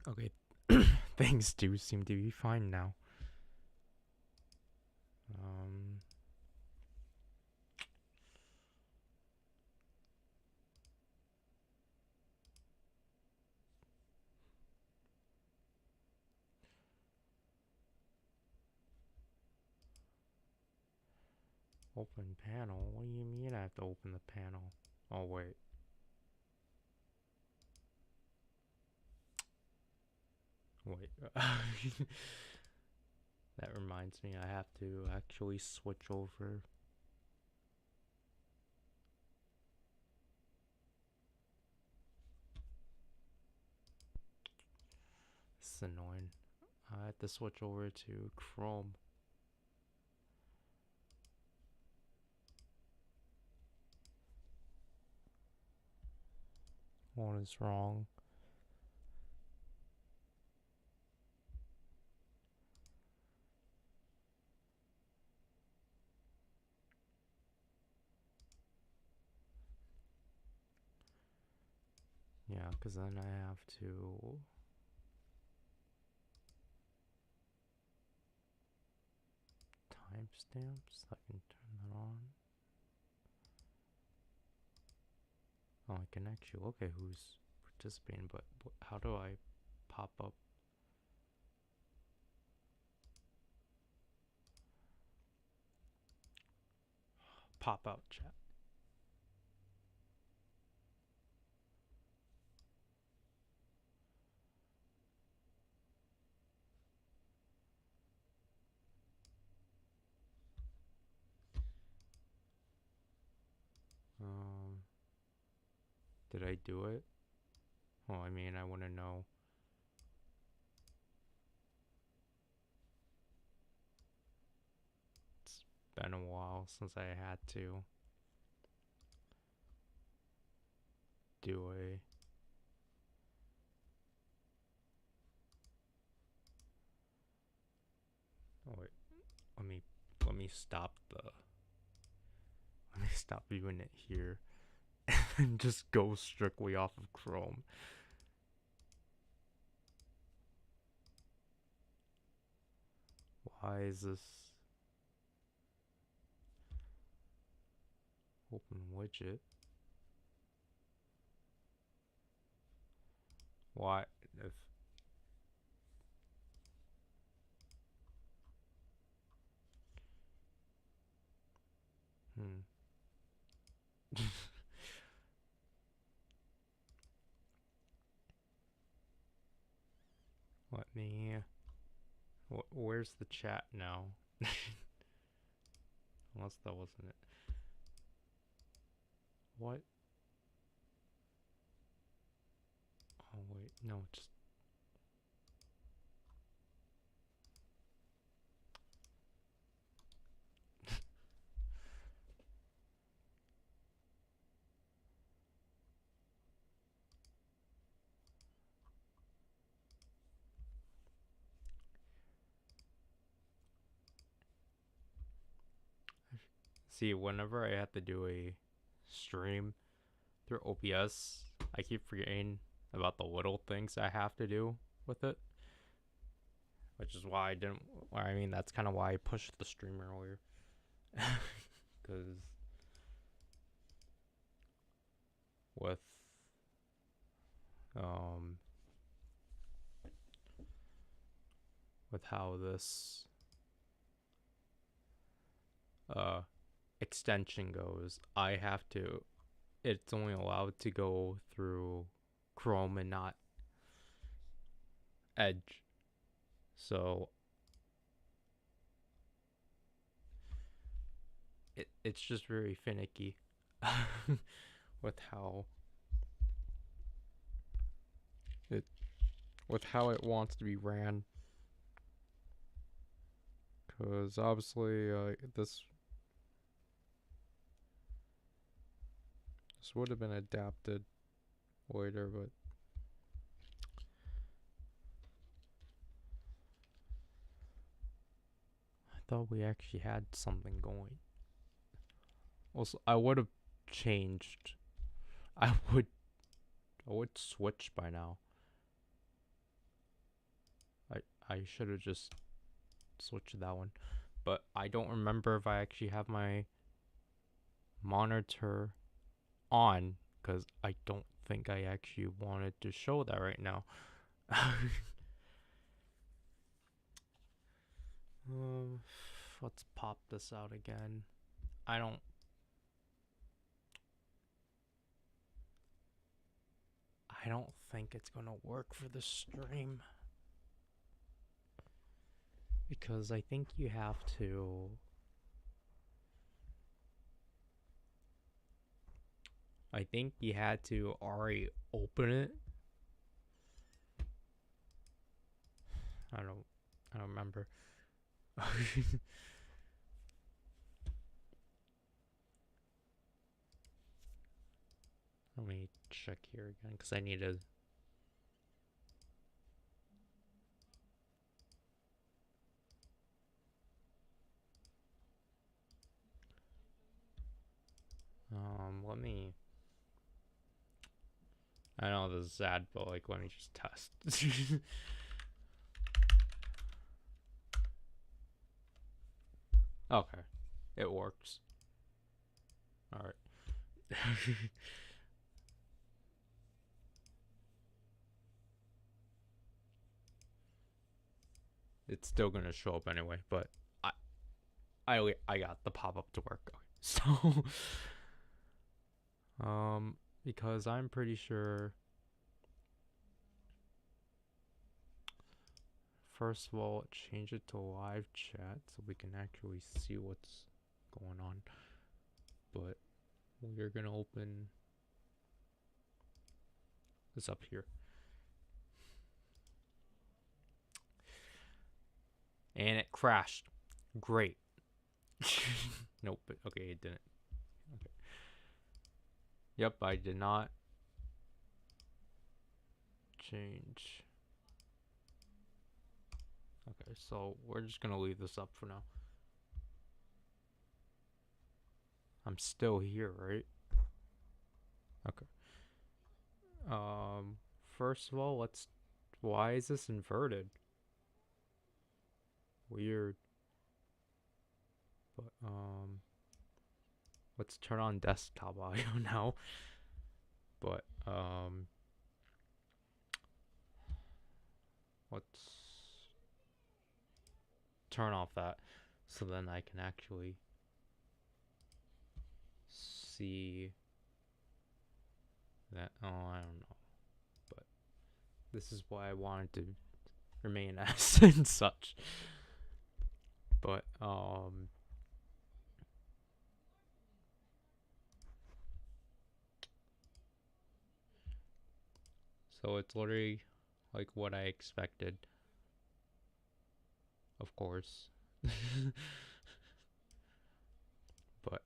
Okay, things do seem to be fine now. Um, Open panel? What do you mean I have to open the panel? Oh, wait. Wait. That reminds me, I have to actually switch over. This is annoying. I have to switch over to Chrome. What is wrong? Yeah, because then I have to timestamps. I can turn that on. Oh, I can actually look at who's participating, but how do I pop up? Pop out chat. Um, did I do it? Well, I mean, I want to know. It's been a while since I had to do a. Oh wait, let me let me stop the. Let me stop viewing it here, and just go strictly off of Chrome. Why is this open widget? Why if hmm. Let me. Where's the chat now? Unless that wasn't it. What? Oh wait, no, just. See, whenever I have to do a stream through OBS, I keep forgetting about the little things I have to do with it, which is why I didn't. I mean, that's kind of why I pushed the stream earlier, because with um with how this uh extension goes, I have to. It's only allowed to go through Chrome and not Edge, so it's just very finicky with how it with how it wants to be ran. Because obviously, this would have been adapted later, but I thought we actually had something going. Also, I would have changed. I would I would switch by now. I should have just switched to that one. But I don't remember if I actually have my monitor on, because I don't think I actually wanted to show that right now. Let's pop this out again. I don't think it's gonna work for the stream, because I think you have to had to already open it. I don't remember. Let me check here again, because I need to. Let me. I know this is sad, but like, let me just test. Okay, it works. All right. It's still gonna show up anyway, but I got the pop-up to work. So because I'm pretty sure, first of all, change it to live chat so we can actually see what's going on. But we're gonna open this up here. And it crashed. Great. Nope, but okay, it didn't. Okay. Yep, I did not change. Okay, so we're just gonna leave this up for now. I'm still here, right? Okay. First of all, why is this inverted? Weird. But let's turn on desktop audio now. But let's turn off that, so then I can actually see that. Oh, I don't know, but this is why I wanted to remain as and such. But so it's literally like what I expected, of course. But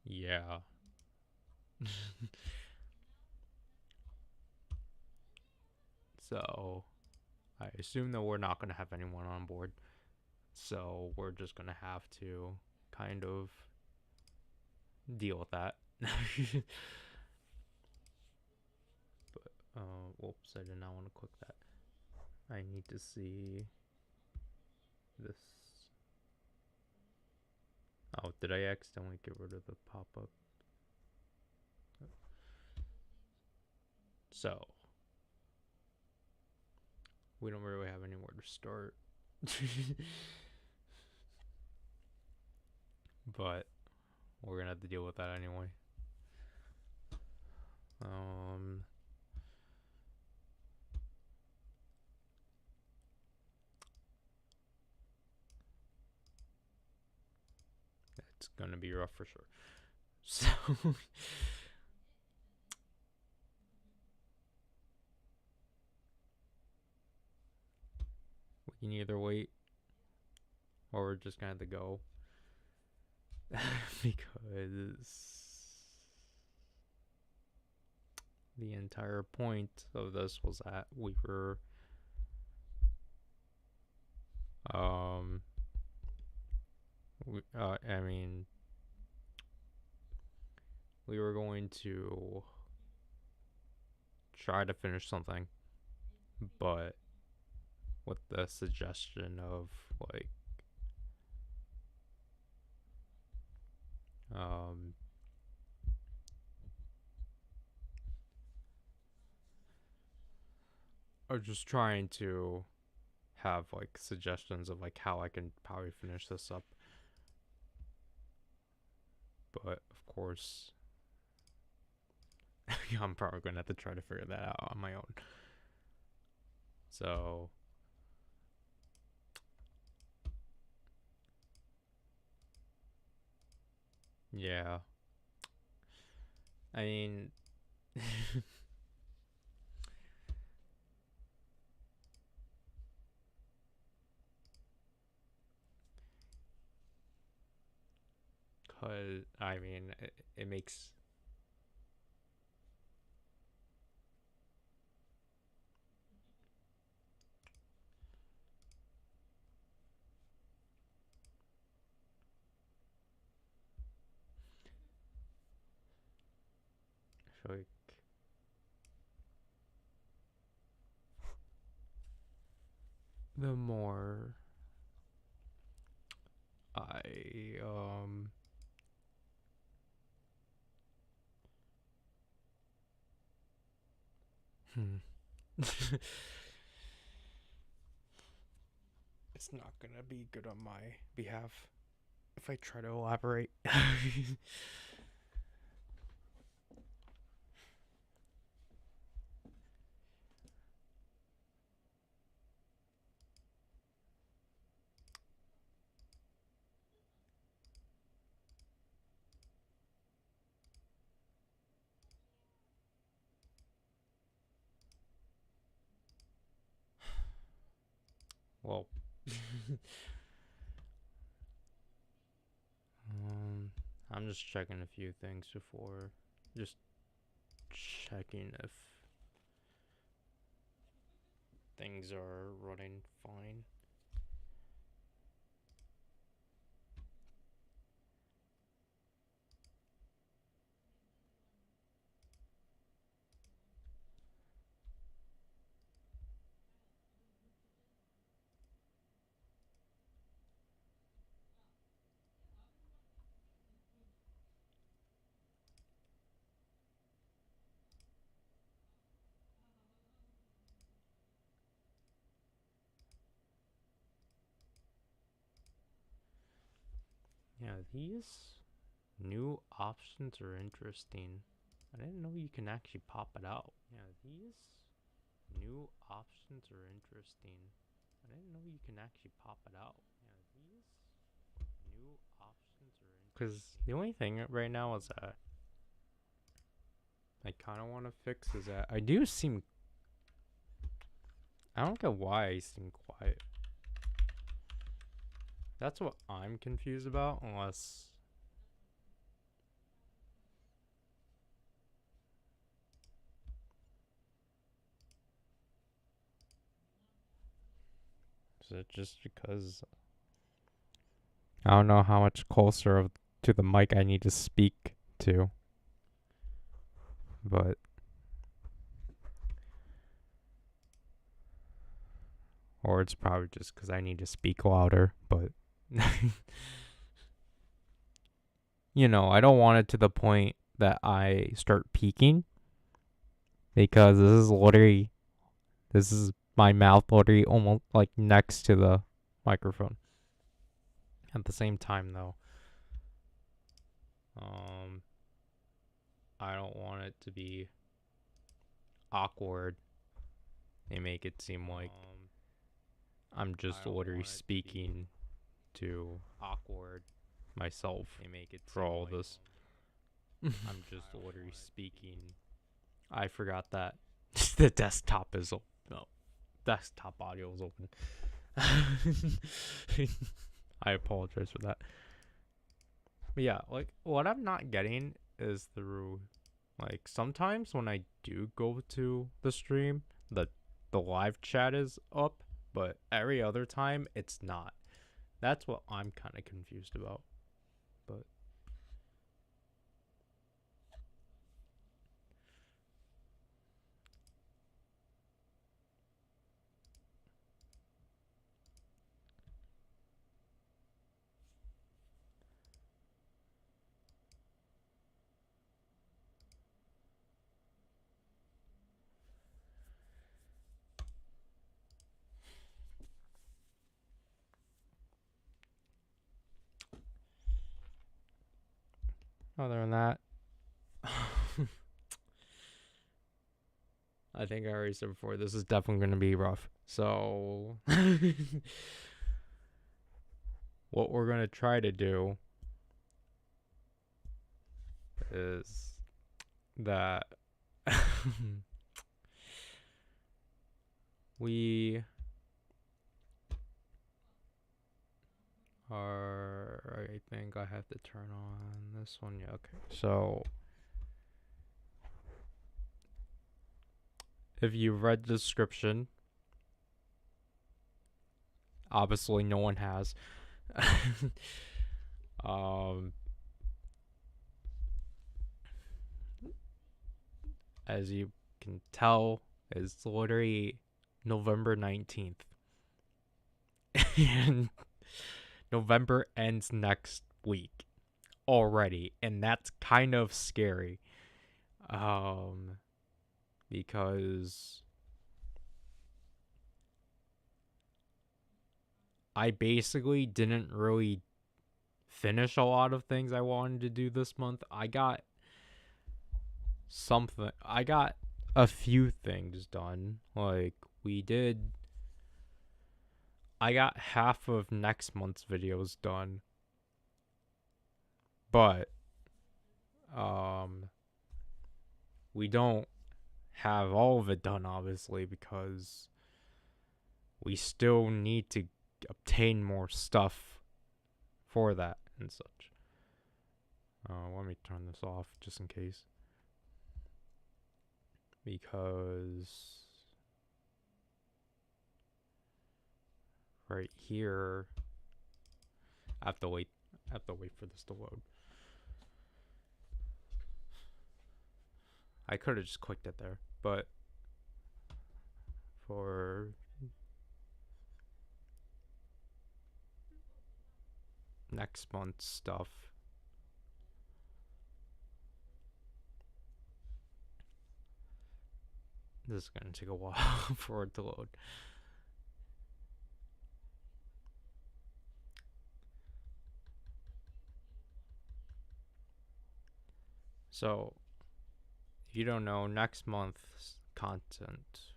yeah. So I assume that we're not gonna have anyone on board, so we're just gonna have to kind of deal with that. But whoops, I did not want to click that. I need to see this. Oh, did I accidentally get rid of the pop-up? So we don't really have anywhere to start. But we're gonna have to deal with that anyway. It's gonna be rough for sure. So we can either wait, or we're just gonna have to go. Because the entire point of this was that we were I mean, we were going to try to finish something, but with the suggestion of like um or just trying to have like suggestions of like how I can probably finish this up. But of course, I'm probably gonna have to try to figure that out on my own. So yeah, I mean, cause I mean, it makes I feel like the more I it's not gonna be good on my behalf if I try to elaborate. Well, I'm just checking a few things before, just checking if things are running fine. Yeah, these new options are interesting. I didn't know you can actually pop it out. Yeah, these new options are interesting. I didn't know you can actually pop it out. Yeah, these new options are interesting. Because the only thing right now is that I kind of want to fix is that I do seem. I don't get why I seem quiet. That's what I'm confused about, unless. Is it just because I don't know how much closer to the mic I need to speak to? But. Or it's probably just because I need to speak louder, but. You know, I don't want it to the point that I start peaking. Because this is my mouth literally almost like next to the microphone. At the same time, though, I don't want it to be awkward and make it seem like I'm just literally speaking to awkward myself for all this. I'm just literally speaking. I forgot that the desktop is open. No, desktop audio is open. I apologize for that. But yeah, like what I'm not getting is through like sometimes when I do go to the stream, the live chat is up, but every other time it's not. That's what I'm kind of confused about. But other than that, I think I already said before, this is definitely going to be rough. So, what we're going to try to do is that we are, I think I have to turn on this one. Yeah, okay. So, if you read the description, obviously no one has. As you can tell, it's literally November 19th. And November ends next week already, and that's kind of scary. Because I basically didn't really finish a lot of things I wanted to do this month. I got a few things done. Like, I got half of next month's videos done. But, we don't have all of it done, obviously, because we still need to obtain more stuff for that and such. Let me turn this off just in case. Because right here, I have to wait for this to load. I could have just clicked it there, but for next month's stuff, this is gonna take a while for it to load. So, if you don't know, next month's content,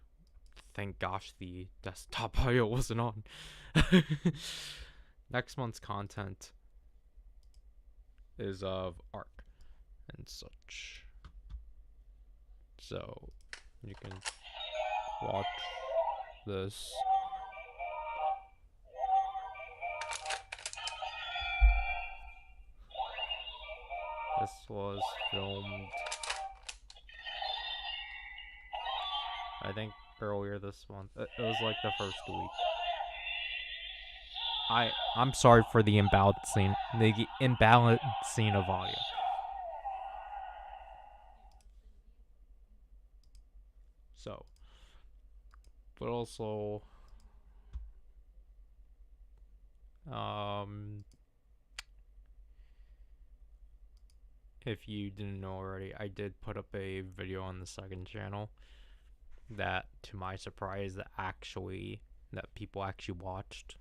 thank gosh the desktop IO wasn't on. Next month's content is of Arc and such. So, you can watch this. This was filmed, I think, earlier this month. It was like the first week. I'm sorry for the imbalancing of audio. So, but also, if you didn't know already, I did put up a video on the second channel that, to my surprise, that people actually watched.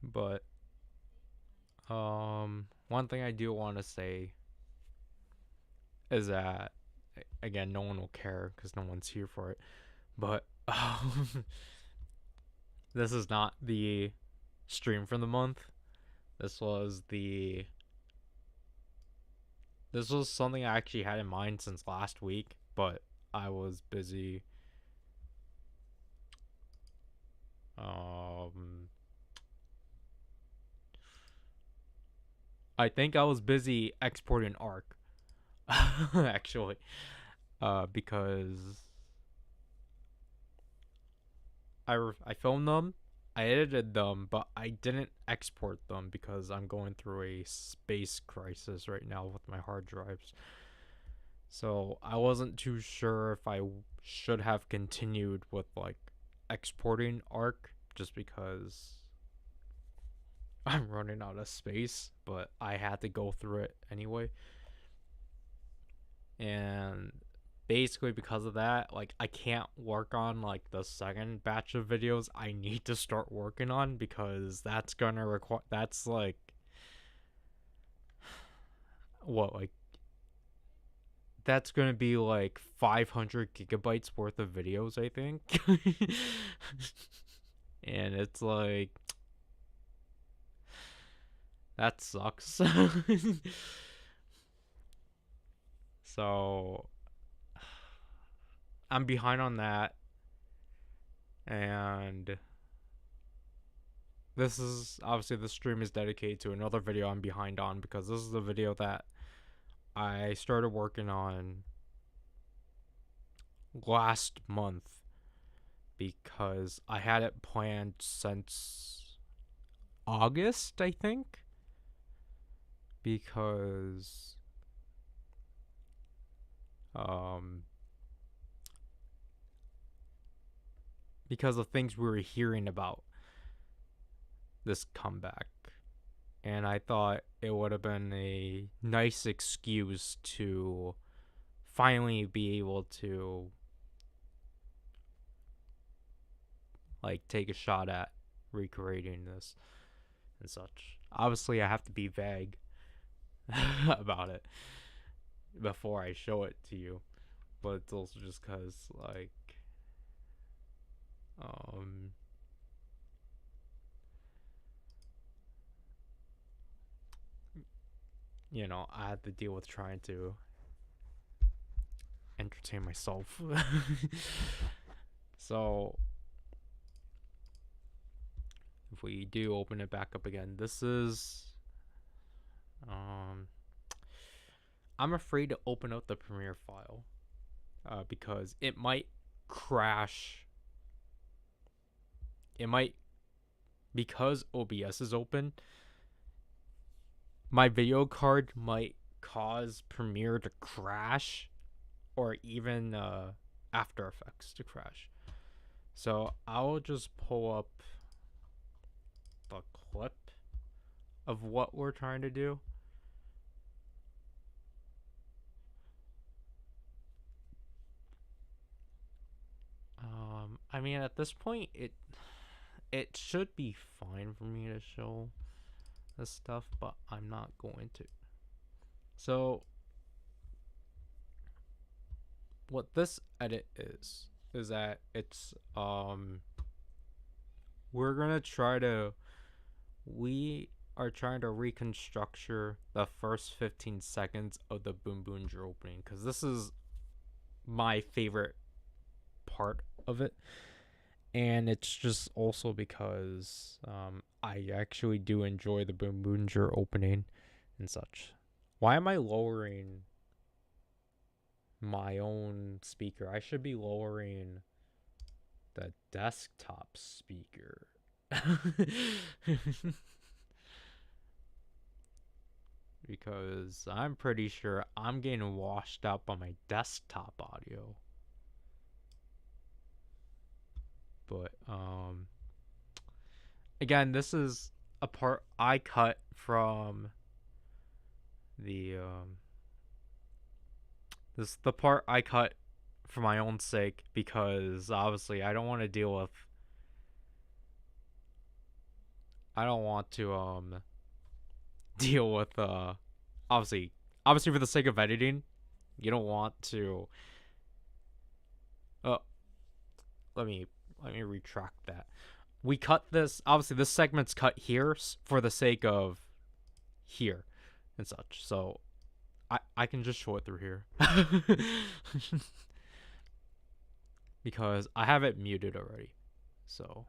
But one thing I do want to say is that, again, no one will care because no one's here for it, but this is not the stream for the month. This was something I actually had in mind since last week, but I was busy I think I was busy exporting Arc actually, because I filmed them, I edited them, but I didn't export them because I'm going through a space crisis right now with my hard drives. So I wasn't too sure if I should have continued with like exporting Arc, just because I'm running out of space, but I had to go through it anyway. And basically because of that, like, I can't work on like the second batch of videos I need to start working on, because that's like what, like, that's gonna be like 500 gigabytes worth of videos, I think. And it's like, that sucks. So I'm behind on that, and this is obviously, the stream is dedicated to another video I'm behind on, because this is the video that I started working on last month, because I had it planned since August, I think, because because of things we were hearing about this comeback. And I thought it would have been a nice excuse to finally be able to, like, take a shot at recreating this and such. Obviously, I have to be vague about it before I show it to you, but it's also just because, like, you know, I had to deal with trying to entertain myself. So if we do open it back up again, this is I'm afraid to open up the Premiere file because it might crash. It might, because OBS is open, my video card might cause Premiere to crash, or even After Effects to crash. So I'll just pull up the clip of what we're trying to do. I mean, at this point, it should be fine for me to show this stuff, but I'm not going to. So what this edit is that it's we are trying to reconstructure the first 15 seconds of the Boom Boomger opening, because this is my favorite part of it, and it's just also because I actually do enjoy the Boom Boomger opening and such. Why am I lowering my own speaker? I should be lowering the desktop speaker. Because I'm pretty sure I'm getting washed out by my desktop audio. But again, this is a part I cut from the this is the part I cut for my own sake, because obviously I don't want to deal with, I don't want to deal with obviously for the sake of editing, you don't want to let me retract that. We cut this, obviously this segment's cut here for the sake of here and such, so I can just show it through here. Because I have it muted already. So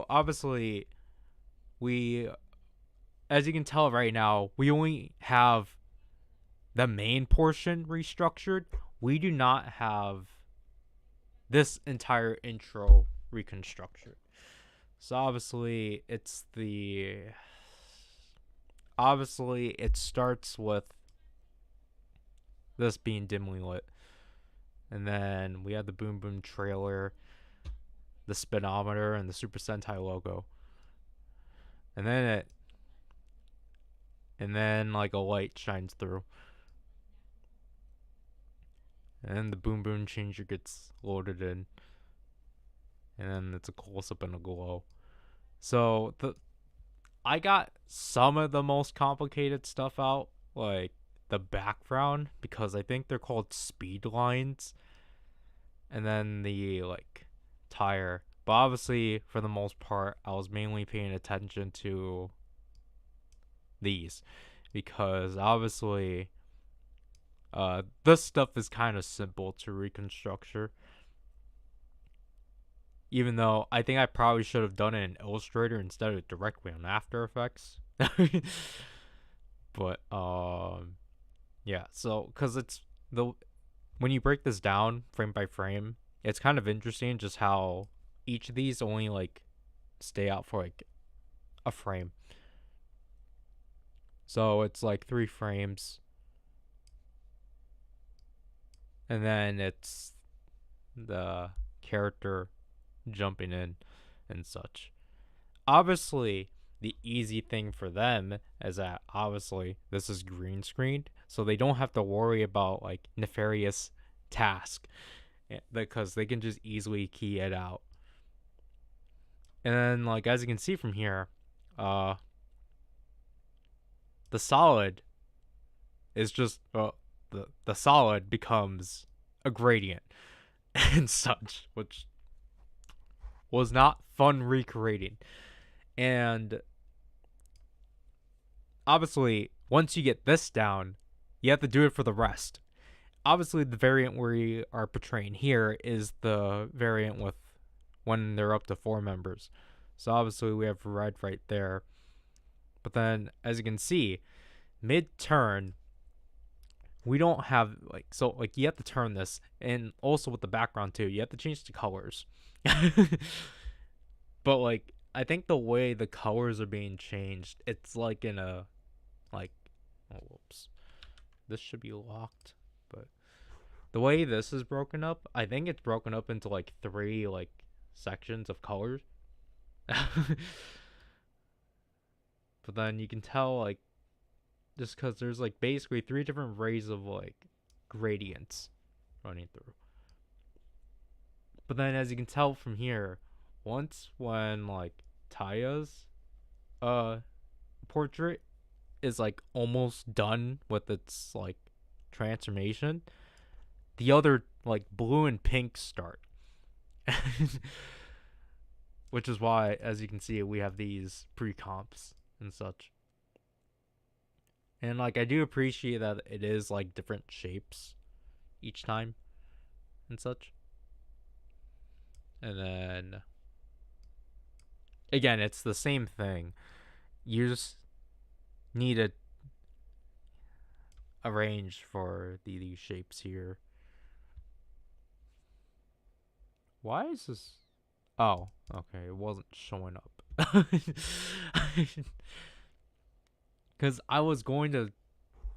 obviously, as you can tell right now, we only have the main portion restructured. We do not have this entire intro reconstructed. So obviously, it starts with this being dimly lit, and then we have the Boom Boom trailer, the speedometer, and the Super Sentai logo, and then like a light shines through, and then the Boom Boom changer gets loaded in, and then it's a close up and a glow. So I got some of the most complicated stuff out, like the background, because I think they're called speed lines, and then the like tire. But obviously, for the most part, I was mainly paying attention to these because obviously, this stuff is kind of simple to reconstructure. Even though I think I probably should have done it in Illustrator instead of directly on After Effects. But yeah, so cuz it's the when you break this down frame by frame, it's kind of interesting just how each of these only like stay out for like a frame. So it's like 3 frames and then it's the character jumping in and such. Obviously, the easy thing for them is that obviously this is green screened, so they don't have to worry about like nefarious task because they can just easily key it out. And then like as you can see from here, uh the solid is just the solid becomes a gradient and such, which was not fun recreating. And obviously, once you get this down, you have to do it for the rest. Obviously, the variant we are portraying here is the variant with when they're up to 4 members. So obviously, we have red right there. But then, as you can see, mid-turn, we don't have like so like you have to turn this, and also with the background too, you have to change the colors. But like I think the way the colors are being changed, it's like in a like oh whoops. This should be locked, but the way this is broken up, I think it's broken up into like 3 like sections of colors. But then you can tell like just because there's like basically 3 different rays of like gradients running through. But then as you can tell from here, once when like Taya's portrait is like almost done with its like transformation, the other like blue and pink start. Which is why, as you can see, we have these pre-comps and such. And like I do appreciate that it is like different shapes each time and such. And then again, it's the same thing. You just need to arrange for these shapes here. Why is this? Oh, okay. It wasn't showing up. Because I was going to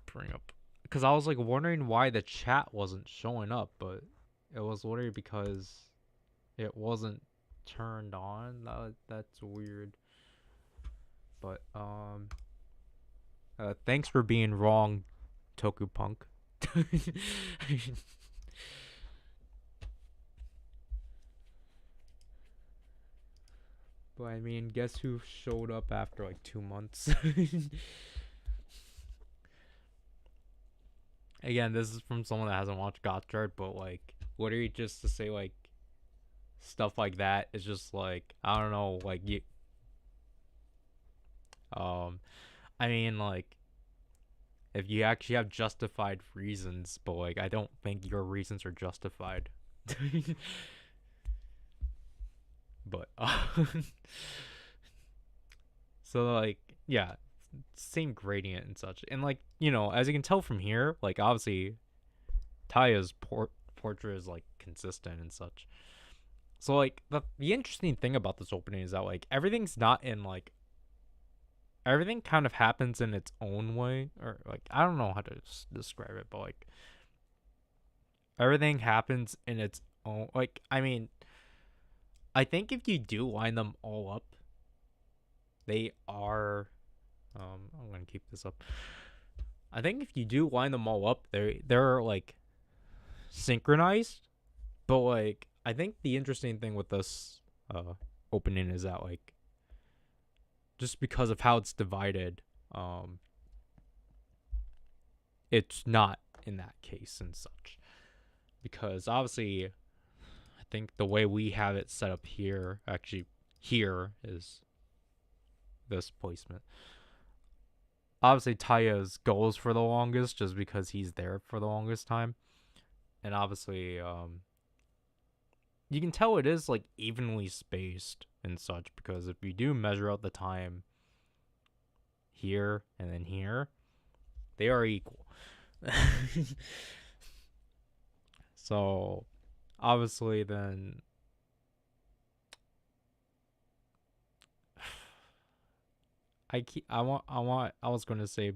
bring up. Because I was like wondering why the chat wasn't showing up, but it was literally because it wasn't turned on. That's weird. But thanks for being wrong, Tokupunk. But I mean, guess who showed up after like 2 months? Again, this is from someone that hasn't watched Gotchard, but like, literally just to say like stuff like that is just like I don't know, like you. I mean, like if you actually have justified reasons, but like I don't think your reasons are justified. But so like yeah, same gradient and such, and like as you can tell from here, like obviously Taya's portrait is like consistent and such. So like the interesting thing about this opening is that like everything's not in like everything kind of happens in its own way, or like I don't know how to describe it, but like everything happens in its own like I mean I think if you do line them all up, they are I'm gonna keep this up. I think if you do line them all up, they're like synchronized. But like I think the interesting thing with this opening is that like just because of how it's divided, it's not in that case and such. Because obviously, I think the way we have it set up here, actually, here is this placement. Obviously, Taya's goes for the longest just because he's there for the longest time. And obviously, you can tell it is like evenly spaced and such, because if you do measure out the time here and then here, they are equal. So obviously then I was gonna say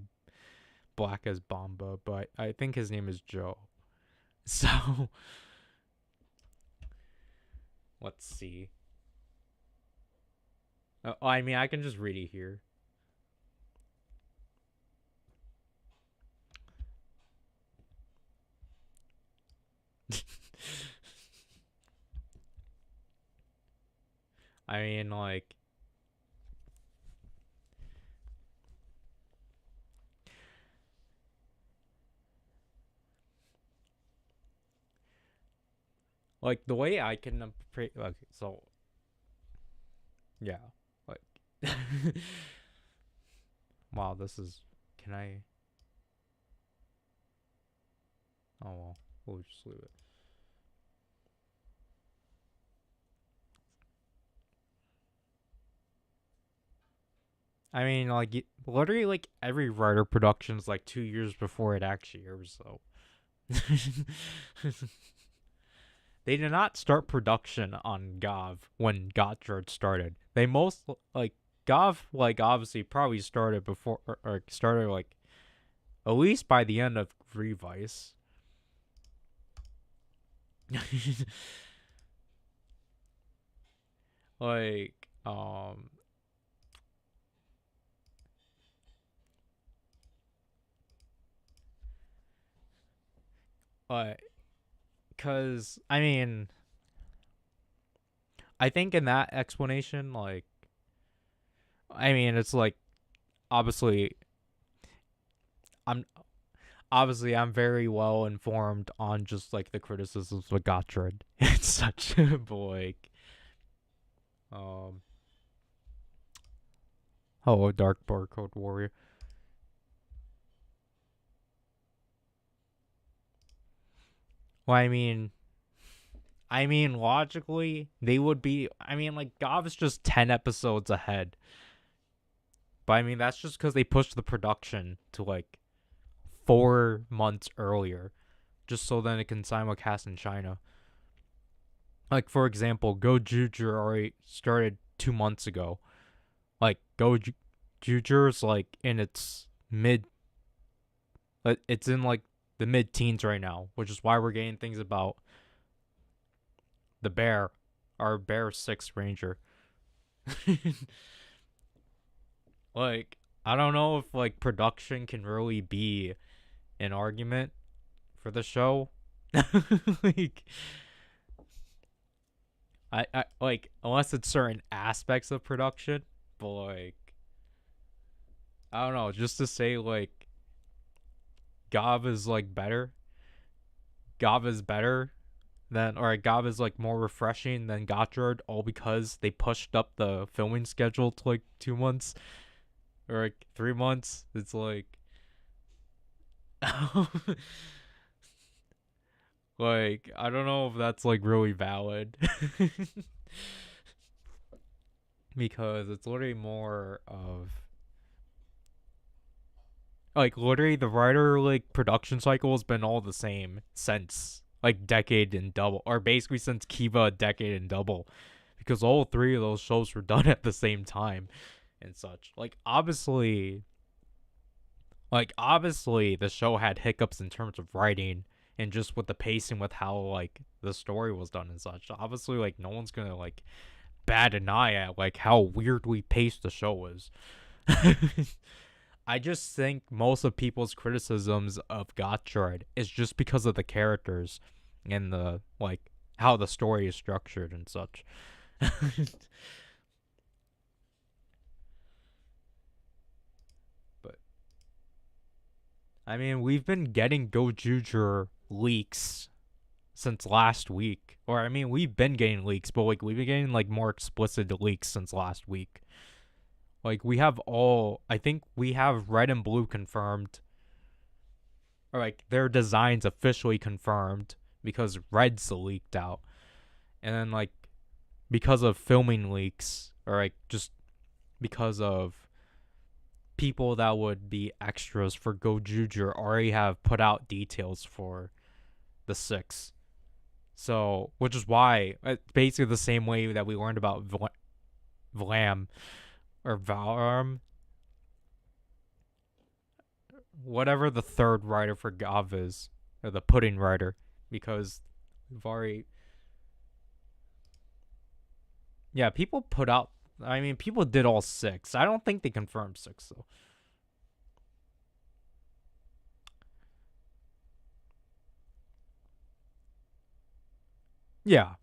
Black as Bomba, but I think his name is Joe. So let's see. I mean, I can just read it here. I mean, like the way I can like, so yeah, like wow, this is, can I, oh well, we'll just leave it. I mean, like, literally, like, every Ryder production is like 2 years before it actually airs, so. They did not start production on Gav when Gotchard started. They most, like, Gav, like, obviously probably started before, or started, like, at least by the end of Revice. Like, because, I mean, I think in that explanation, like, I mean, it's like, obviously, I'm I'm very well informed on just like the criticisms of Gotchard and such, but like, um, oh, Dark Barcode Warrior. Well, I mean, logically, they would be. I mean, like, Gav is just 10 episodes ahead. But I mean, that's just because they pushed the production to like 4 months earlier, just so then it can simulcast in China. Like, for example, Go Juju already started 2 months ago. Like, Go Juju's like in its it's in like the mid teens right now, which is why we're getting things about the bear, our bear 6 ranger. Like, I don't know if like production can really be an argument for the show. Like, I like, unless it's certain aspects of production, but like, I don't know, just to say like Gav is like better. Gav is better than, or Gav is like more refreshing than Gotchard, all because they pushed up the filming schedule to like 2 months or like 3 months. It's like, like, I don't know if that's like really valid. Because it's literally more of like, literally the Ryder like production cycle has been all the same since like Decade and Double, or basically since Kiva Decade and Double, because all three of those shows were done at the same time and such. Like obviously the show had hiccups in terms of writing and just with the pacing, with how like the story was done and such. Obviously, like, no one's gonna like bat an eye at like how weirdly paced the show was. I just think most of people's criticisms of Gotchard is just because of the characters and the like how the story is structured and such. I mean, we've been getting Gojuger leaks since last week. Or I mean, we've been getting leaks, but like we've been getting like more explicit leaks since last week. Like we have all I think we have red and blue confirmed. Or like their designs officially confirmed because red's leaked out. And then like because of filming leaks or like just because of people that would be extras for Gojuger already have put out details for the 6. So, which is why, basically the same way that we learned about Vlam or Valarm, whatever the third writer for Gav is, or the pudding writer, because we've already, yeah, people put out. I mean, people did all 6. I don't think they confirmed 6 though. Yeah,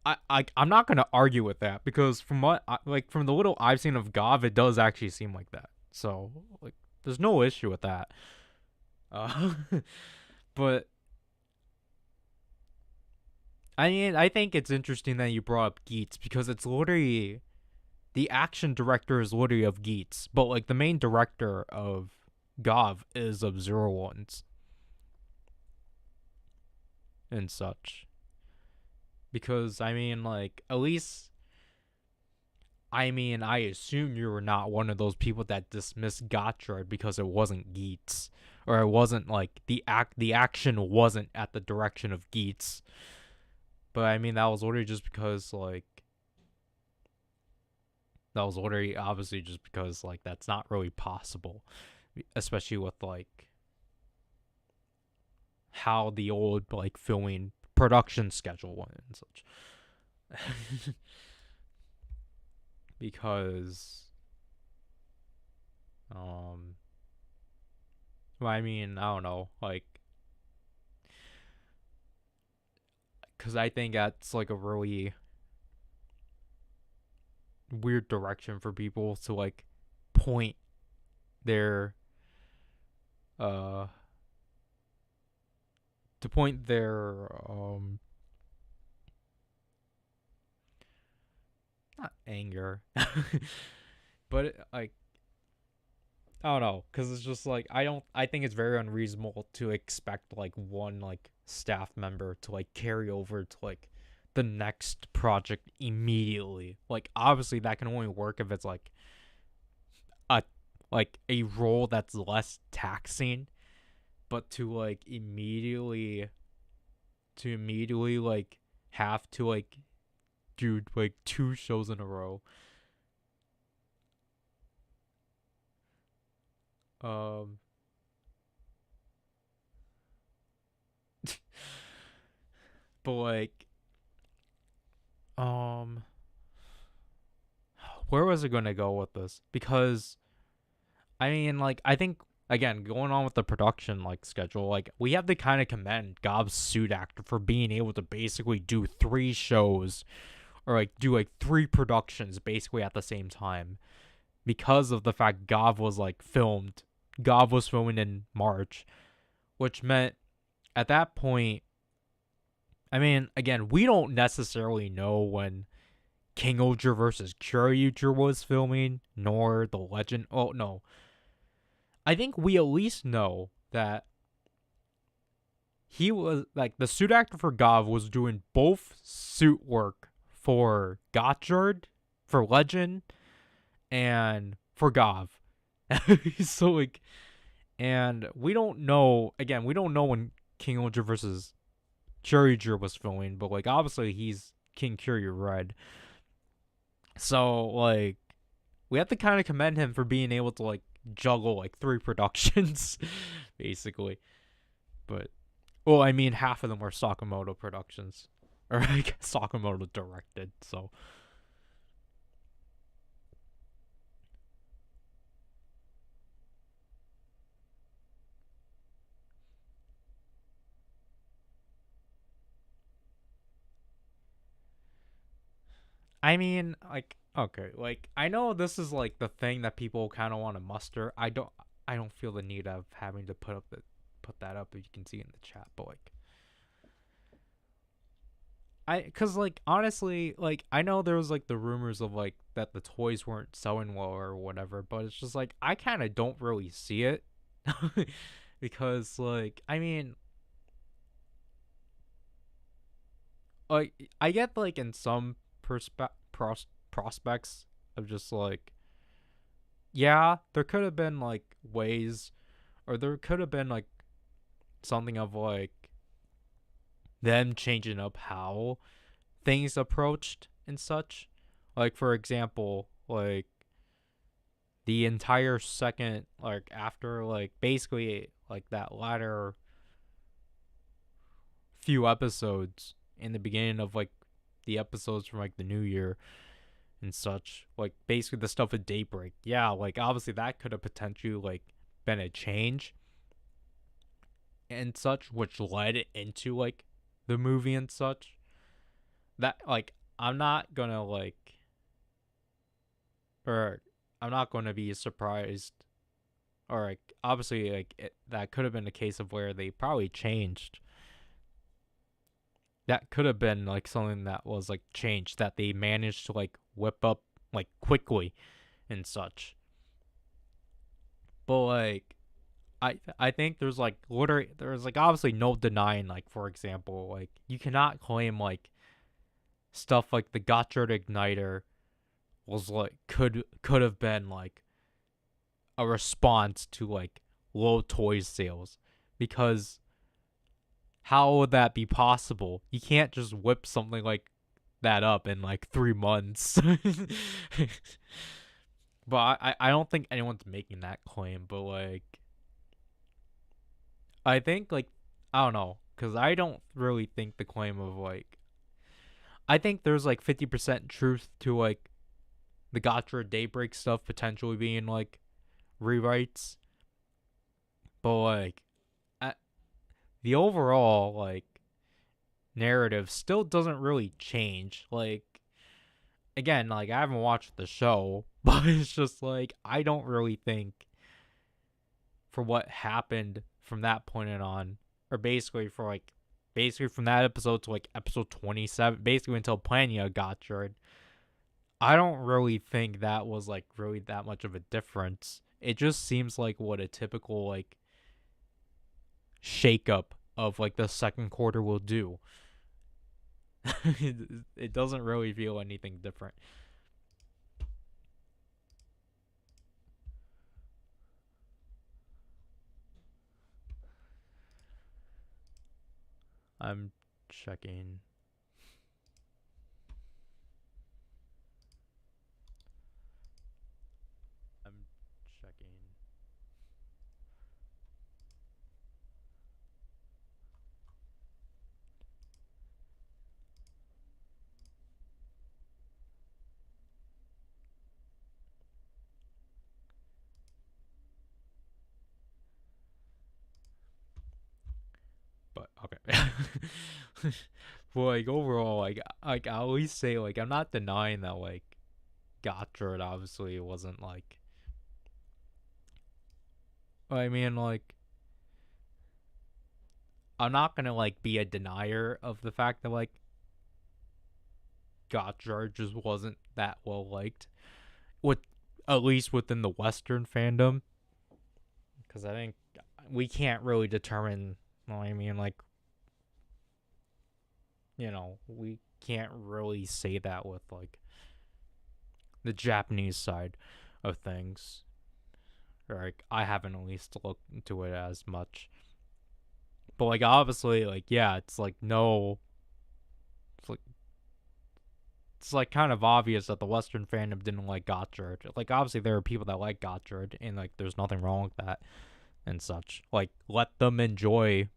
I'm not gonna argue with that because from what from the little I've seen of Gav, it does actually seem like that. So like, there's no issue with that. Uh, but I mean, I think it's interesting that you brought up Geats because it's literally the action director is literally of Geats, but like the main director of Gav is of Zero Ones and such. Because I mean, like at least I mean, I assume you were not one of those people that dismissed Gotchard because it wasn't Geats, or it wasn't like the action wasn't at the direction of Geats. But I mean, that was literally just because like that was literally obviously just because like that's not really possible, especially with like how the old like filming production schedule went and such. Because well, I mean, I don't know, like cuz I think that's like a really weird direction for people to like point their uh to point their not anger but like I don't know, because it's just like I think it's very unreasonable to expect like one like staff member to like carry over to like the next project immediately. Like obviously that can only work if it's a like a role that's less taxing, but to immediately like have to like do like 2 shows in a row. Um but like um where was it going to go with this? Because I mean, like, I think again, going on with the production like schedule, like we have to kind of commend Gob's suit actor for being able to basically do 3 shows or like do like 3 productions basically at the same time because of the fact Gob was like filmed. Gob was filming in March, which meant at that point, I mean, again, we don't necessarily know when King Oger versus Kyoryuger was filming, nor the Legend. Oh no, I think we at least know that he was like the suit actor for Gav was doing both suit work for Gotchard, for Legend, and for Gav. So like, and we don't know. Again, we don't know when King Ultra versus Kyurger was filming, but like obviously he's King Kyurger Red. So like, we have to kind of commend him for being able to like juggle like 3 productions, basically. But well, I mean, half of them were Sakamoto productions, or like Sakamoto directed. So I mean, like, okay, like I know this is like the thing that people kind of want to muster. I don't feel the need of having to put that up if you can see it in the chat, but like cause like honestly, like I know there was like the rumors of like that the toys weren't selling well or whatever, but it's just like I kind of don't really see it because like I mean like I get like in some prospects of just like yeah, there could have been like ways, or there could have been like something of like them changing up how things approached and such. Like for example, like the entire second, like after like basically like that latter few episodes in the beginning of like the episodes from like the new year and such, like basically the stuff with Daybreak, yeah, like obviously that could have potentially like been a change and such, which led into like the movie and such. That like I'm not gonna like, or I'm not gonna be surprised, or like obviously like that could have been a case of where they probably changed. That could have been like something that was like changed that they managed to like whip up like quickly and such. But like I think there's like literally there's like obviously no denying, like for example, like you cannot claim like stuff like the Gotchard Igniter was like could have been like a response to like low toy sales, because how would that be possible? You can't just whip something like that up in like 3 months. But I don't think anyone's making that claim, but like I think like I don't know, because I don't really think the claim of like I think there's like 50% truth to like the Gotcha Daybreak stuff potentially being like rewrites, but like the overall like narrative still doesn't really change. Like again, like I haven't watched the show, but it's just like I don't really think for what happened from that point on, or basically from that episode to like episode 27, basically until Plania got Jared. I don't really think that was like really that much of a difference. It just seems like what a typical like shakeup of like the second quarter will do. It doesn't really feel anything different. I'm checking. I'm checking. But okay. But like overall, like I always say, like I'm not denying that like Gotchard obviously wasn't like. I mean, like I'm not gonna like be a denier of the fact that like Gotchard just wasn't that well liked, with at least within the Western fandom, because I think we can't really determine. Well, I mean, like we can't really say that with like the Japanese side of things. Or like I haven't at least looked into it as much. But like obviously like yeah, it's like no it's like kind of obvious that the Western fandom didn't like Gotchard. Like obviously there are people that like Gotchard and like there's nothing wrong with that and such. Like let them enjoy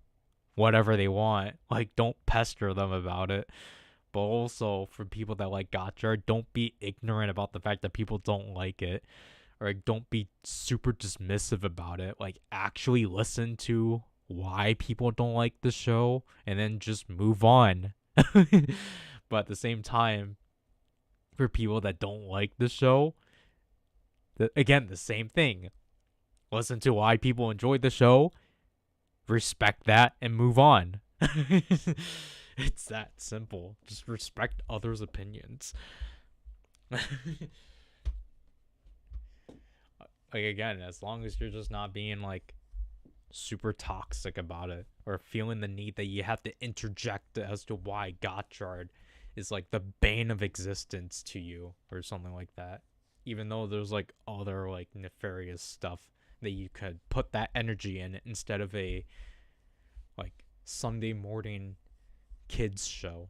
whatever they want. Like don't pester them about it. But also for people that like Gotchard, don't be ignorant about the fact that people don't like it. Or like, don't be super dismissive about it. Like actually listen to why people don't like the show and then just move on. But at the same time, for people that don't like the show, again, the same thing. listen to why people enjoyed the show, respect that, and move on. It's that simple. Just respect others' opinions. Like, again, as long as you're just not being like super toxic about it, or feeling the need that you have to interject as to why Gotchard is like the bane of existence to you or something like that, even though there's like other like nefarious stuff that you could put that energy in instead of a like Sunday morning kids show.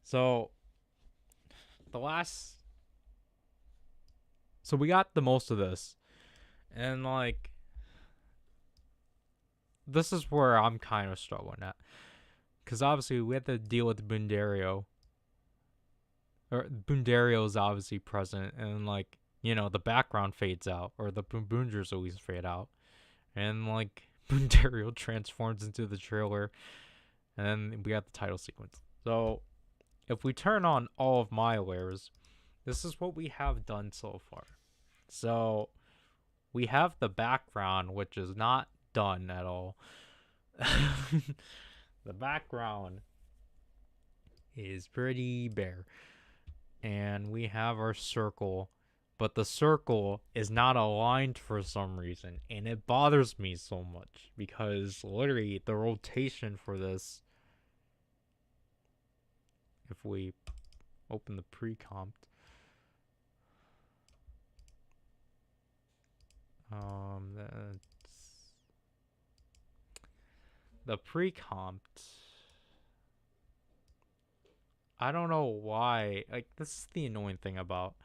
So so we got the most of this, and like this is where I'm kind of struggling at, because obviously we had to deal with Bundario, or Bundario is obviously present, and like, you know, the background fades out, or the Boongers always fade out, and like Bundario transforms into the trailer, and then we got the title sequence. So if we turn on all of my layers, this is what we have done so far. So we have the background, which is not done at all. The background is pretty bare. And we have our circle, but the circle is not aligned for some reason. And it bothers me so much because literally the rotation for this, if we open the pre-comp, that's the pre-comp. I don't know why. Like, this is the annoying thing about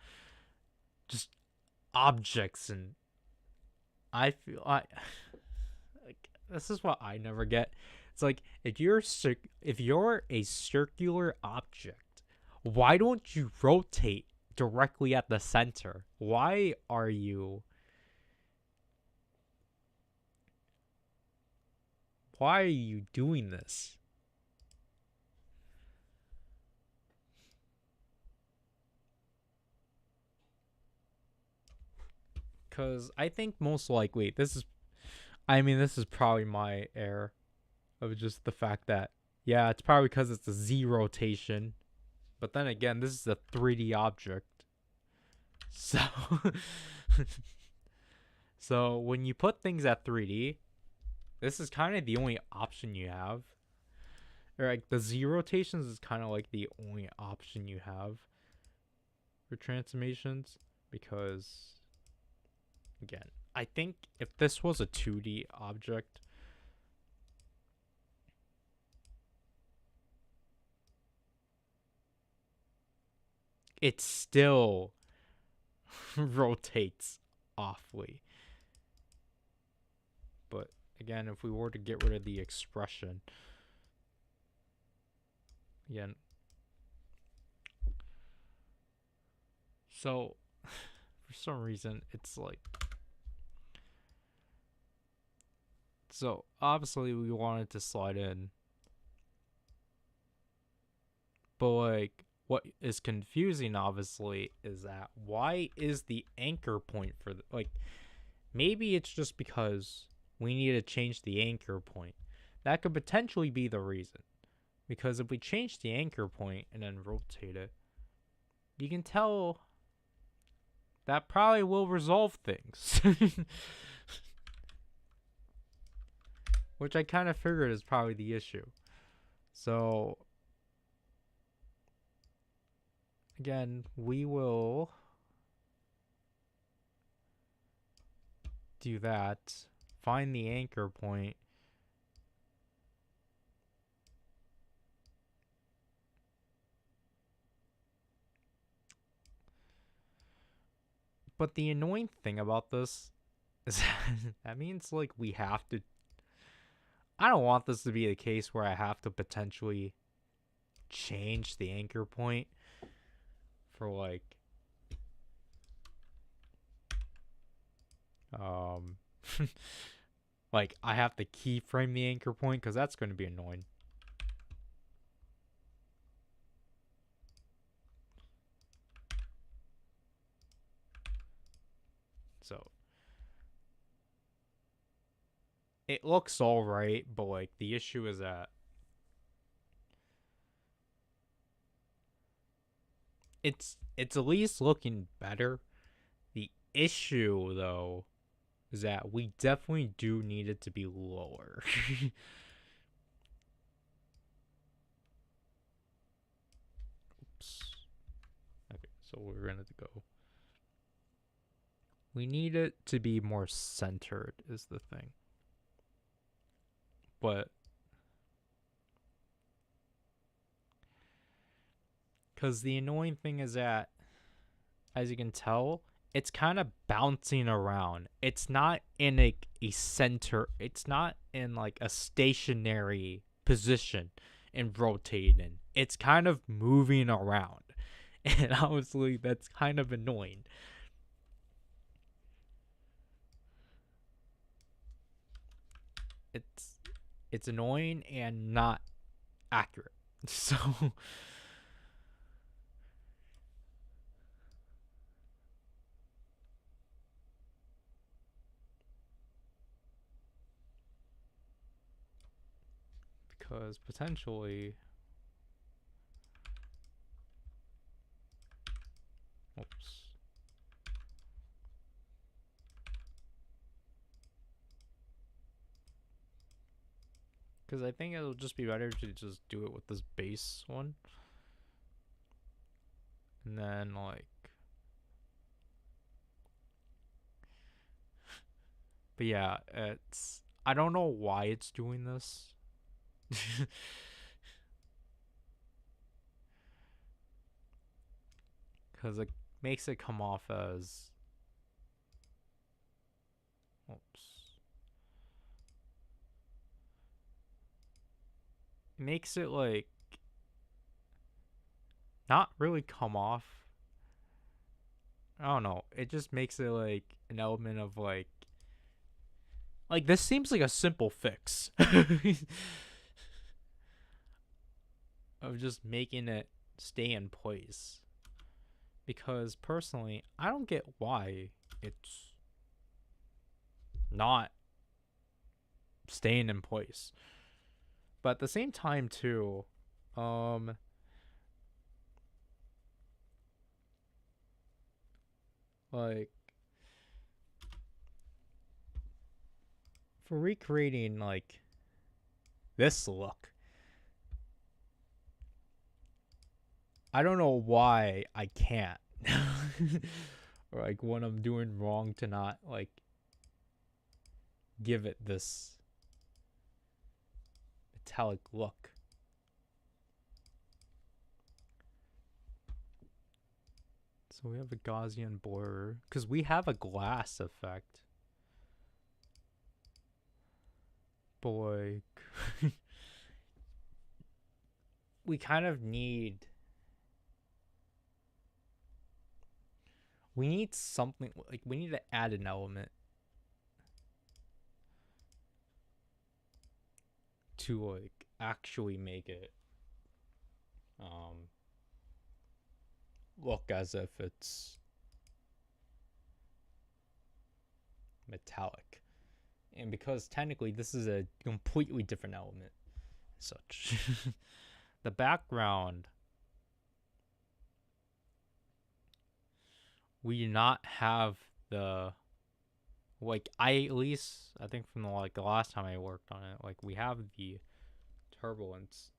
just objects, and I feel like this is what I never get. It's like, if you're a circular object, why don't you rotate directly at the center? Why are you doing this? Because I think most likely this is probably my error of just the fact that, yeah, it's probably because it's a Z rotation. But then again, this is a 3D object. So, so when you put things at 3D, this is kind of the only option you have. Or like the Z rotations is kind of like the only option you have for transformations, because again, I think if this was a 2D object, it still rotates awfully. But again, if we were to get rid of the expression, again, so for some reason it's like, so obviously we wanted to slide in, but like what is confusing obviously is that why is the anchor point for like, maybe it's just because we need to change the anchor point. That could potentially be the reason, because if we change the anchor point and then rotate it, you can tell that probably will resolve things. Which I kind of figured is probably the issue. So again, we will do that. Find the anchor point. But the annoying thing about this is that means like we have to, I don't want this to be the case where I have to potentially change the anchor point for like like I have to keyframe the anchor point, because that's going to be annoying. So it looks alright, but like the issue is that it's at least looking better. The issue though is that we definitely do need it to be lower. Oops. Okay, so we're gonna go. We need it to be more centered is the thing. But because the annoying thing is that, as you can tell, it's kind of bouncing around. It's not in a center. It's not in like a stationary position and rotating. It's kind of moving around. And honestly, that's kind of annoying. It's annoying and not accurate. So because potentially, oops. Because I think it'll just be better to just do it with this base one. And then, like... But yeah, it's... I don't know why it's doing this. Because it makes it come off as... Oops. It makes it, like... not really come off. I don't know. It just makes it, like, an element of, like... Like, this seems like a simple fix. Of just making it stay in place. Because, personally, I don't get why it's not staying in place. But at the same time, too, like, for recreating, like, this look, I don't know why I can't. Or, like, what I'm doing wrong to not, like, give it this metallic look. So we have a Gaussian blur, because we have a glass effect. But, like, we kind of need... We need something, like, we need to add an element to, like, actually make it look as if it's metallic. And because technically this is a completely different element, such. The background, we do not have the, like, at least I think from the last time I worked on it, like, we have the turbulence,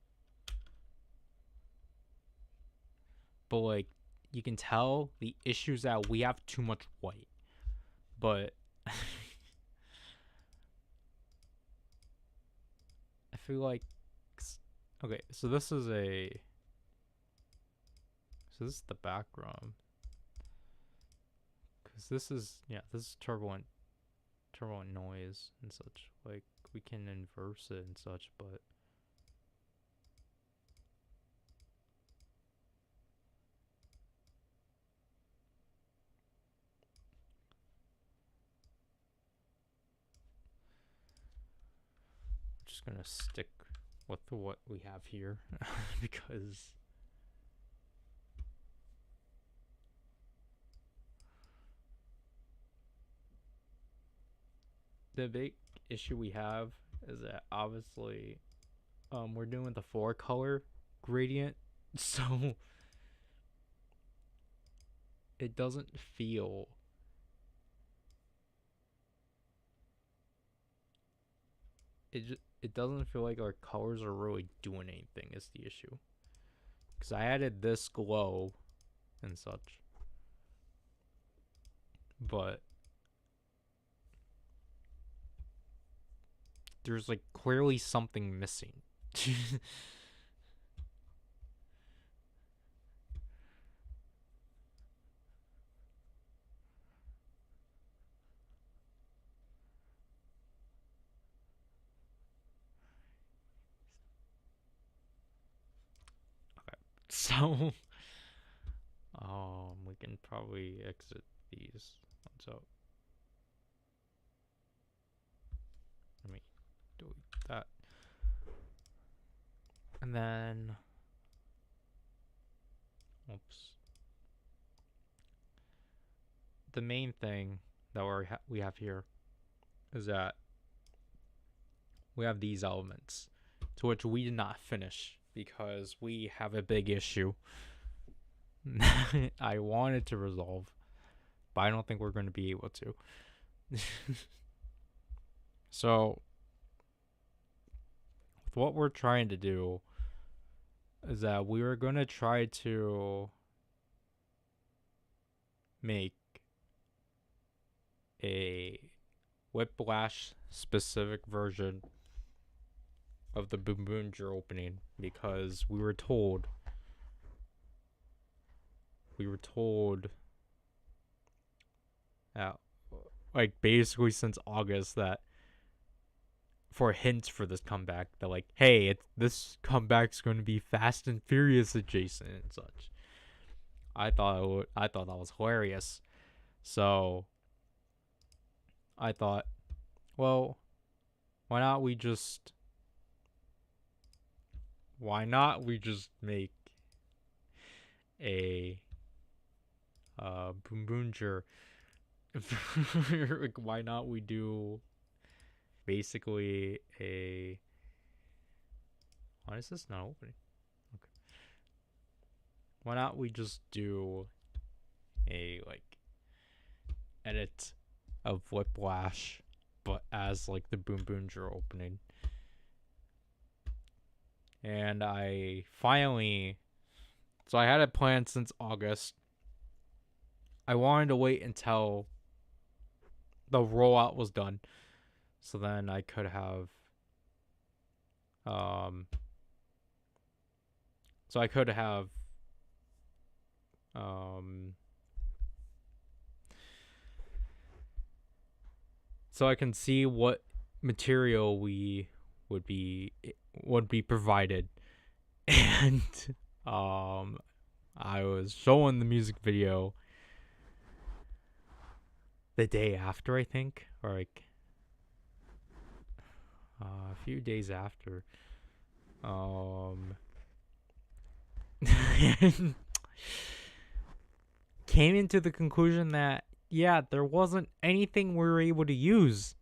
but like you can tell the issues that we have too much white. But I feel like, okay, so this is the background, because this is turbulent noise and such. Like, we can inverse it and such, but I'm just gonna stick with what we have here because the big issue we have is that obviously we're doing the 4-color gradient, so it doesn't feel it doesn't feel like our colors are really doing anything is the issue. Because I added this glow and such, but there's like clearly something missing. So we can probably exit these. So let me delete that. And then oops. The main thing that we have here is that we have these elements to which we did not finish because we have a big issue I wanted to resolve, but I don't think we're going to be able to. So, what we're trying to do is that we are going to try to make a Whiplash specific version of the Boom Boonger opening because we were told like basically since August that for hints for this comeback that like, hey, this comeback's going to be Fast and Furious adjacent and such. I thought that was hilarious. So I thought, well, why not we just make a Boom Boonger? Like, why not we do basically a... Why is this not opening? Okay. Why not we just do a like edit of Whiplash, but as like the Boom Boonger opening? And I finally... So I had it planned since August. I wanted to wait until the rollout was done, so then I could have so I can see what material we would be provided. And I was showing the music video the day after, I think, or like a few days after. Came into the conclusion that yeah, there wasn't anything we were able to use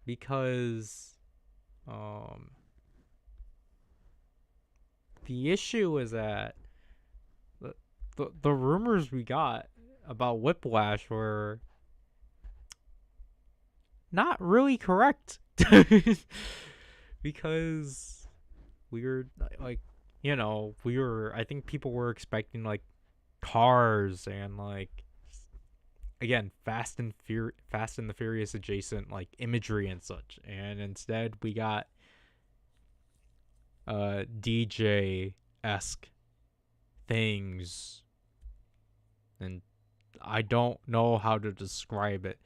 because the issue is that the rumors we got about Whiplash were not really correct. Because we were like, I think people were expecting like cars and like, again, Fast and the Furious adjacent like imagery and such, and instead we got DJ-esque things, and I don't know how to describe it.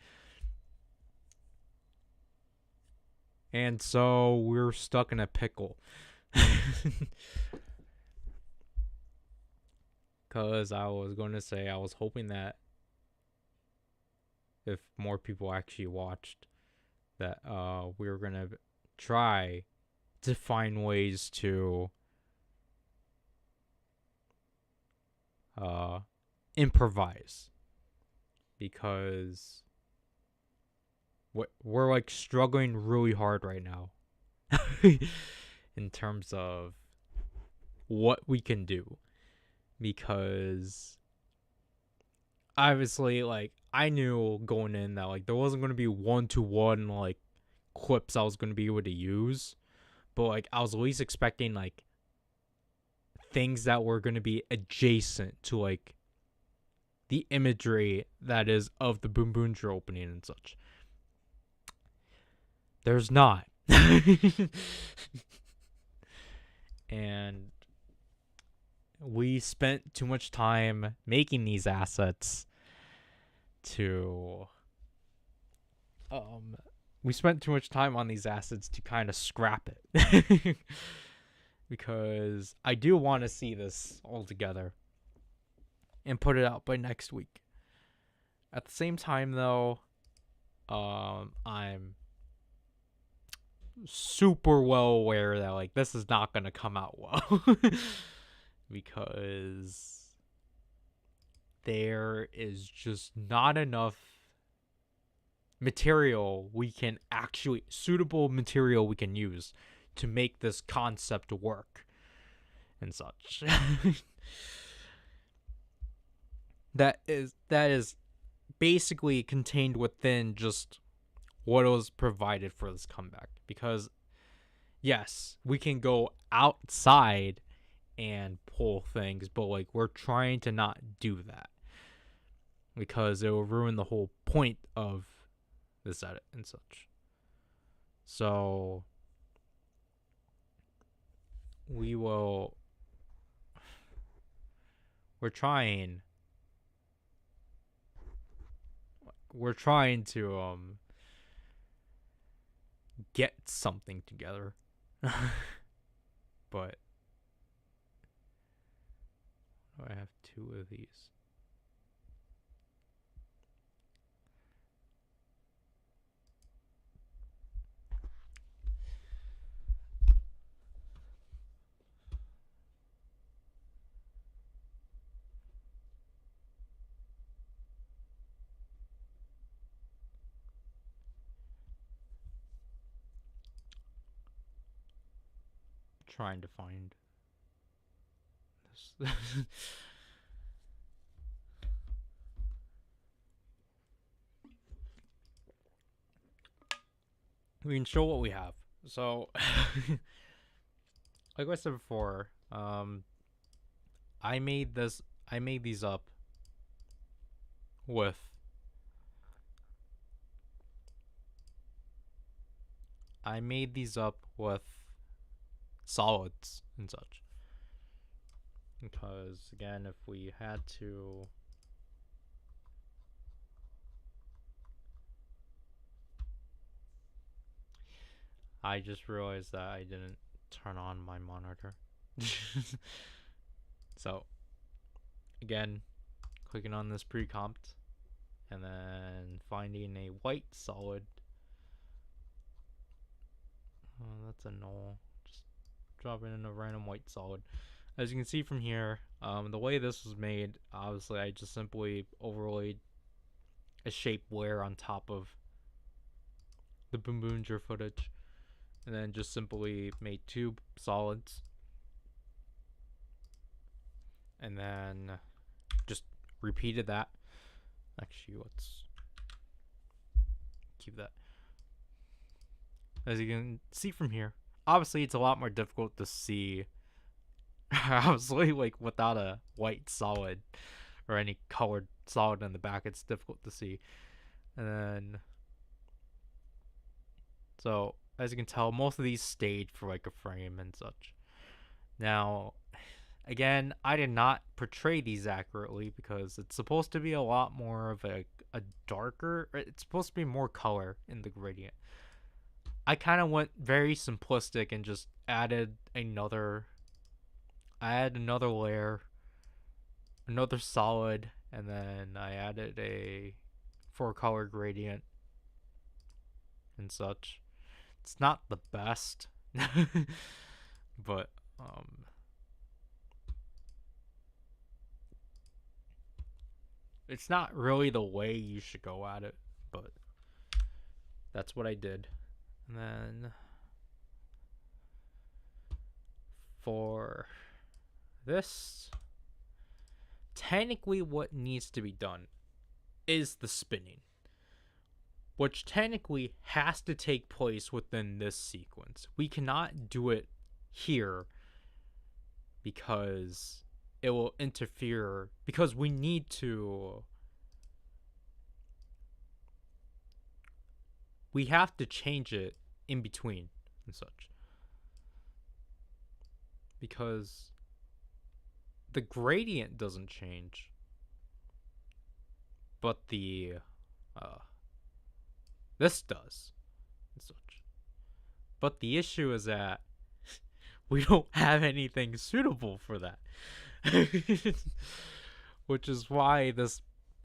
And so we're stuck in a pickle. Because I was going to say, I was hoping that if more people actually watched, that we were going to try to find ways to improvise. Because we're like struggling really hard right now in terms of what we can do, because obviously, like, I knew going in that like there wasn't going to be one-to-one like clips I was going to be able to use, but like I was at least expecting like things that were going to be adjacent to like the imagery that is of the Boom Boomger opening and such. There's not. And we spent too much time making these assets to we spent too much time on these assets to kind of scrap it. Because I do want to see this all together and put it out by next week. At the same time though, I'm super well aware that like this is not gonna come out well. Because there is just not enough material we can actually suitable material we can use to make this concept work and such. that is basically contained within just what was provided for this comeback. Because yes, we can go outside and pull things, but like we're trying to not do that because it will ruin the whole point of this edit and such. So we're trying to get something together. But I have two of these. Trying to find this. We can show what we have. So, like I said before, I made these up with solids and such. Because again, if we had to I just realized that I didn't turn on my monitor. So, again, clicking on this pre-compt and then finding a white solid. Oh, that's a null. Just dropping in a random white solid. As you can see from here, the way this was made, obviously I just simply overlaid a shape layer on top of the Boom Boomger footage, and then just simply made two solids, and then just repeated that. Actually, let's keep that. As you can see from here, obviously it's a lot more difficult to see. Obviously, like without a white solid or any colored solid in the back, it's difficult to see. And then, so as you can tell, most of these stayed for like a frame and such. Now, again, I did not portray these accurately because it's supposed to be a lot more of a darker, it's supposed to be more color in the gradient. I kind of went very simplistic and just added another layer, another solid, and then I added a 4-color gradient and such. It's not the best, but it's not really the way you should go at it, but that's what I did. And then for this, technically what needs to be done is the spinning, which technically has to take place within this sequence. We cannot do it here because it will interfere, because we need to, we have to change it in between and such, because the gradient doesn't change, but the this does and such. But the issue is that we don't have anything suitable for that. Which is why this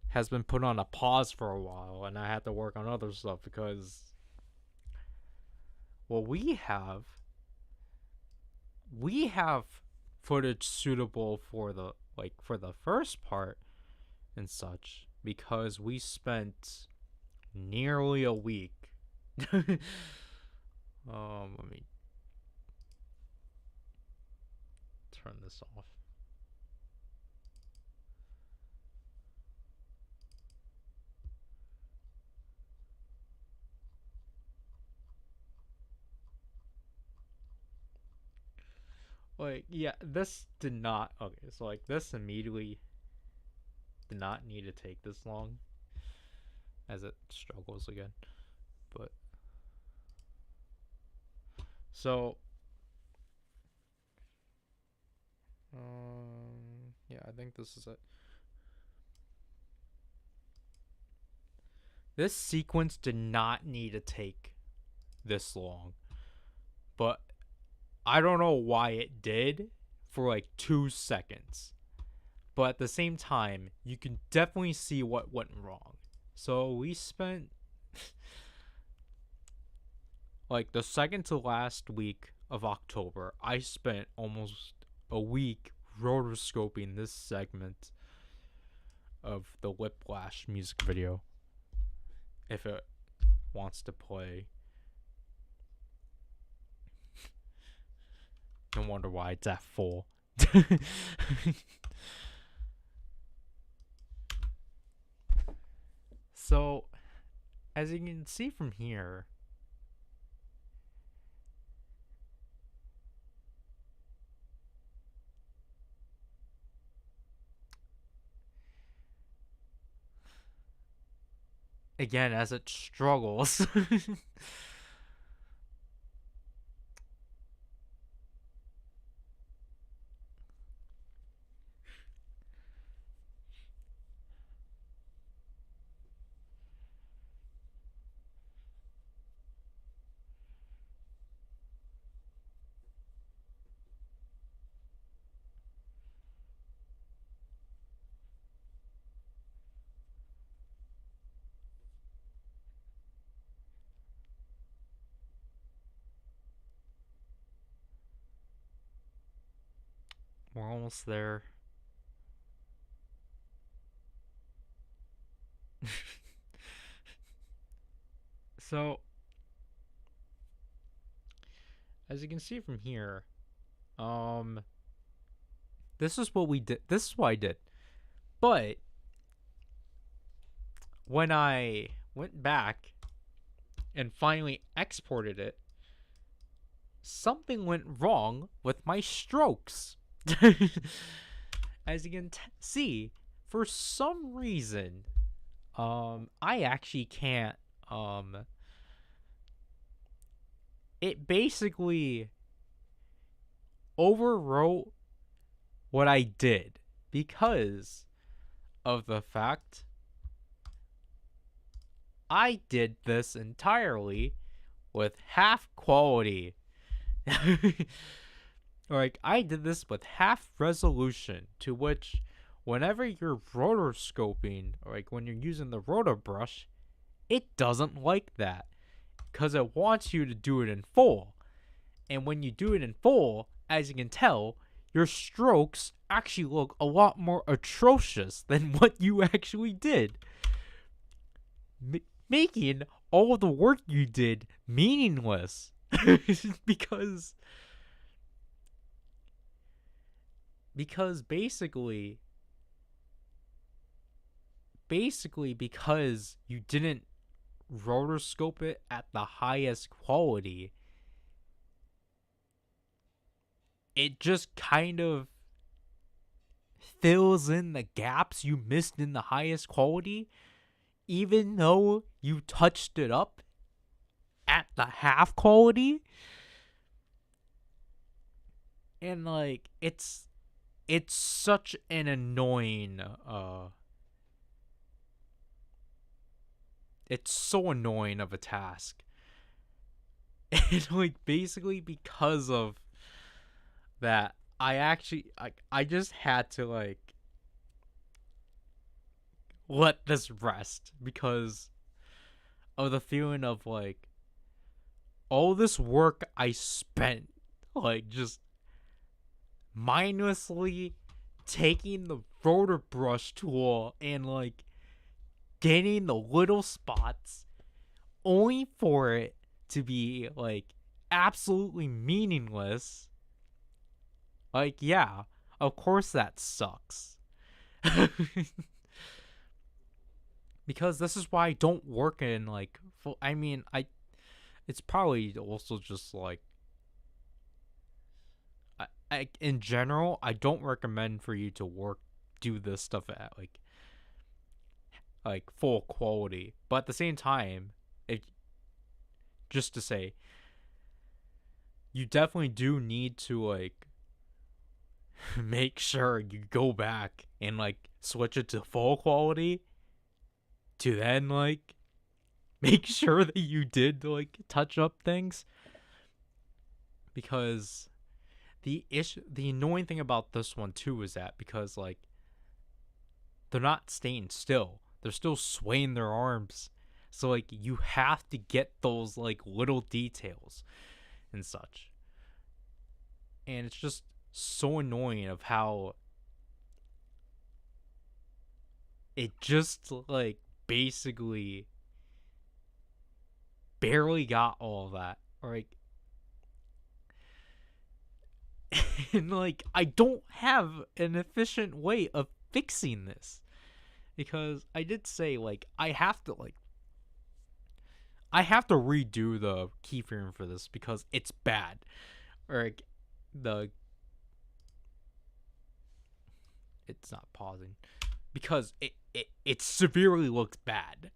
has been put on a pause for a while, and I had to work on other stuff, because what we have footage suitable for the first part and such, because we spent nearly a week. Let me turn this off. Like, yeah, this did not, okay, so like this immediately did not need to take this long, as it struggles again. But so yeah, I think this is it. This sequence did not need to take this long, but I don't know why it did for like 2 seconds. But at the same time, you can definitely see what went wrong. So we spent like the second to last week of October, I spent almost a week rotoscoping this segment of the Whiplash music video, if it wants to play. No wonder why it's at full. So, as you can see from here, again, as it struggles. We're almost there. So, as you can see from here, this is what we did. This is what I did. But when I went back and finally exported it, something went wrong with my strokes. As you can see, for some reason, I actually can't, it basically overwrote what I did because of the fact I did this entirely with half quality. Like, I did this with half resolution, to which whenever you're rotoscoping, or like when you're using the rotor brush, it doesn't like that, because it wants you to do it in full. And when you do it in full, as you can tell, your strokes actually look a lot more atrocious than what you actually did. making all the work you did meaningless. because basically because you didn't rotoscope it at the highest quality, it just kind of fills in the gaps you missed in the highest quality, even though you touched it up at the half quality. And like it's such an annoying it's so annoying of a task. And like basically because of that, I just had to like let this rest because of the feeling of like all this work I spent like just mindlessly taking the rotor brush tool and like getting the little spots only for it to be like absolutely meaningless. Like, yeah, of course that sucks. Because this is why I don't work in like full, I mean, it's probably also just like in general, I don't recommend for you to do this stuff at like full quality. But at the same time, just to say, you definitely do need to like make sure you go back and like switch it to full quality to then like make sure that you did like touch up things. Because the annoying thing about this one too is that because like they're not staying still, they're still swaying their arms, so like you have to get those like little details and such. And it's just so annoying of how it just like basically barely got all of that. Or like and like I don't have an efficient way of fixing this. Because I did say like I have to redo the keyframe for this because it's bad. Or like it's not pausing because it severely looks bad.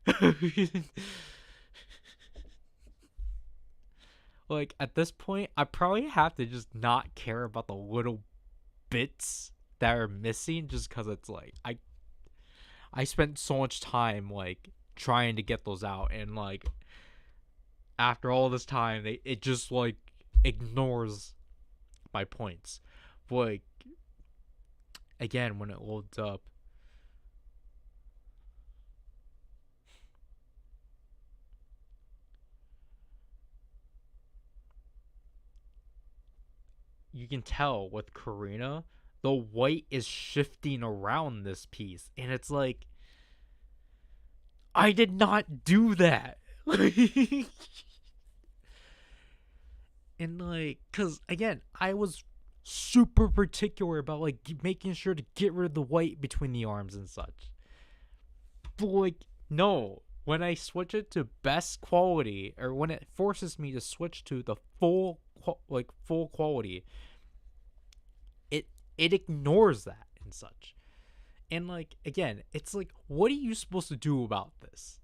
Like at this point, I probably have to just not care about the little bits that are missing, just because it's like I spent so much time like trying to get those out, and like after all this time, it just like ignores my points. But like again, when it loads up, you can tell with Karina, the white is shifting around this piece, and it's like I did not do that. And like, cause again, I was super particular about like making sure to get rid of the white between the arms and such. But like, no, when I switch it to best quality, or when it forces me to switch to the full quality, it ignores that and such. And like again, it's like, what are you supposed to do about this?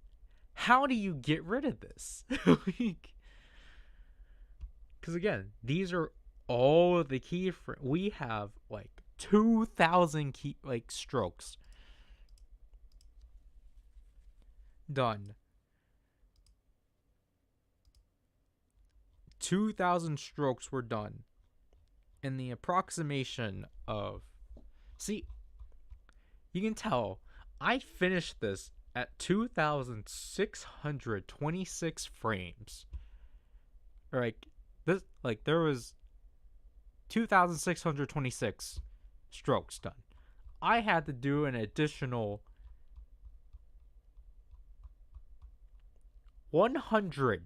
How do you get rid of this? Like, because again, these are all of the we have like 2,000 key like strokes done. 2,000 strokes were done. And the approximation of, see, you can tell I finished this at 2,626 frames. Or like this, like there was 2,626 strokes done. I had to do an additional 100.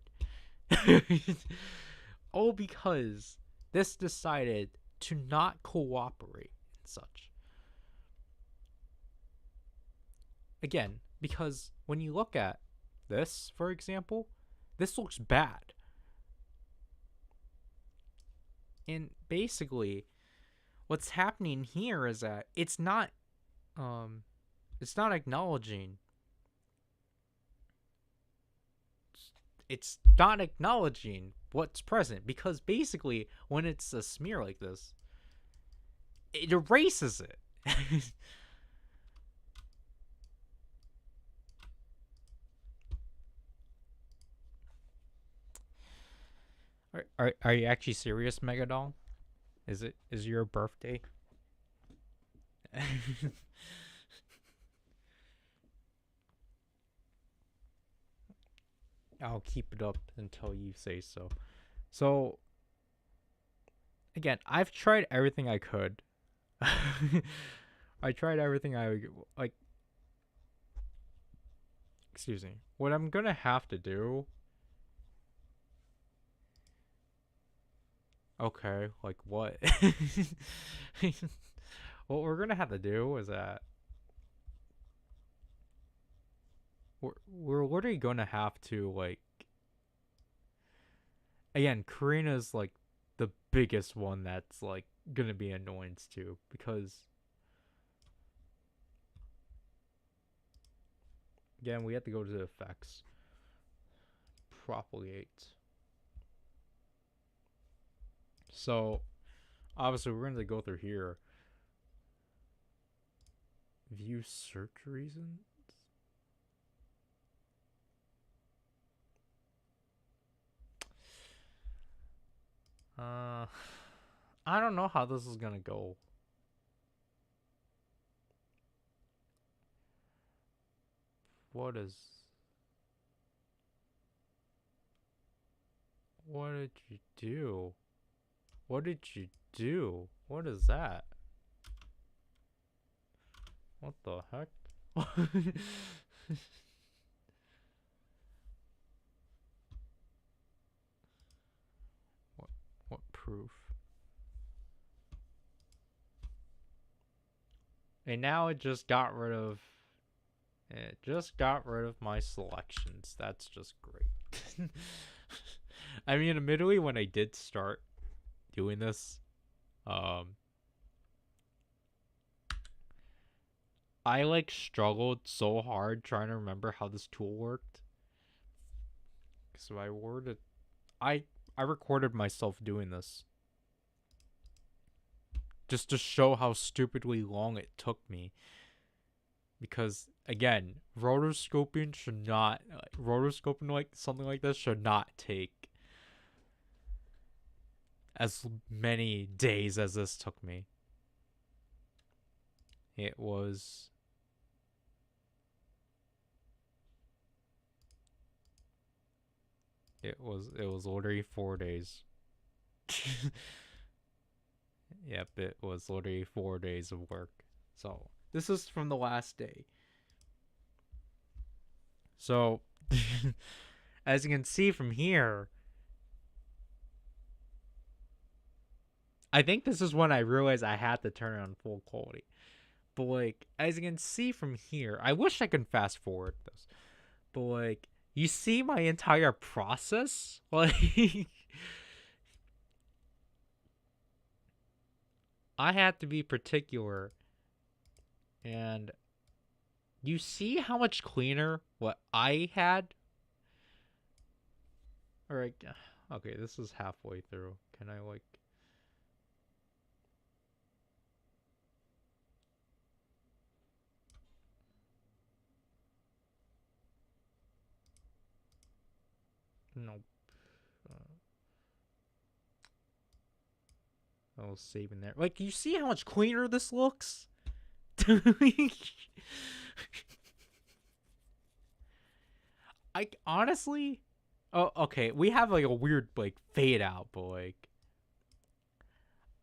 All because this decided to not cooperate and such. Again, because when you look at this, for example, this looks bad. And basically, what's happening here is that it's not acknowledging. It's not acknowledging what's present, because basically when it's a smear like this, it erases it. Are you actually serious, Megadol? Is your birthday? I'll keep it up until you say so. So again, I've tried everything I could. I tried everything I like. Excuse me. What I'm gonna have to do. Okay, like what? What we're gonna have to do is that we're literally gonna have to, like, again, Karina's like the biggest one that's like gonna be annoyance too, because again we have to go to the effects, propagate. So obviously we're gonna go through here, view search reasons. I don't know how this is gonna go. What did you do? What did you do? What is that? What the heck? What proof? And now it just got rid of my selections. That's just great. I mean, admittedly, when I did start doing this, I like struggled so hard trying to remember how this tool worked. So I recorded myself doing this just to show how stupidly long it took me. Because again, rotoscoping like something like this should not take as many days as this took me. It was literally 4 days. Yep, it was literally 4 days of work. So this is from the last day. So as you can see from here, I think this is when I realized I had to turn it on full quality. But like, as you can see from here, I wish I could fast forward this. But like, you see my entire process? Like, I had to be particular. And you see how much cleaner what I had? Alright, okay, this is halfway through. Can I, like... Nope. I was saving there. Like, you see how much cleaner this looks? I honestly... Oh, okay. We have, like, a weird, like, fade out, but, like...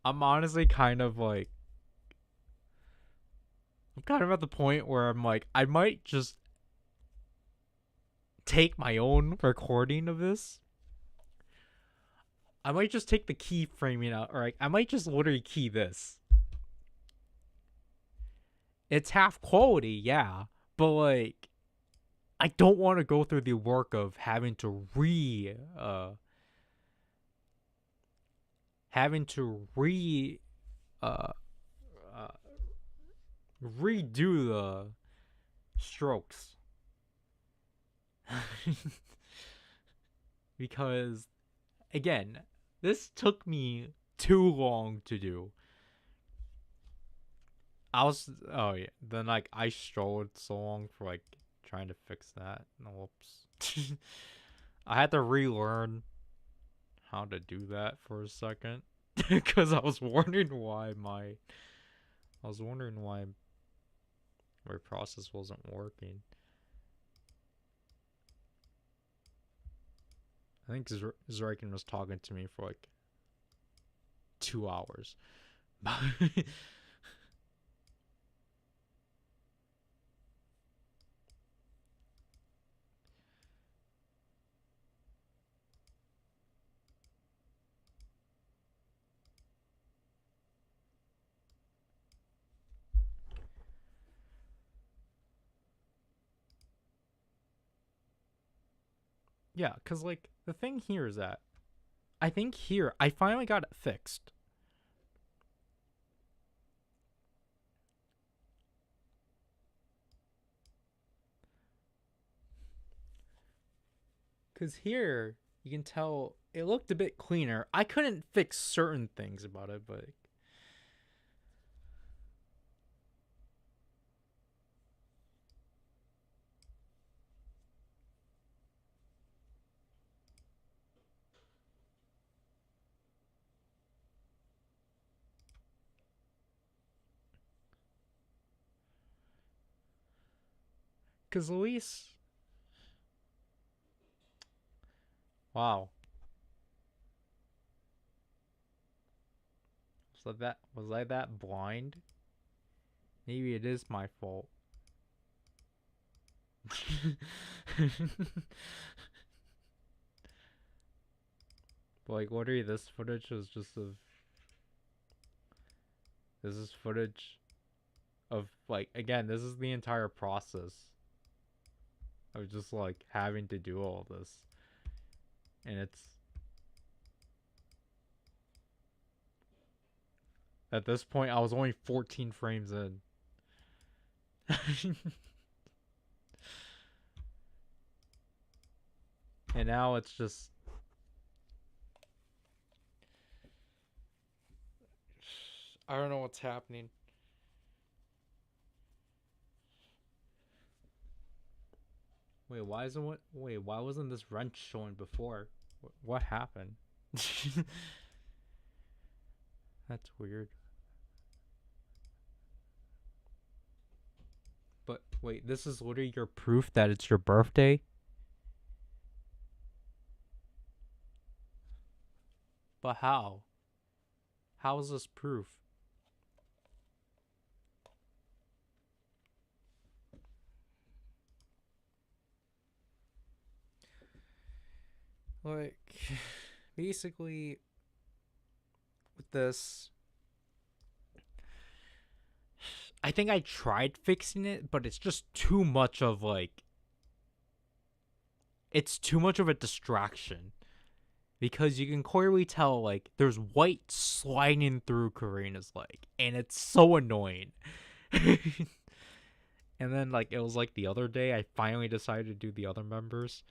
I'm honestly kind of, like... I'm kind of at the point where I'm like, I might just... take my own recording of this. I might just take the keyframing out, or I might just literally key this. It's half quality, yeah, but like, I don't want to go through the work of having to uh, uh redo the strokes. Because again, this took me too long to do. Then like I struggled so long for like trying to fix that. Whoops. I had to relearn how to do that for a second because I was wondering why my process wasn't working. I think Zrikin was talking to me for like 2 hours. Yeah, because like the thing here is that I think here I finally got it fixed. Because here you can tell it looked a bit cleaner. I couldn't fix certain things about it, but because Luis, wow, was I that blind? Maybe it is my fault. But like, literally, this footage was just of. This is footage of like, again, this is the entire process of just like having to do all this, and it's at this point I was only 14 frames in. And now it's just I don't know what's happening. Wait, why wasn't this wrench showing before? What happened? That's weird. But wait, this is literally your proof that it's your birthday? But how? How is this proof? Like, basically, with this, I think I tried fixing it, but it's just too much of like, it's too much of a distraction. Because you can clearly tell, like, there's white sliding through Karina's leg, and it's so annoying. And then, like, it was like the other day, I finally decided to do the other members.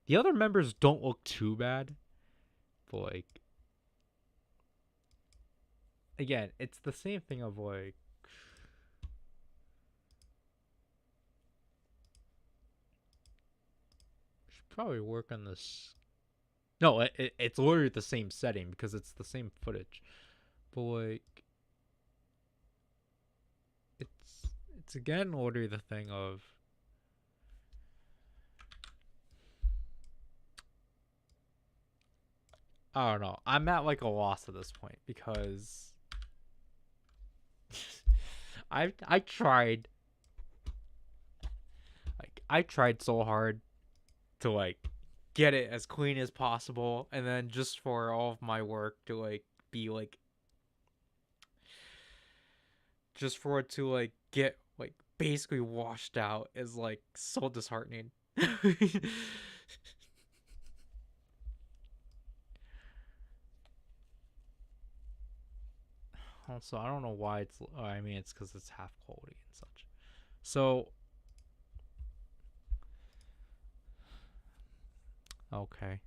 The other members don't look too bad, but, like, again, it's the same thing of, like, should probably work on this. No, it's literally the same setting because it's the same footage. But, like, it's again literally the thing of, I don't know. I'm at like a loss at this point because I tried so hard to like get it as clean as possible, and then just for all of my work to like be like, just for it to like get like basically washed out is like so disheartening. Also, I don't know why it's. I mean, it's because it's half quality and such. So, okay,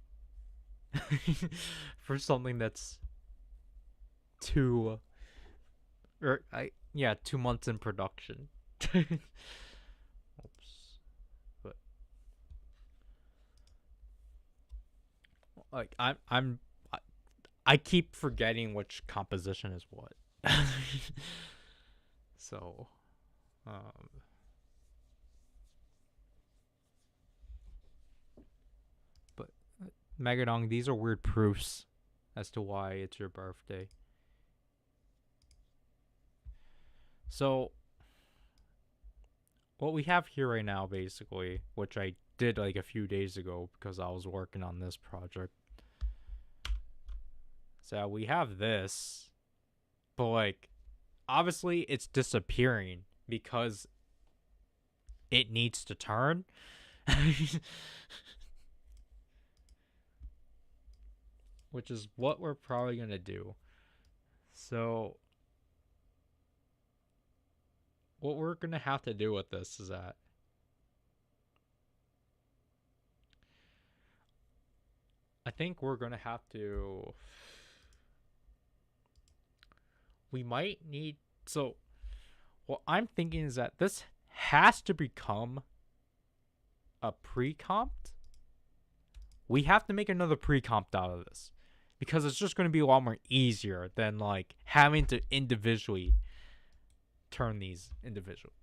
for something that's two, or I yeah, 2 months in production. Oops, but like I keep forgetting which composition is what. So, um, but Megadong, these are weird proofs as to why it's your birthday. So, what we have here right now, basically, which I did like a few days ago because I was working on this project. So we have this, but like, obviously it's disappearing because it needs to turn. Which is what we're probably going to do. So, what we're going to have to do with this is that I think we're going to have to. We might need. So, what I'm thinking is that this has to become a pre-comp. We have to make another pre-comp out of this because it's just going to be a lot more easier than like having to individually turn these individually.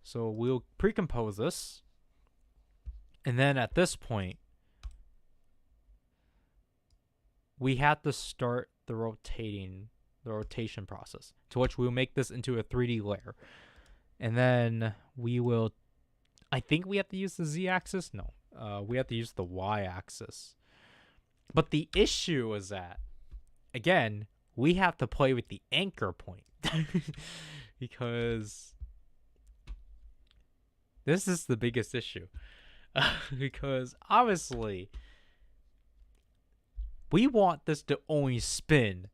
So we'll pre-compose this, and then at this point we have to start the rotation process, to which we'll make this into a 3D layer, and then we will, I think we have to use the z-axis. No, we have to use the y-axis. But the issue is that, again, we have to play with the anchor point because this is the biggest issue. Because obviously we want this to only spin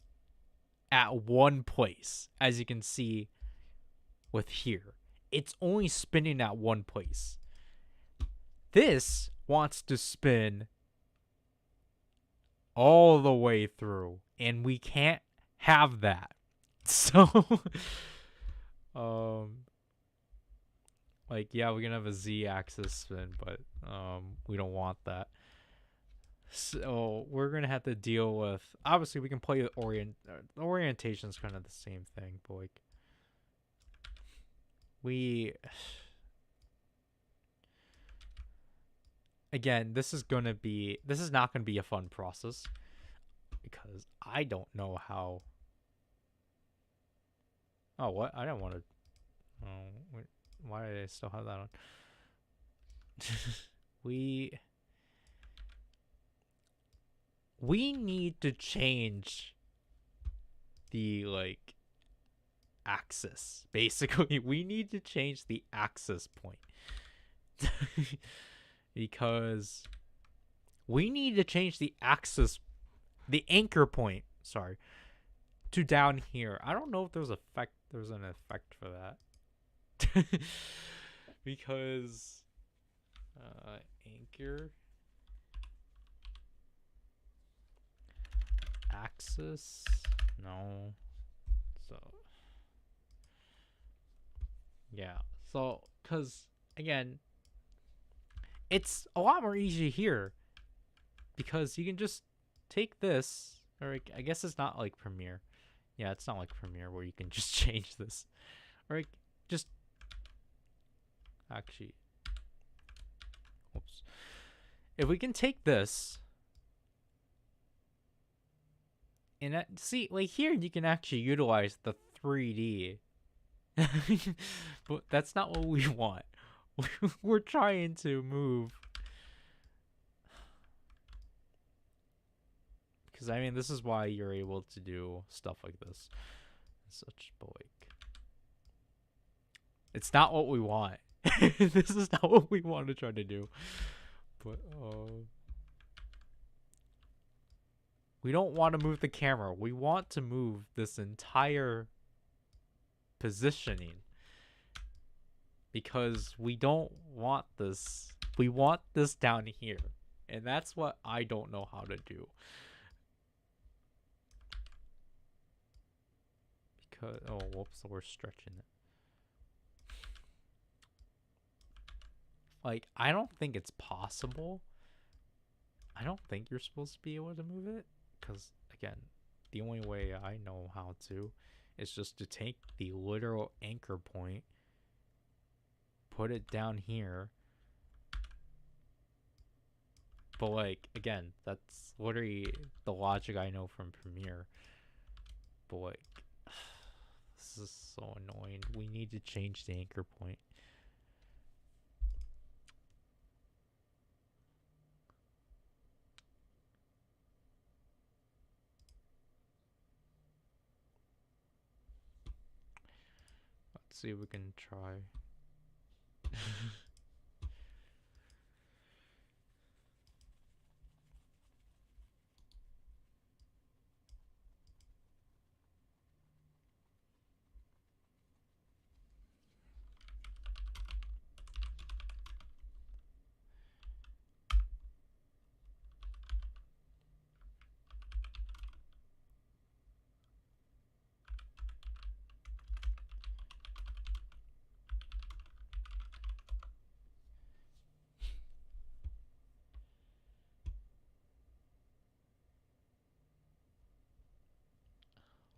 at one place. As you can see with here, it's only spinning at one place. This wants to spin all the way through, and we can't have that. So like, yeah, we're gonna have a z-axis spin, but we don't want that. So we're gonna have to deal with, obviously we can play with orientation's kind of the same thing, but like again, this is not gonna be a fun process because I don't know how. Oh, what? I don't want to. Oh, wait, why did I still have that on? We need to change the like axis. Basically, we need to change the axis point. Because we need to change the anchor point, sorry, to down here. I don't know if there's an effect for that. Because anchor axis, no. So yeah, so because again, it's a lot more easy here because you can just take this, or I guess it's not like Premiere. Yeah, it's not like Premiere where you can just change this. Or just actually, whoops. If we can take this and see, like here you can actually utilize the 3D. But that's not what we want. We're trying to move Because, I mean, this is why you're able to do stuff like this. Such, but like, it's not what we want. This is not what we want to try to do. But, we don't want to move the camera. We want to move this entire positioning. Because we don't want this. We want this down here. And that's what I don't know how to do. Because, oh, whoops, we're stretching it. Like, I don't think it's possible. I don't think you're supposed to be able to move it. Because, again, the only way I know how to is just to take the literal anchor point, put it down here. But, like, again, that's literally the logic I know from Premiere. But, like, this is so annoying. We need to change the anchor point. Let's see if we can try.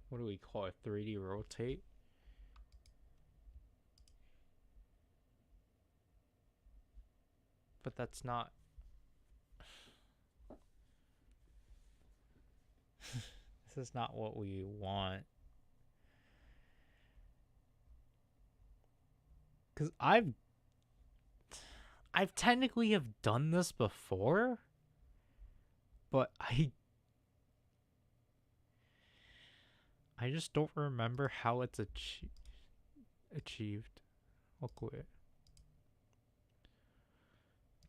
What do we call it? 3D rotate? But that's not... This is not what we want. Because I've technically have done this before, but I just don't remember how it's achieved. I'll quit.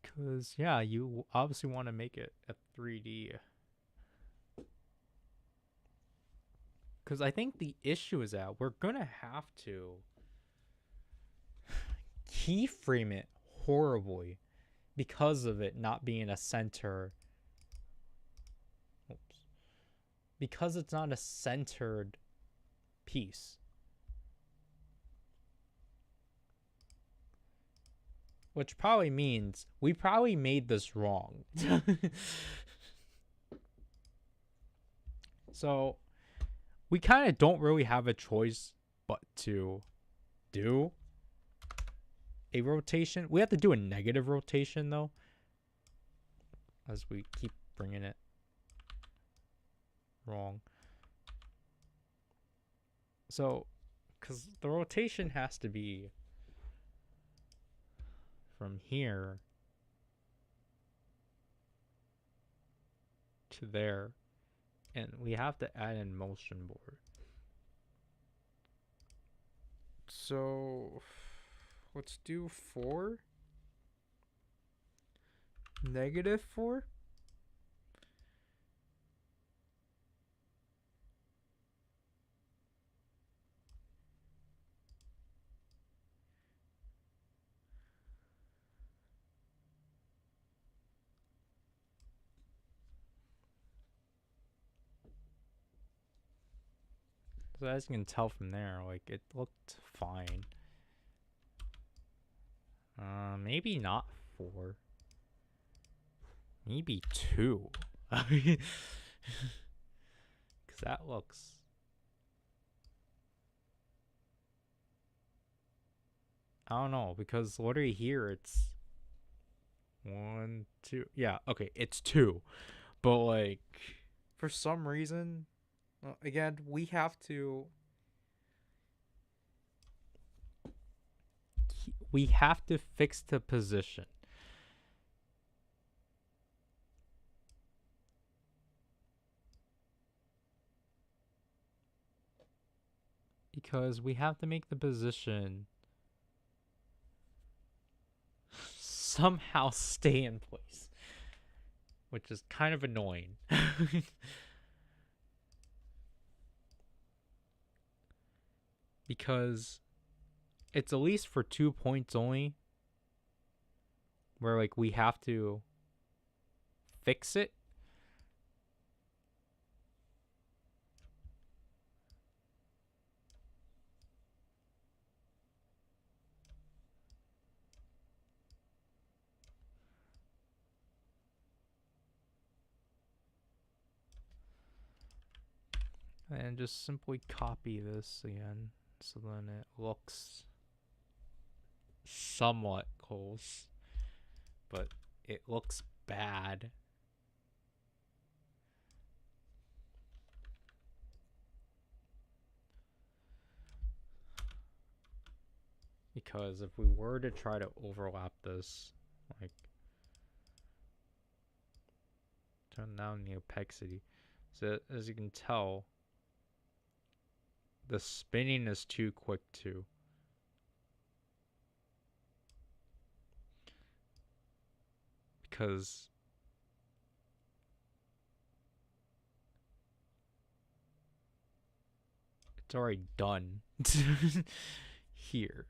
Because, yeah, you obviously want to make it a 3D. Because I think the issue is that we're going to have to keyframe it horribly because of it not being a center. Oops. Because it's not a centered piece. Which probably means we probably made this wrong. So we kind of don't really have a choice but to do a rotation. We have to do a negative rotation though, as we keep bringing it wrong. So, because the rotation has to be from here to there, and we have to add in motion board. So let's do 4, -4. So as you can tell from there, like, it looked fine. Maybe not 4. Maybe 2. Because that looks... I don't know, because literally here it's 1, 2. Yeah, okay, it's 2. But, like, for some reason... again, we have to fix the position. because we have to make the position somehow stay in place, which is kind of annoying. Because it's at least for 2 points only, where like we have to fix it. And just simply copy this again, so then it looks somewhat close, but it looks bad. Because if we were to try to overlap this, like, turn down the opacity, so as you can tell, the spinning is too quick too. Because it's already done here.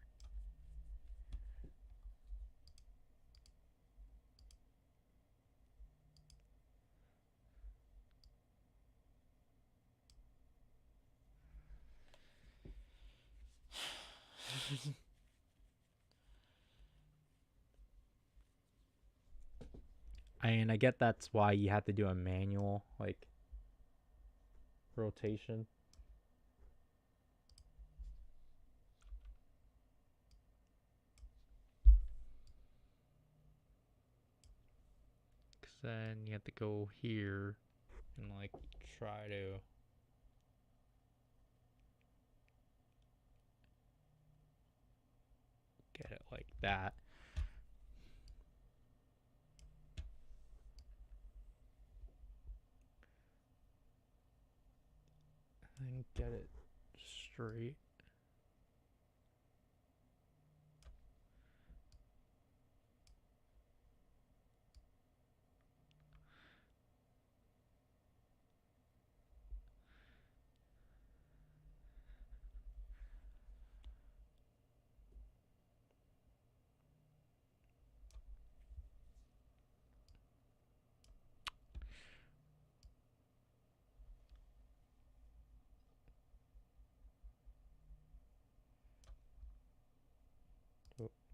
I mean, I get that's why you have to do a manual, like, rotation. Because then you have to go here and, like, try to get it like that. And get it straight.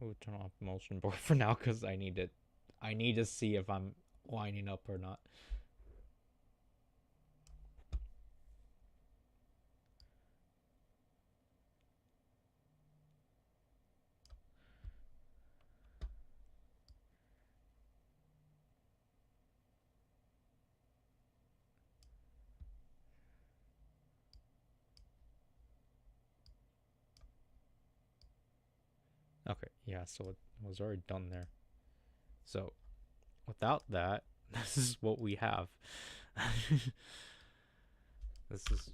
We'll turn off motion blur for now because I need to see if I'm lining up or not. Okay, yeah, so it was already done there. So without that, this is what we have. This is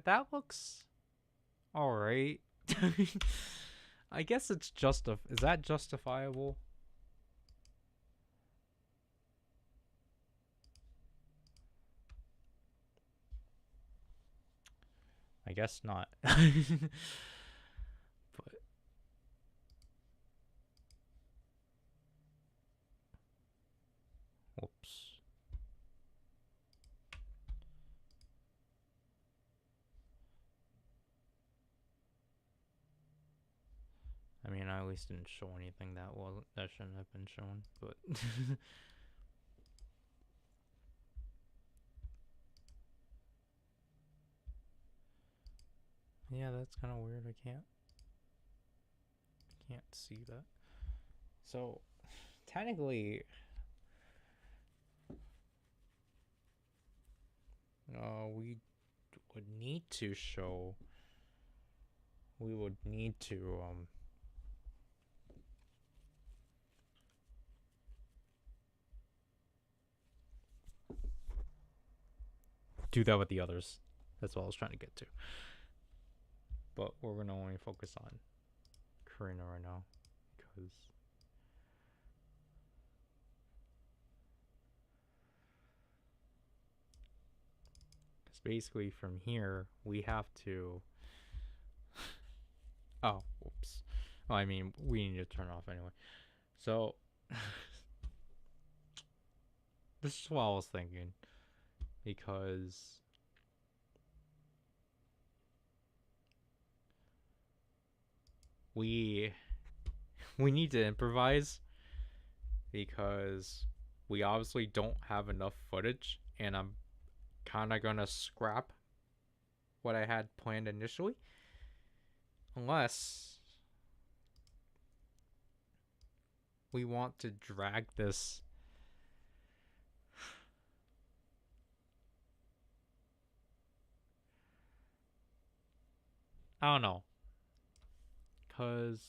that looks all right. I guess it's is that justifiable? I guess not. But whoops. I mean, I at least didn't show anything that shouldn't have been shown, but yeah, that's kind of weird. I can't see that. So technically, we would need to show. We would need to do that with the others. That's what I was trying to get to. But we're gonna only focus on Karina right now because basically from here we have to. Oh, whoops. Well, I mean, we need to turn it off anyway. So this is what I was thinking, because we need to improvise, because we obviously don't have enough footage, and I'm kind of gonna scrap what I had planned initially, unless we want to drag this. I don't know, because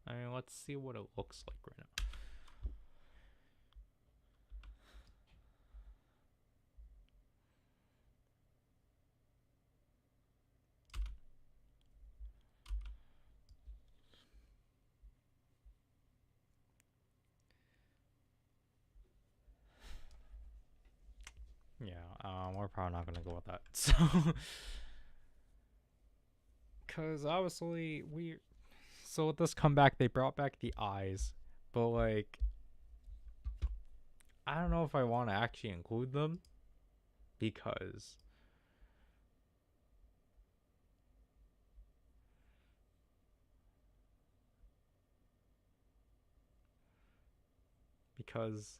I mean, let's see what it looks like right now. Yeah, we're probably not gonna go with that. So, because obviously so with this comeback, they brought back the eyes, but like, I don't know if I want to actually include them, because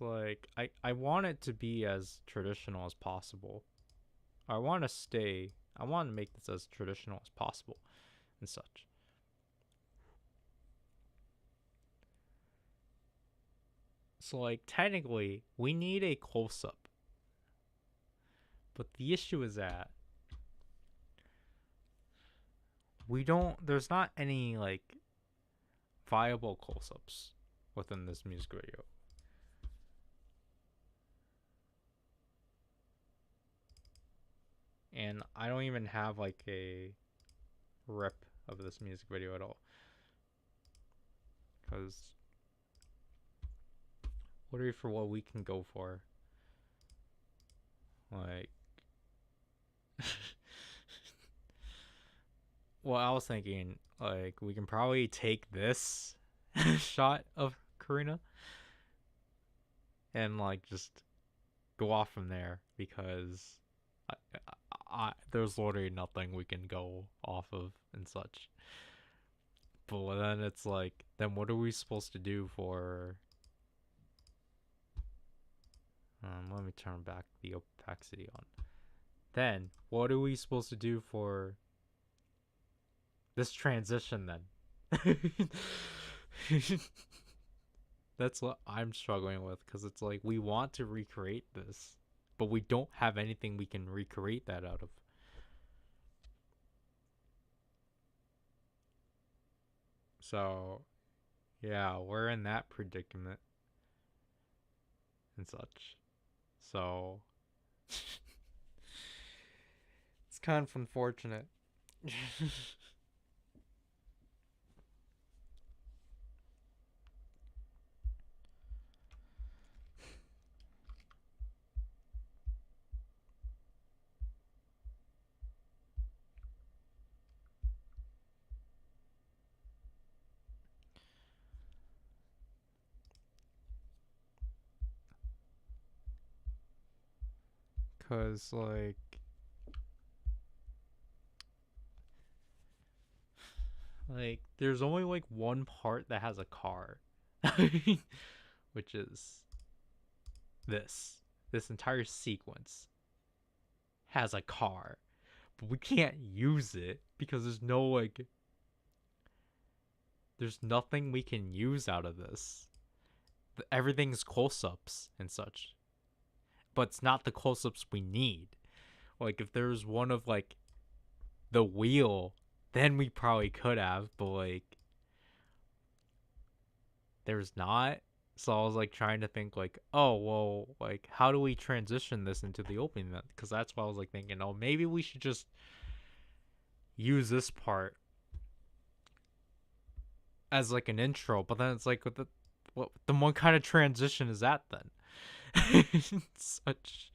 like I want it to be as traditional as possible. I want to make this as traditional as possible and such. So like, technically we need a close up. But the issue is that there's not any like viable close ups within this music video. And I don't even have like a rip of this music video at all. Because what we can go for. Like, well, I was thinking, like, we can probably take this shot of Karina and like just go off from there, because there's literally nothing we can go off of and such. But then it's like, then what are we supposed to do for? Let me turn back the opacity on. Then what are we supposed to do for this transition then? That's what I'm struggling with, because it's like, we want to recreate this, but we don't have anything we can recreate that out of. So, yeah, we're in that predicament and such. So, it's kind of unfortunate. Because, like, there's only like one part that has a car, which is this. This entire sequence has a car, but we can't use it because there's nothing we can use out of this. Everything's close-ups and such, but it's not the close-ups we need. Like, if there's one of like the wheel, then we probably could have, but like, there's not. So I was like trying to think like, oh well, like how do we transition this into the opening? Because that's why I was like thinking, oh maybe we should just use this part as like an intro. But then it's like, what then what kind of transition is that then? Such.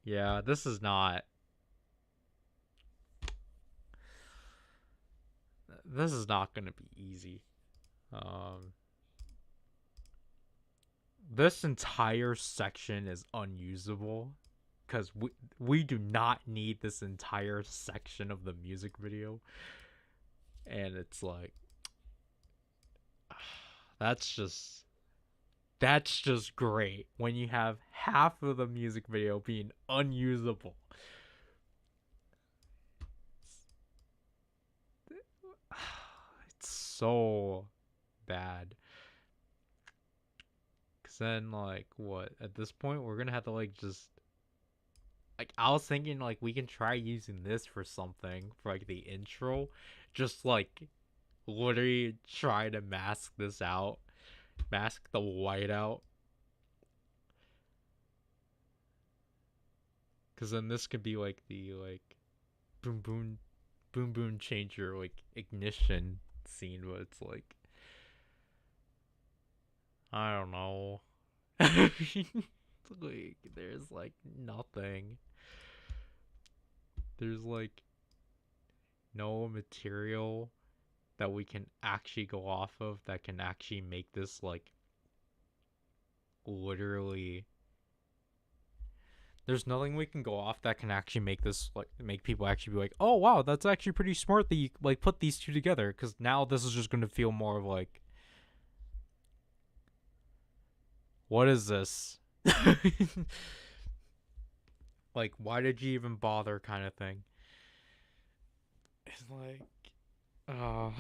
Yeah, this is not. This is not gonna be easy. Um, this entire section is unusable because we do not need this entire section of the music video, and it's like that's just great when you have half of the music video being unusable. It's so bad. Cause then like what at this point we're gonna have to like just like I was thinking like we can try using this for something for like the intro, just like literally try to mask this out, mask the white out. Cause then this could be like the like boom boom boom boom changer like ignition scene, but it's like I don't know. Like there's like nothing. There's like no material that we can actually go off of that can actually make this like literally there's nothing we can go off that can actually make this like make people actually be like, oh wow, that's actually pretty smart that you like put these two together, because now this is just going to feel more of like, what is this? Like, why did you even bother, kind of thing. It's like, oh,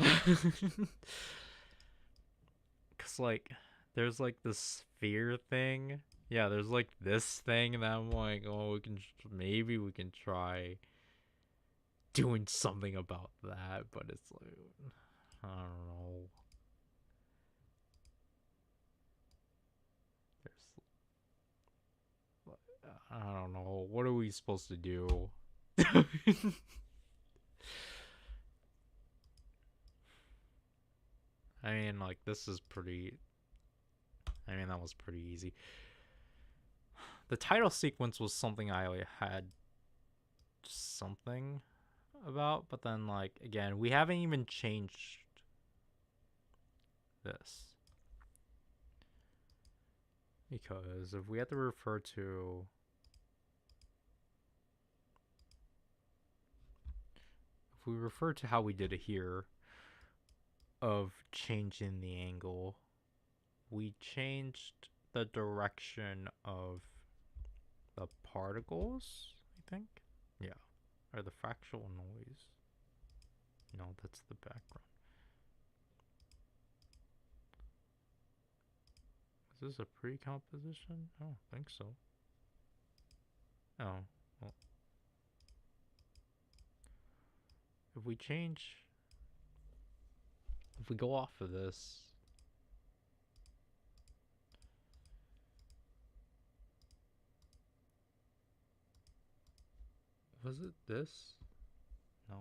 because like there's like this sphere thing. Yeah, there's like this thing that I'm like, oh, maybe we can try doing something about that, but it's like, I don't know. There's, I don't know. What are we supposed to do? I mean, like, this is pretty. I mean, that was pretty easy. The title sequence was something I had something about, but then, like, again, we haven't even changed this. Because if we have to refer to. If we refer to how we did it here, of changing the angle, we changed the direction of the particles, I think. Yeah. Or the fractional noise. No, that's the background. Is this a pre-composition? I don't think so. Oh, well. If we change. If we go off of this. Was it this? No.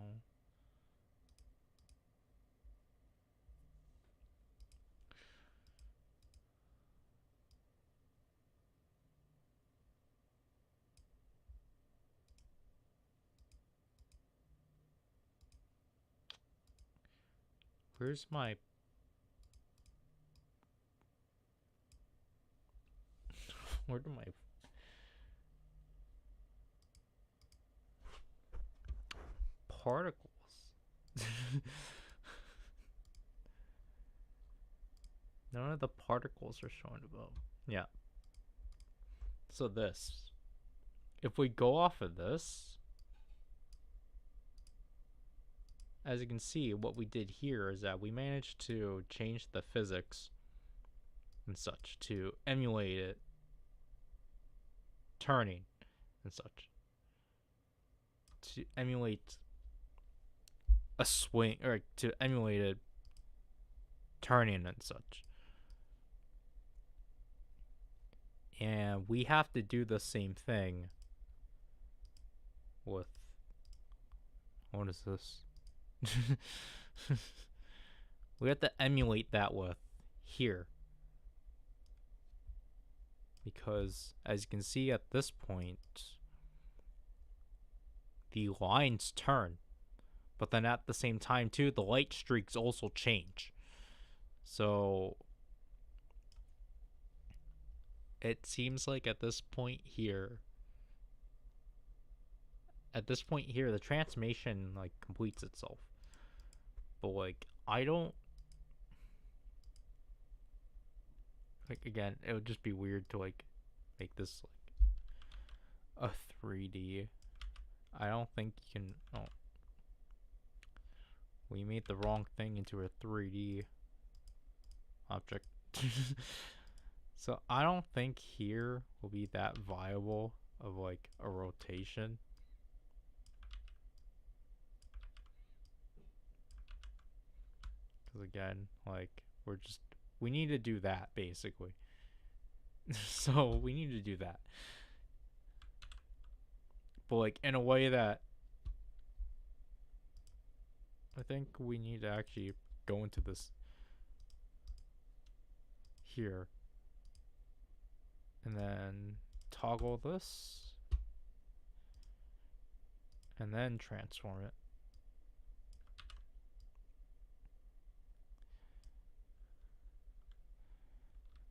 Where's my. Where do my. Particles? None of the particles are showing above. Yeah. So this. If we go off of this, as you can see, what we did here is that we managed to change the physics and such to emulate it turning and such. To emulate a swing, or to emulate it turning and such. And we have to do the same thing with, what is this? We have to emulate that with here. Because as you can see at this point, the lines turn. But then at the same time too, the light streaks also change. So it seems like at this point here, the transformation like completes itself. But like I don't, like, again, it would just be weird to like make this like a 3D. I don't think you can. Oh, we made the wrong thing into a 3D object. So I don't think here will be that viable of like a rotation. Because again, like we need to do that basically. So we need to do that. But like in a way that I think we need to actually go into this here. And then toggle this. And then transform it.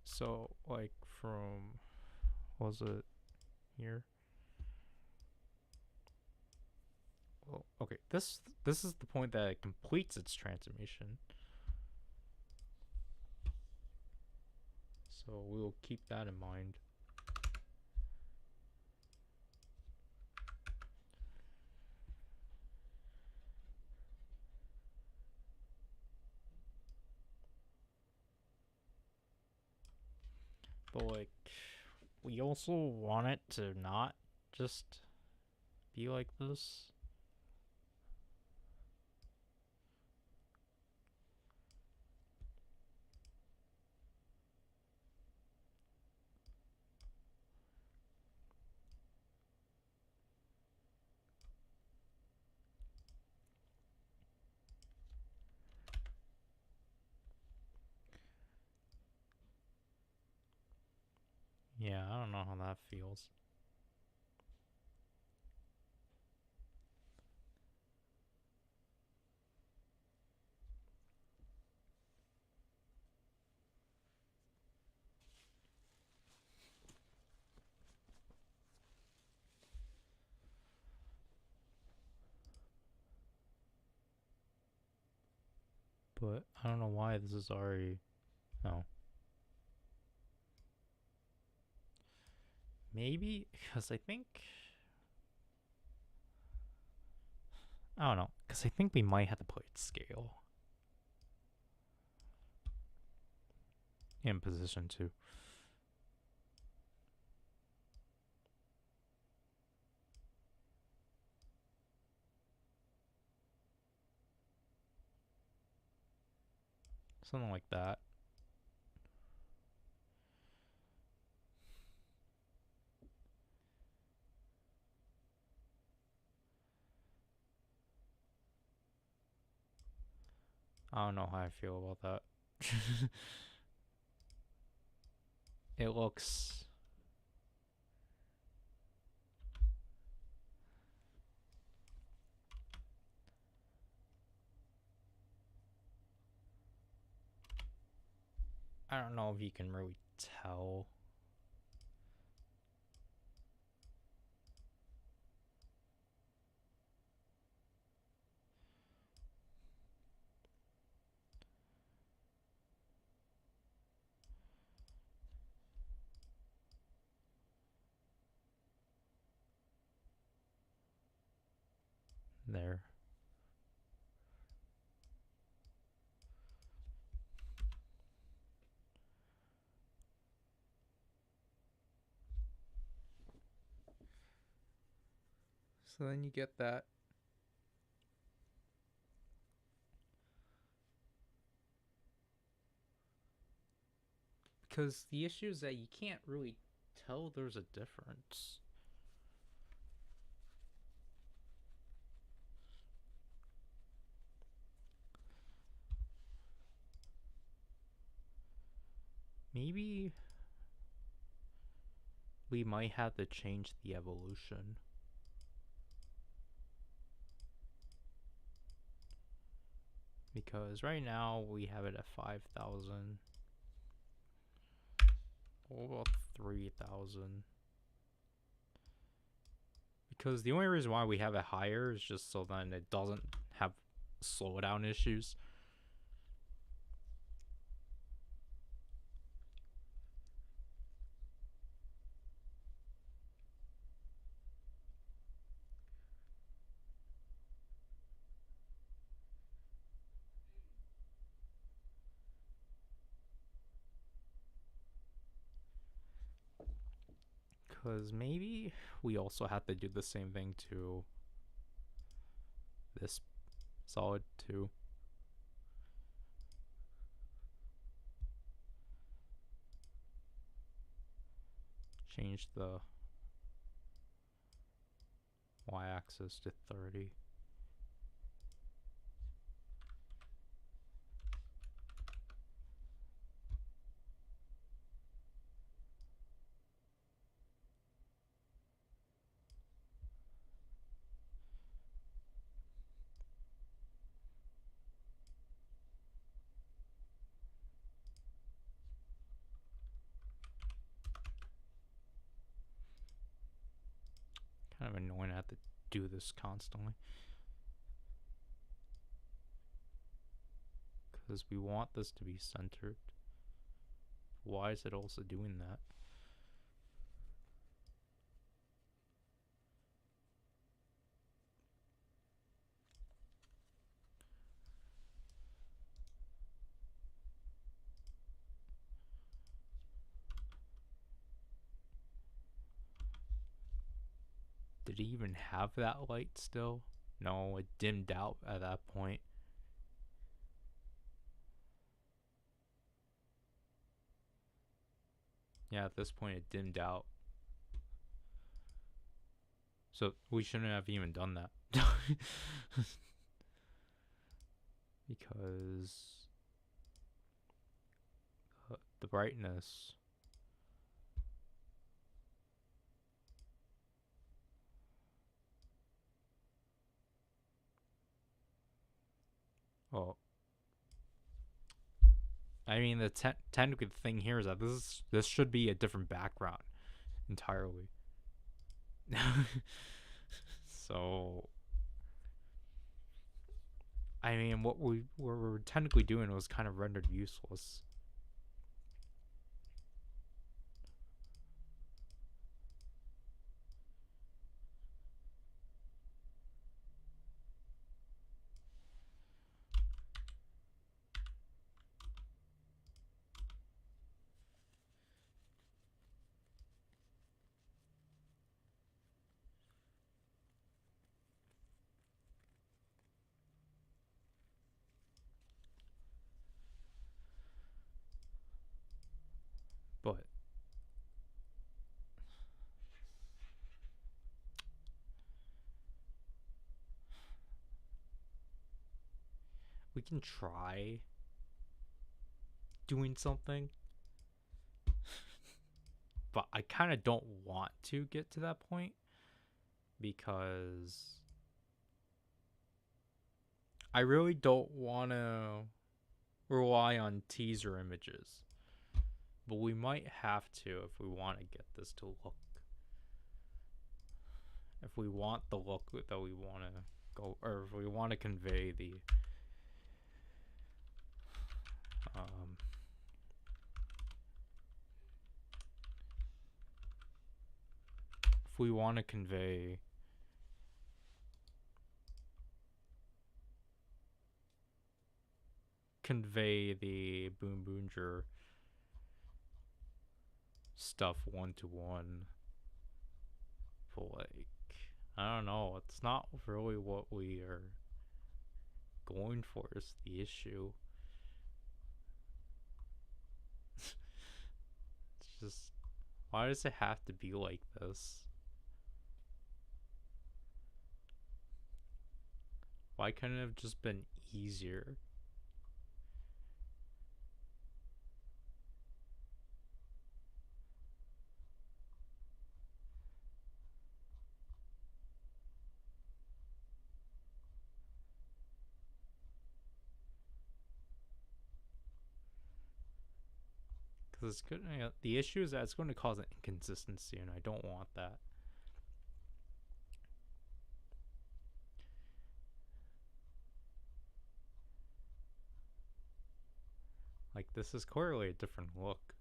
So like from, was it here? Well, okay, this is the point that it completes its transformation. So we will keep that in mind. But like, we also want it to not just be like this. Yeah, I don't know how that feels. But I don't know why this is already, no. Maybe because I think, I don't know, because I think we might have to play it scale in position 2. Something like that. I don't know how I feel about that. It looks, I don't know if you can really tell. There. So then you get that. Because the issue is that you can't really tell there's a difference. Maybe we might have to change the evolution. Because right now we have it at 5,000. What about 3,000? Because the only reason why we have it higher is just so then it doesn't have slowdown issues. Because maybe we also have to do the same thing to this solid too. Change the y-axis to 30. Kind of annoying to have to do this constantly. Because we want this to be centered. Why is it also doing that? Did he even have that light still? No, it dimmed out at that point. Yeah, at this point it dimmed out. So we shouldn't have even done that. Because the brightness. Well, I mean, the technical thing here is that this should be a different background entirely. So, I mean, what we were technically doing was kind of rendered useless. But we can try doing something. But I kind of don't want to get to that point because I really don't want to rely on teaser images. But we might have to if we want to get this to look. If we want the look that we want to go, or if we want to convey the if we want to convey the Boom Boonger stuff one-to-one, but like, I don't know, it's not really what we are going for is the issue. just, why does it have to be like this? Why couldn't it have just been easier? Because it's good. The issue is that it's going to cause an inconsistency, and I don't want that. Like, this is clearly a different look.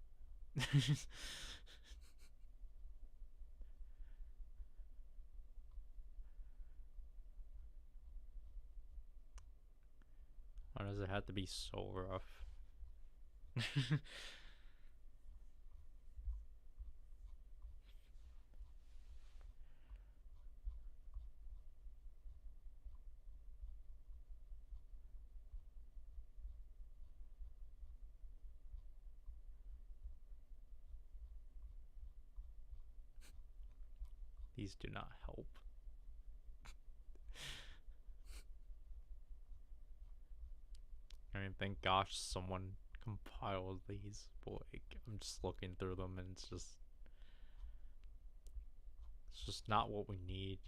Why does it have to be so rough? These do not help. I mean, thank gosh someone compiled these, but like, I'm just looking through them and it's just not what we need.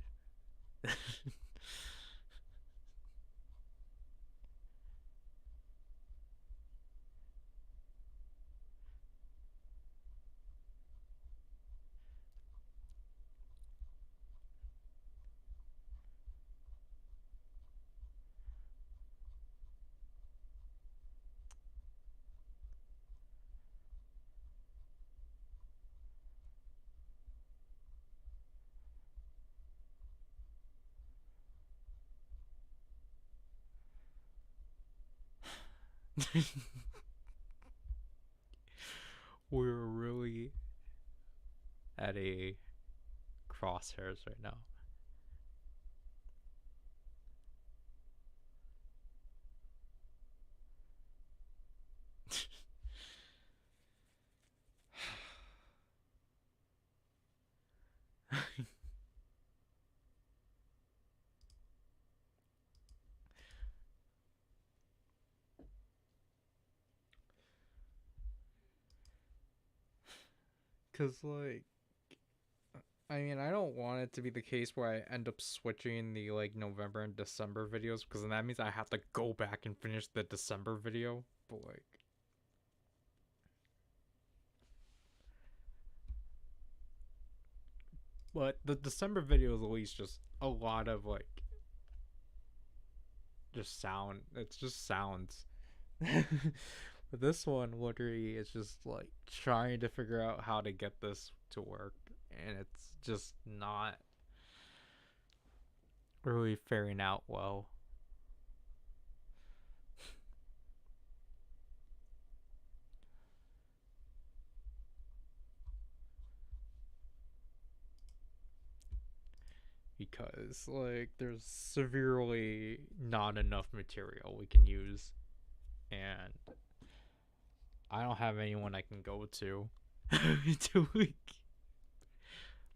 We're really at a crosshairs right now. Cause like, I mean, I don't want it to be the case where I end up switching the like November and December videos, because then that means I have to go back and finish the December video. But the December video is at least just a lot of like just sound. It's just sounds. But this one literally is just like trying to figure out how to get this to work, and it's just not really faring out well. Because like there's severely not enough material we can use, and I don't have anyone I can go to to like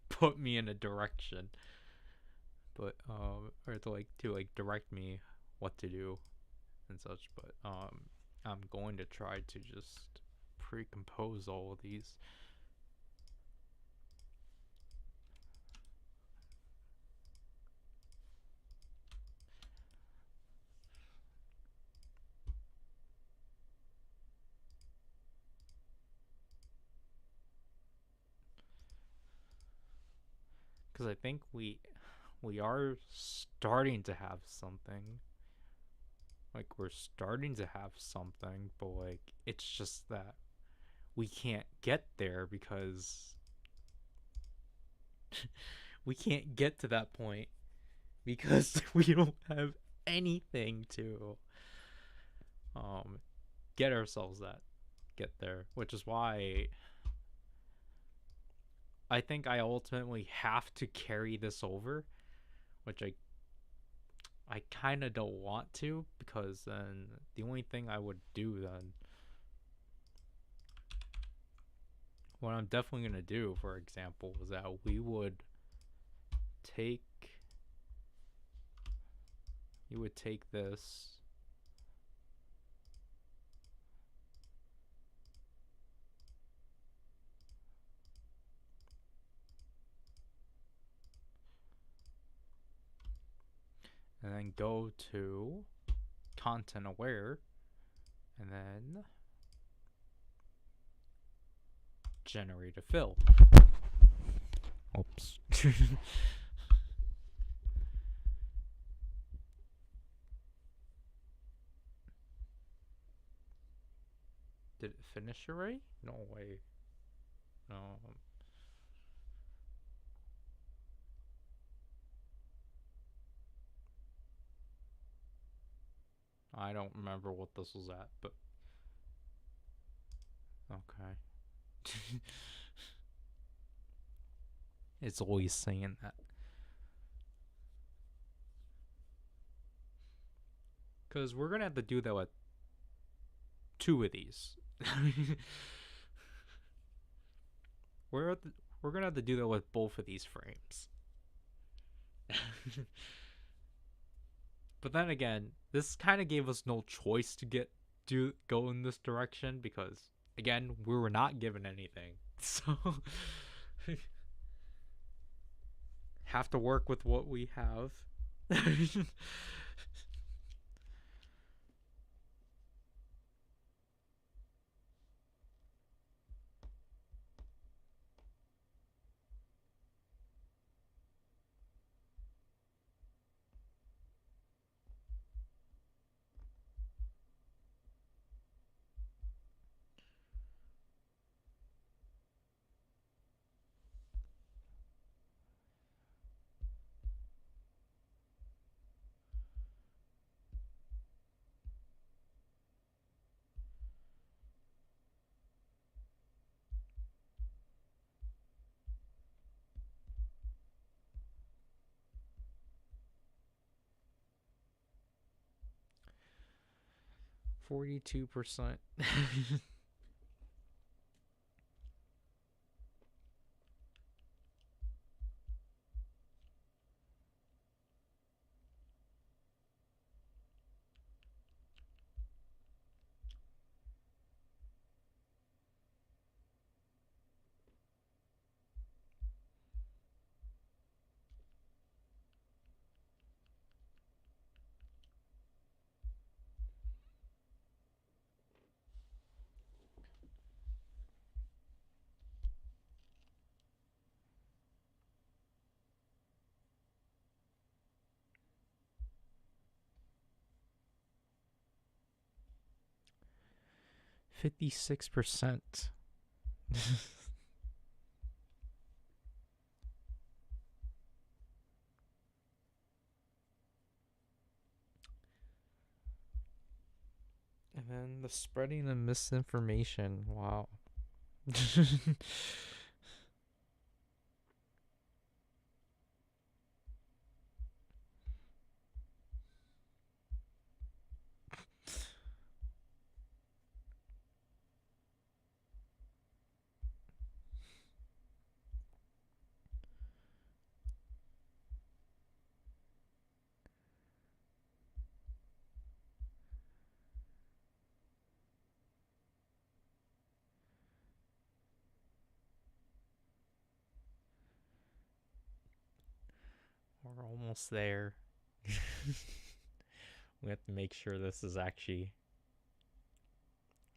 put me in a direction, but or to like direct me what to do and such. But I'm going to try to just pre-compose all of these. Because I think we are starting to have something. Like, we're starting to have something, but like it's just that we can't get there because we can't get to that point because we don't have anything to get ourselves get there, which is why I think I ultimately have to carry this over, which I kind of don't want to, because then the only thing I would do then what I'm definitely going to do, for example, is that we would take this and then go to content aware and then generate a fill. Oops. Did it finish already? No way. No. I don't remember what this was at, but okay. It's always saying that. Because we're going to have to do that with 2 of these. we're going to have to do that with both of these frames. But then again, this kind of gave us no choice to go in this direction because, again, we were not given anything. So have to work with what we have. 42%. %56. And then the spreading of misinformation. Wow. We're almost there. We have to make sure this is actually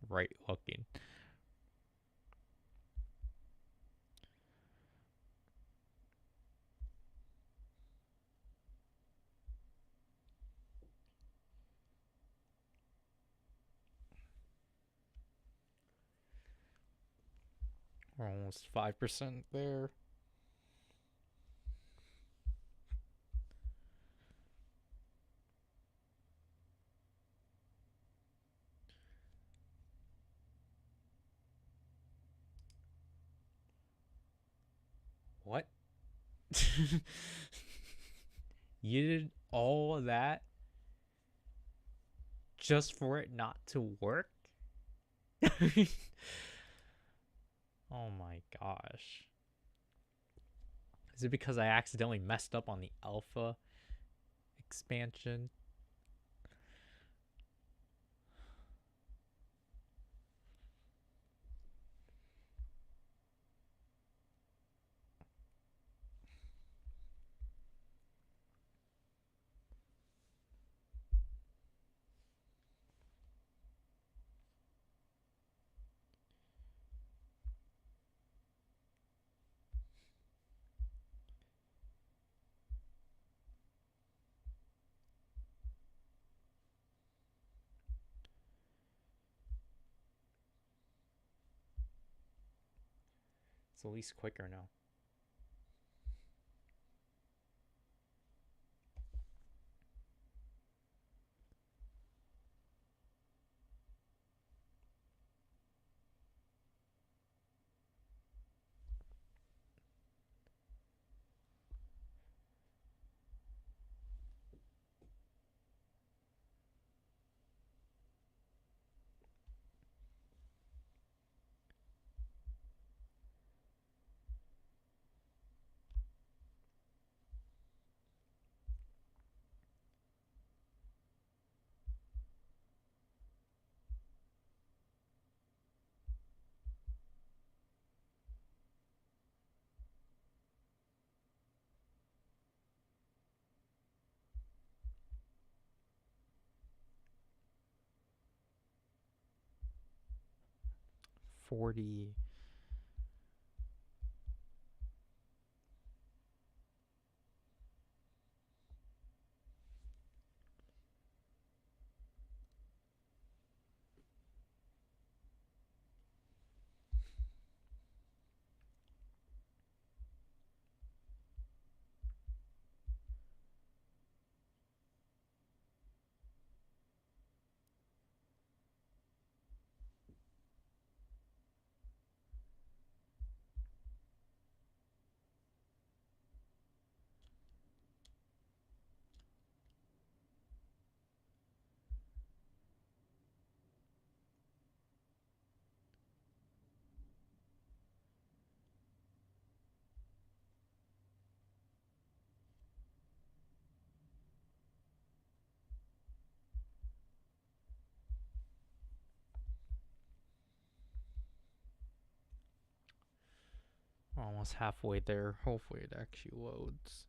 right looking. We're almost 5% there. What? You did all of that just for it not to work? Oh my gosh. Is it because I accidentally messed up on the alpha expansion? It's at least quicker now. $40. Almost halfway there. Hopefully it actually loads.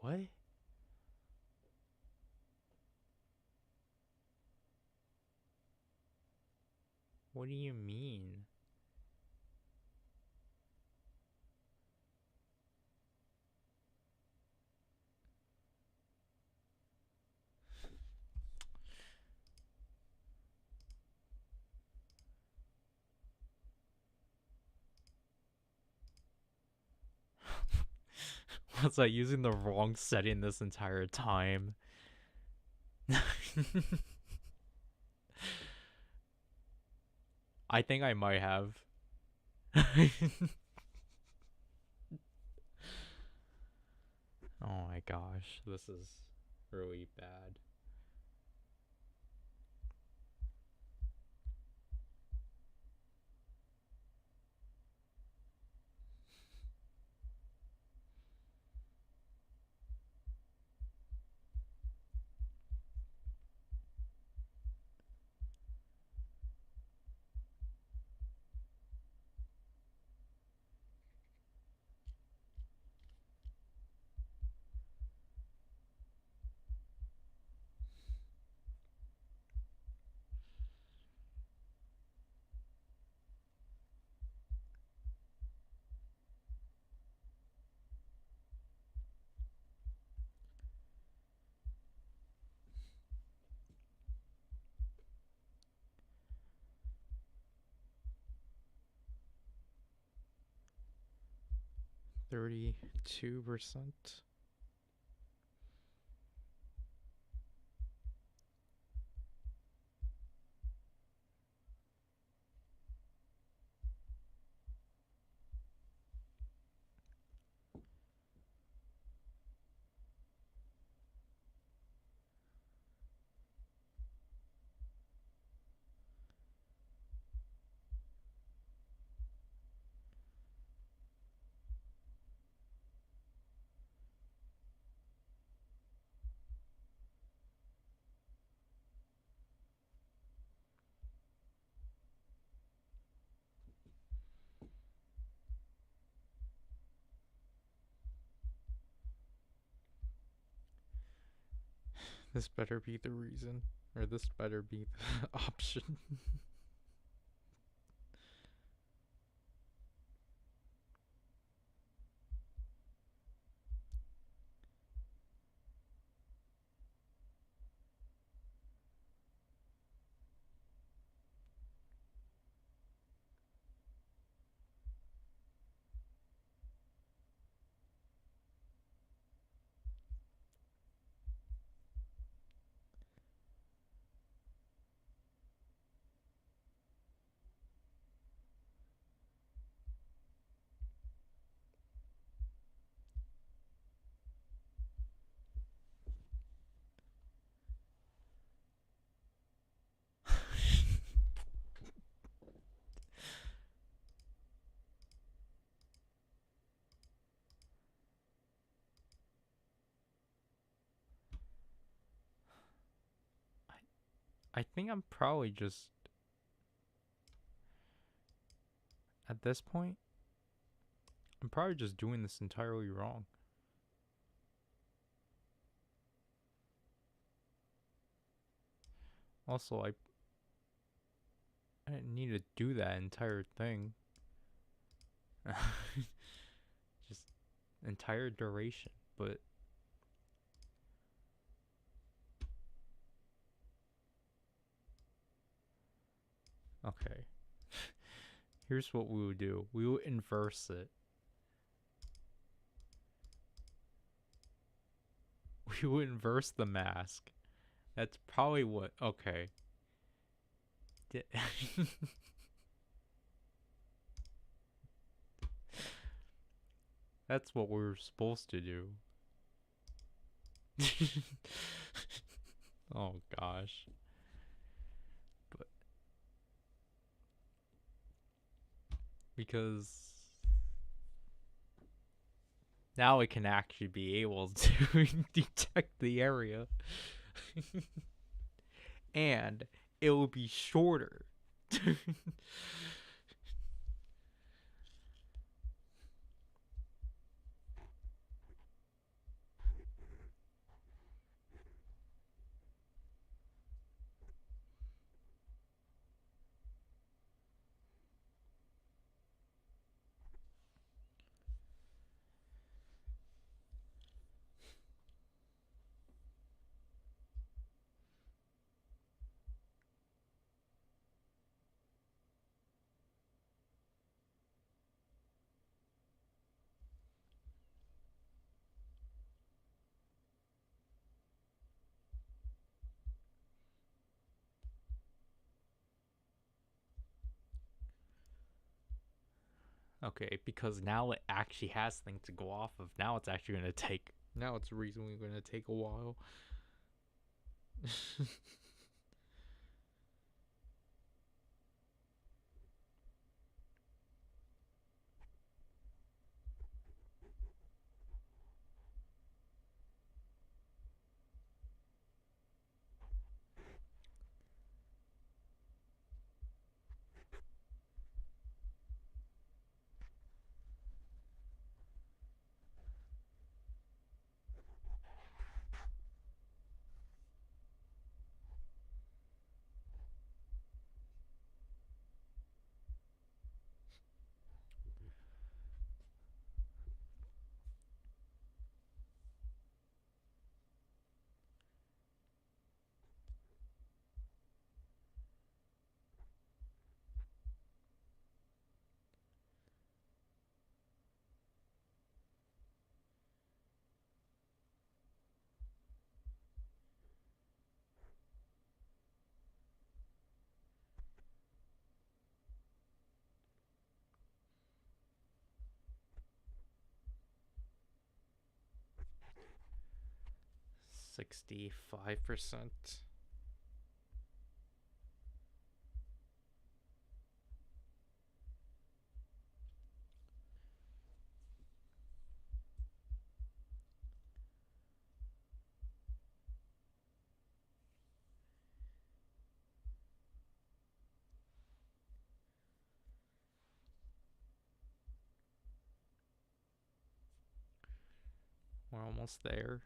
What? What do you mean? Was I using the wrong setting this entire time? I think I might have. Oh my gosh, this is really bad. 32%. This better be the reason, or this better be the option. I think I'm probably just, at this point, I'm probably just doing this entirely wrong. Also, I didn't need to do that entire thing. Just entire duration, but okay. Here's what we would do. We would inverse it. We would inverse the mask. That's probably what. Okay. That's what we were supposed to do. Oh gosh. But because now it can actually be able to detect the area. And it will be shorter. Okay, because now it actually has things to go off of. Now it's actually going to take. Now it's reasonably going to take a while. 65%. We're almost there.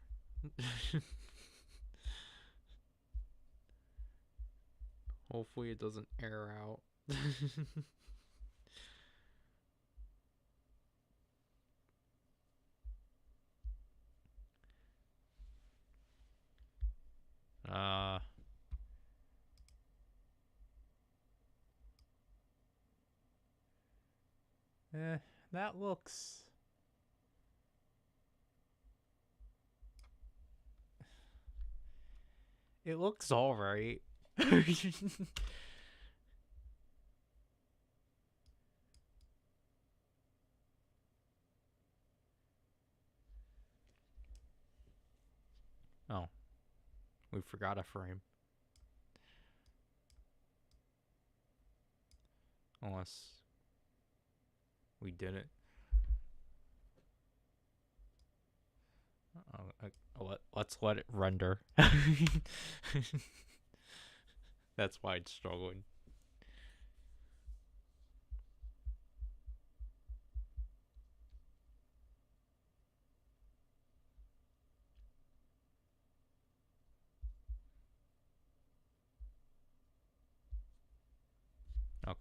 Hopefully it doesn't air out. uh that looks it looks all right. Oh, we forgot a frame. Unless we didn't. Let's let it render. That's why it's struggling. Okay.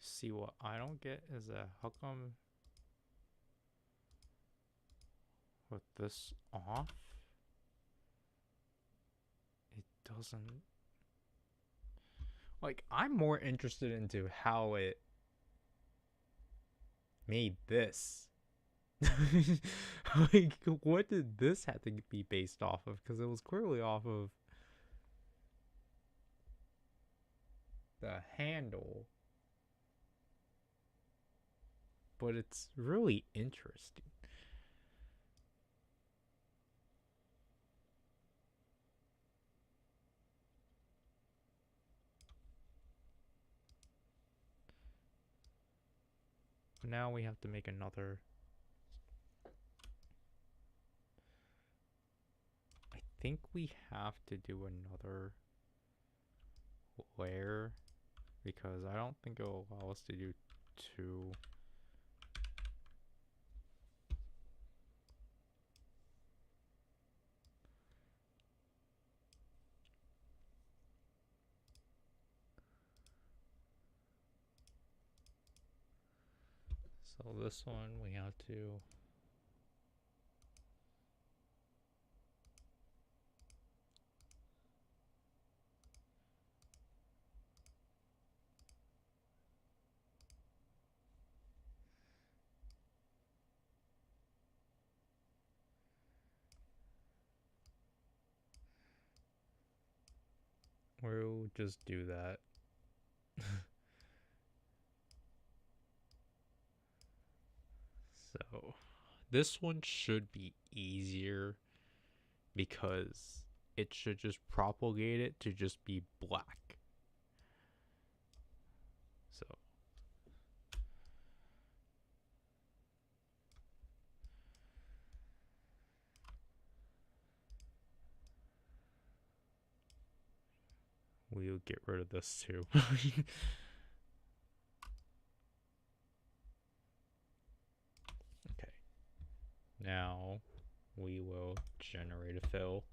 See, what I don't get is how come with this off it doesn't, like, I'm more interested into how it made this. Like, what did this have to be based off of? Because it was clearly off of the handle. But it's really interesting. Now we have to make another. I think we have to do another layer because I don't think it'll allow us to do two. So this one we have to. We'll just do that. So this one should be easier because it should just propagate it to just be black. So we'll get rid of this too. Okay. Now we will generate a fill.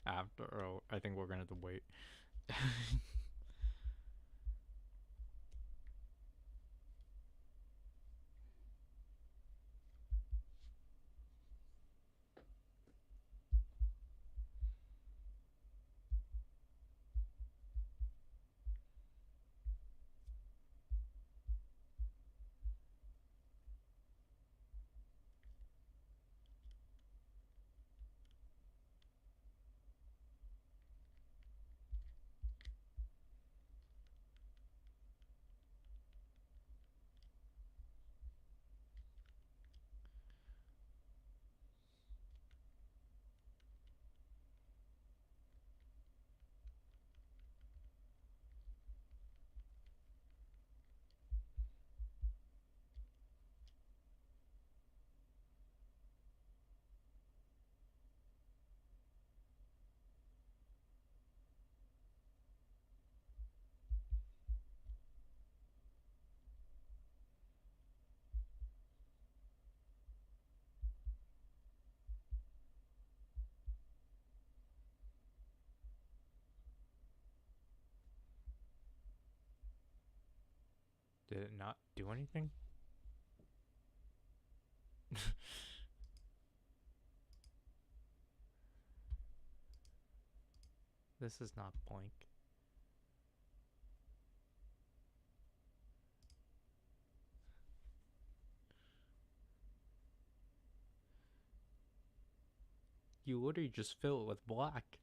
After, oh, I think we're gonna have to wait. Did it not do anything? This is not blank. You literally just fill it with black.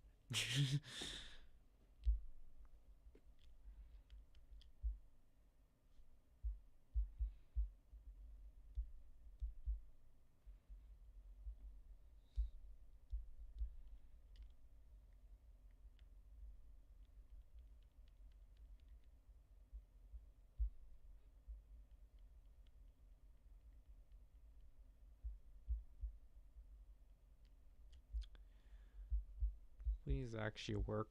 Please actually work.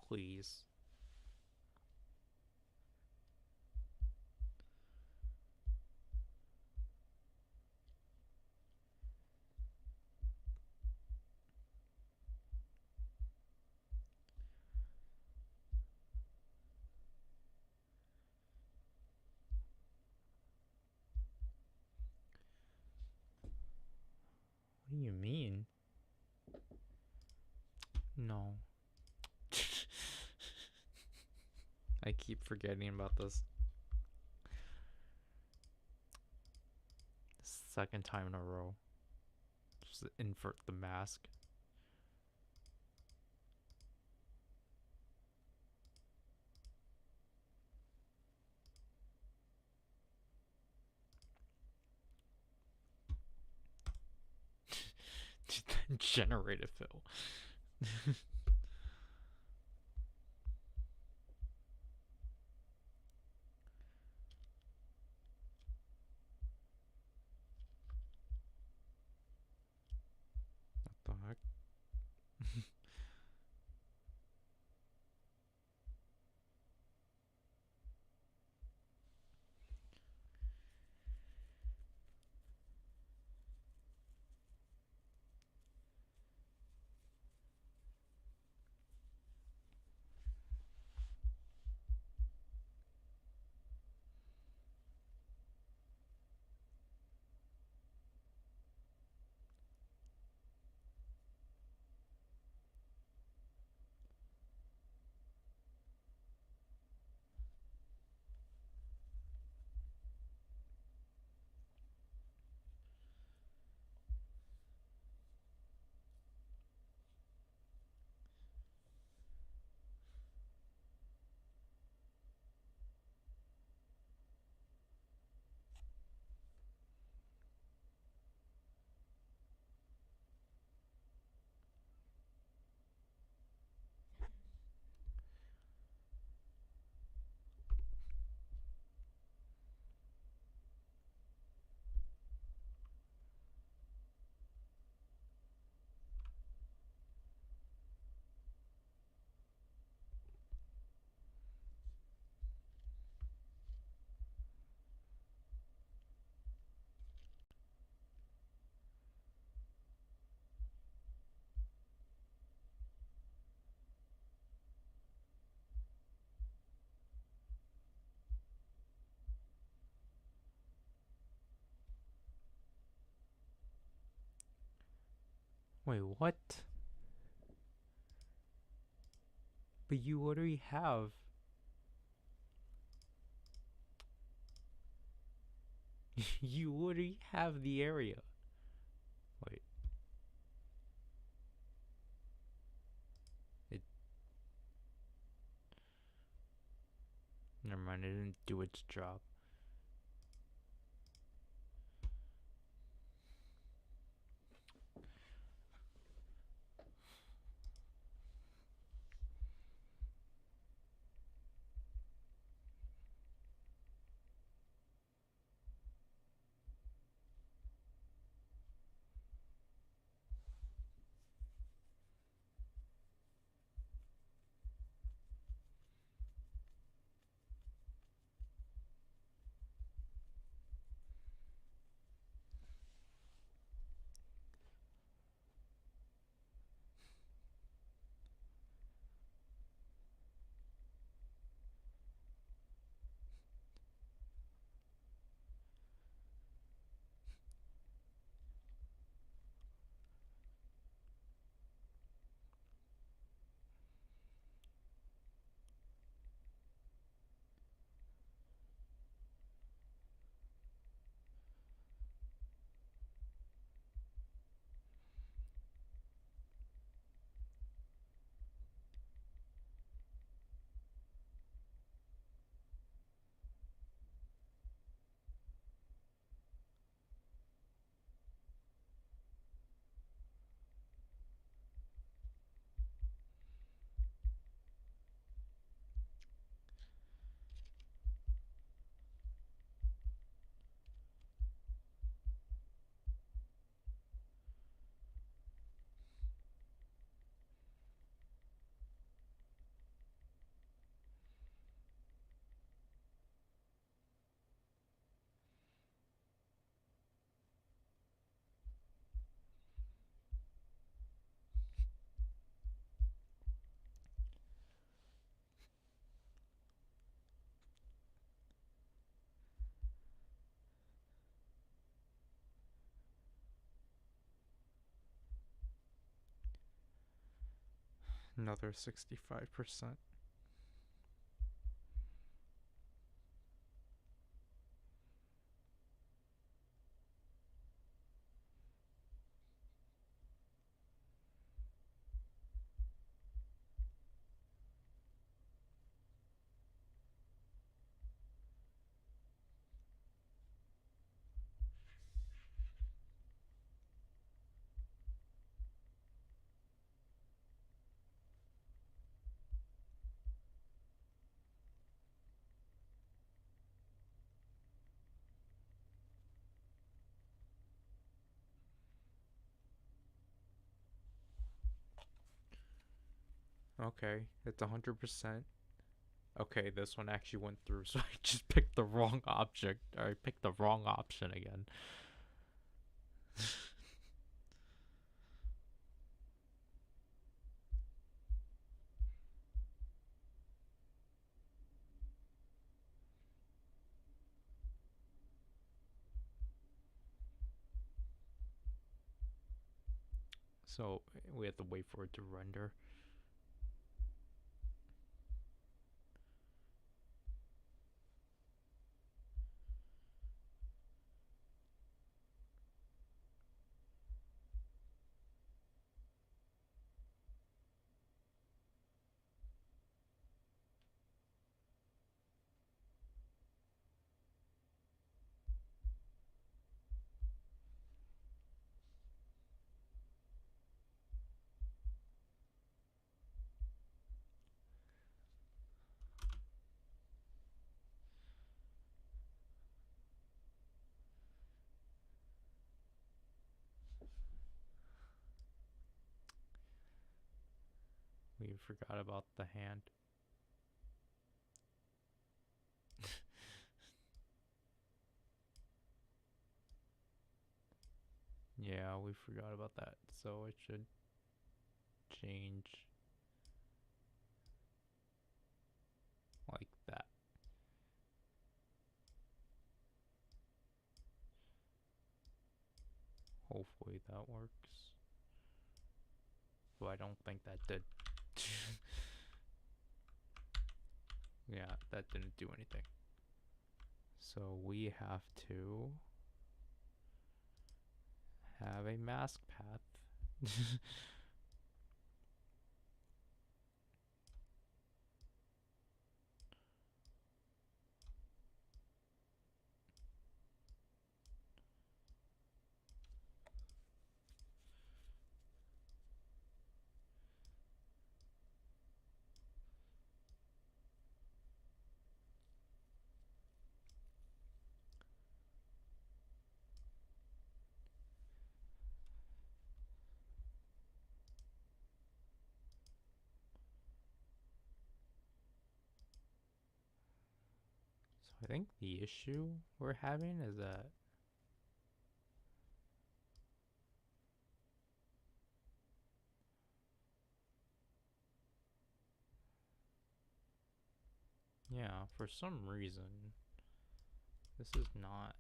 Please. What do you mean? No. I keep forgetting about this. Second time in a row. Just invert the mask. Generate a fill. What the heck? Wait, what? But you already have. You already have the area. Wait. It. Never mind, it didn't do its job. Another 65%. Okay, it's 100%. Okay, this one actually went through, so I just picked the wrong object. Or I picked the wrong option again. So we have to wait for it to render. We forgot about the hand. Yeah, we forgot about that. So it should change like that. Hopefully that works. Well, I don't think that did. Yeah, that didn't do anything. So we have to have a mask path. So I think the issue we're having is that yeah, for some reason this is not.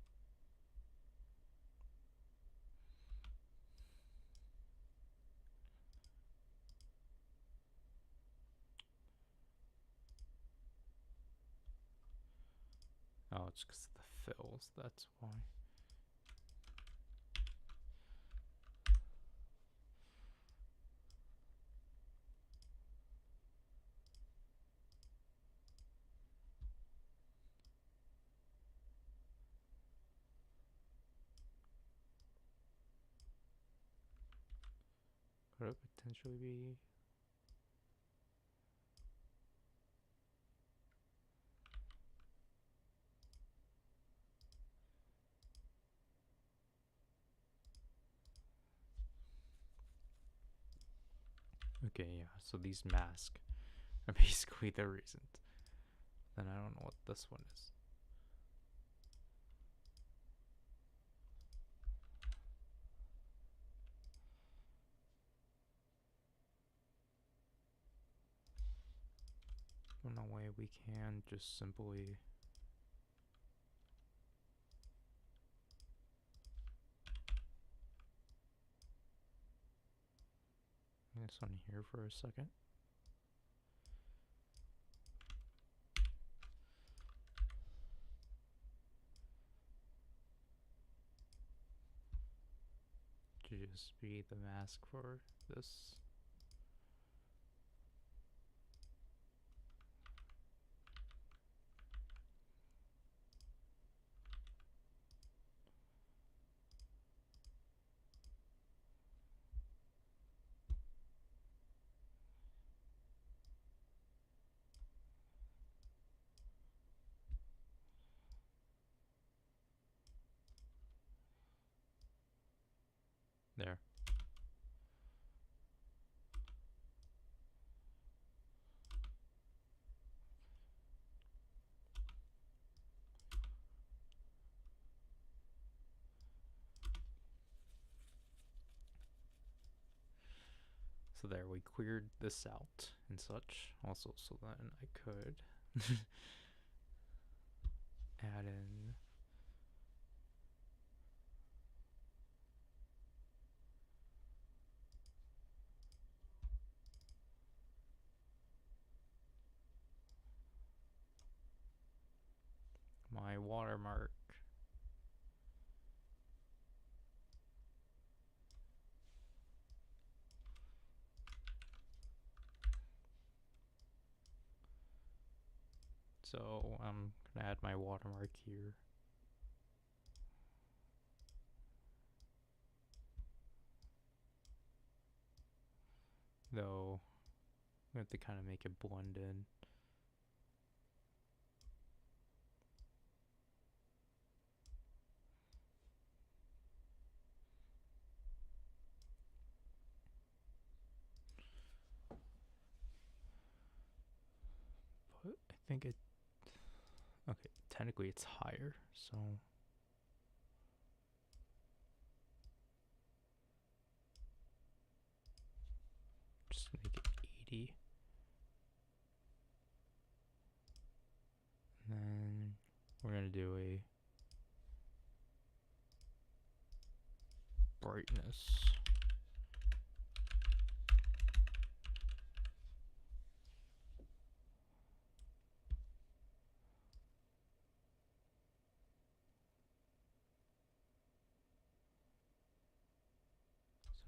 Oh, it's because of the fills, that's why. Could it potentially be? Okay, yeah, so these masks are basically the reason. Then I don't know what this one is. No way we can just simply. This on here for a second. To just be the mask for this. There. So there, we cleared this out and such. Also, so then I could add in my watermark. So I'm gonna add my watermark here. Though we have to kind of make it blend in. But I think it. Okay, technically it's higher, so. Just make it 80. And then we're gonna do a brightness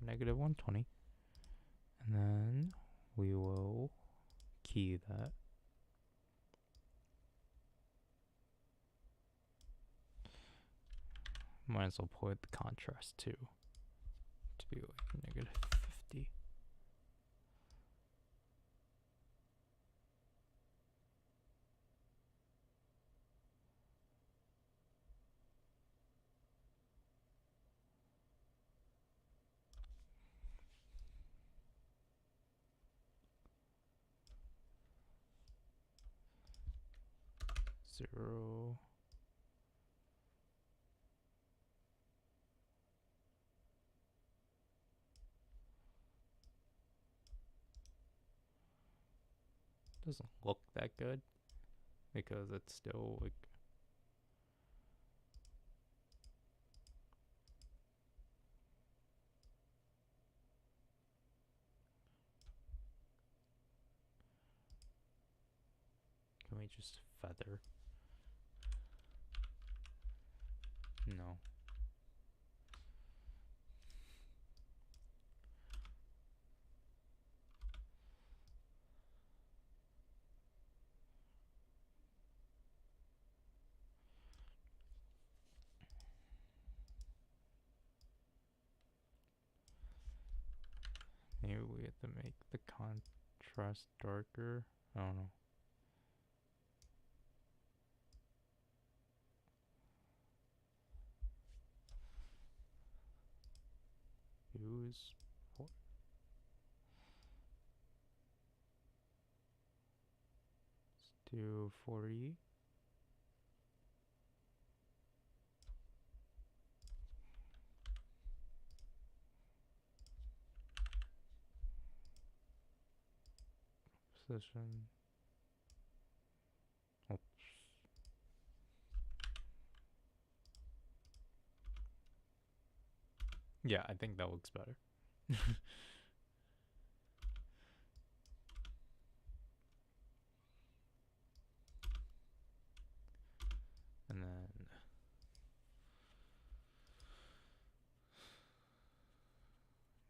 negative 120. And then we will key that. Might as well put the contrast too, to be like negative 50. Zero. Doesn't look that good because it's still like can we just feather? No. Maybe we have to make the contrast darker. I don't know. Use what? Let's do 40. Position. Oops. Yeah, I think that looks better. And then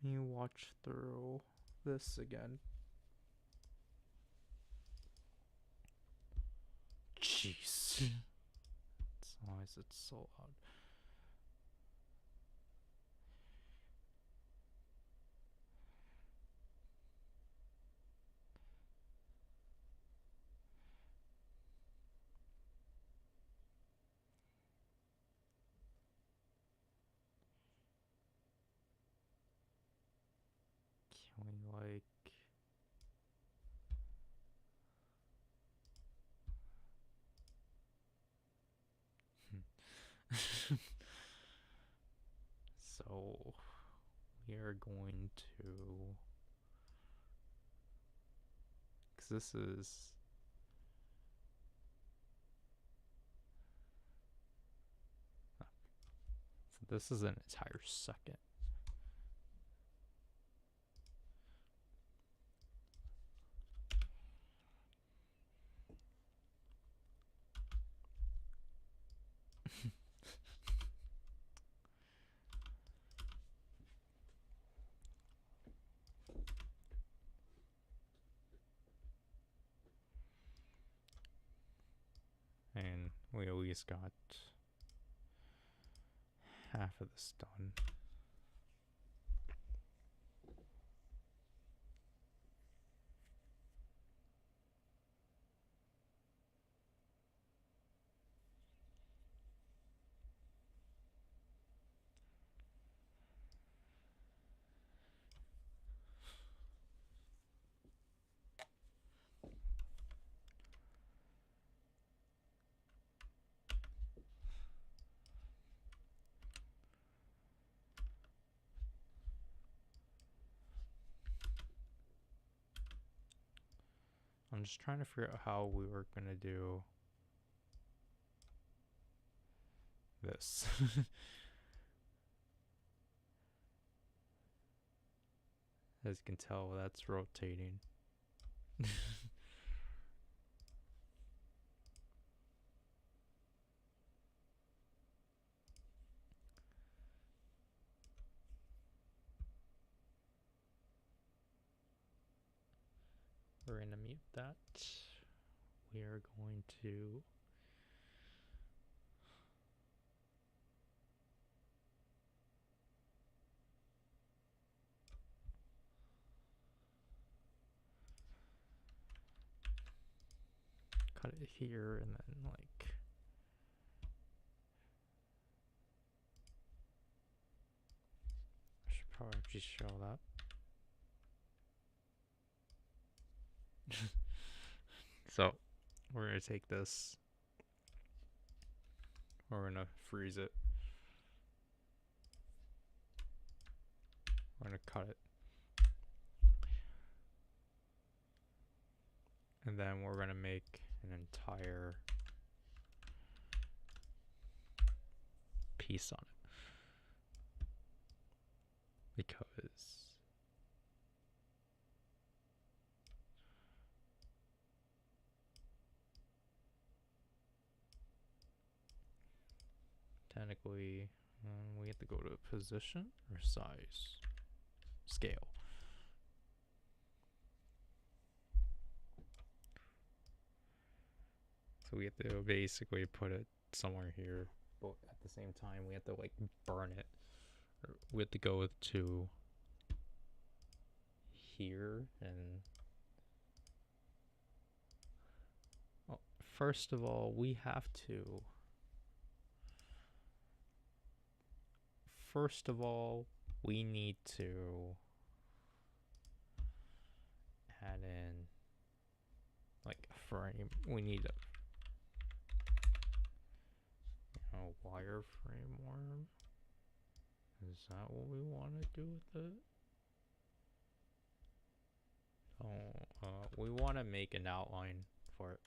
you watch through this again. Jeez. Why is it so loud? Can we like so we are going to, because this is so this is an entire second. And we at least got half of this done. I'm just trying to figure out how we were gonna do this. As you can tell, that's rotating. we're gonna mute that. We are going to cut it here and then like I should probably just show that. So we're gonna take this, we're gonna freeze it, we're gonna cut it, and then we're gonna make an entire piece on it, because technically we have to go to position or size, scale. So we have to basically put it somewhere here, but at the same time we have to like burn it. Or we have to go to here and well, first of all we have to we need to add in like a frame. We need a wireframe worm. Is that what we want to do with it? Oh, we want to make an outline for it.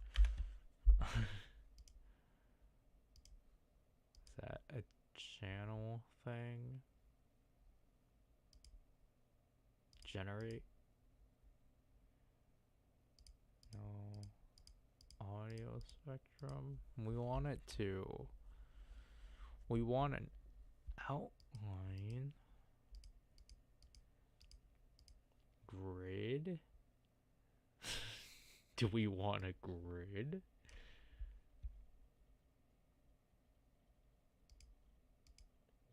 Is that a channel thing? Generate? No. Audio spectrum. We want it to. We want an outline. Grid? Do we want a grid?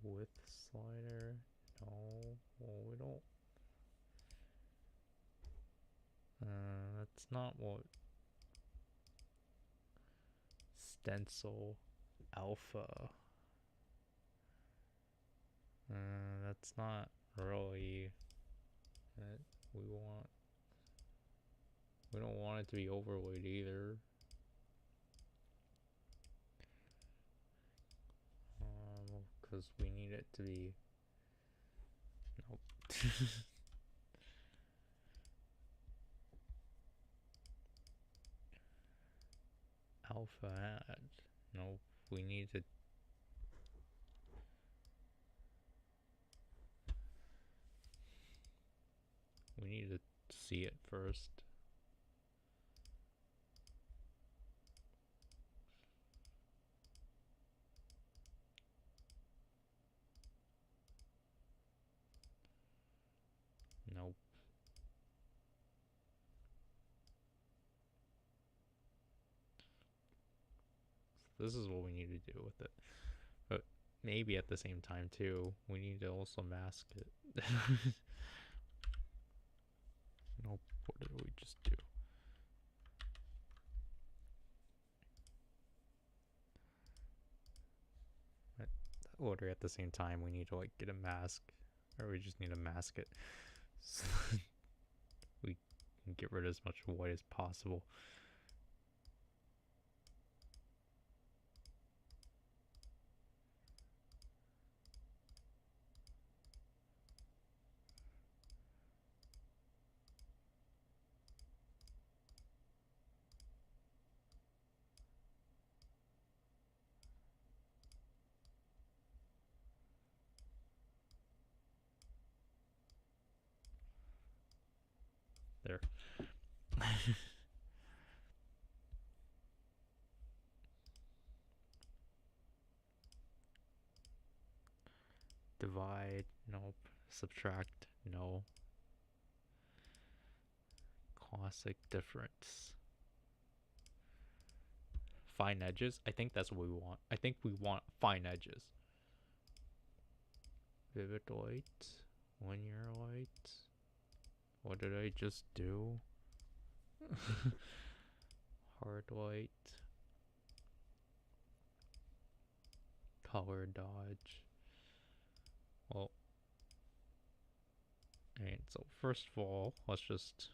Width slider? No. Well, we don't. That's not what. Stencil alpha. That's not really what we want. We don't want it to be overlaid either. Because we need it to be. Nope. Alpha add. Nope. We need to. We need to see it first. Nope. So this is what we need to do with it. But maybe at the same time too, we need to also mask it. Nope. What did we just do? That order at the same time, we need to like get a mask, or we just need to mask it. So we can get rid of as much white as possible. There. Divide, nope. Subtract, no. Classic difference. Fine edges? I think that's what we want. I think we want fine edges. Vivid white. Linear white. What did I just do? Hard white. Color dodge. Well, alright, so first of all, let's just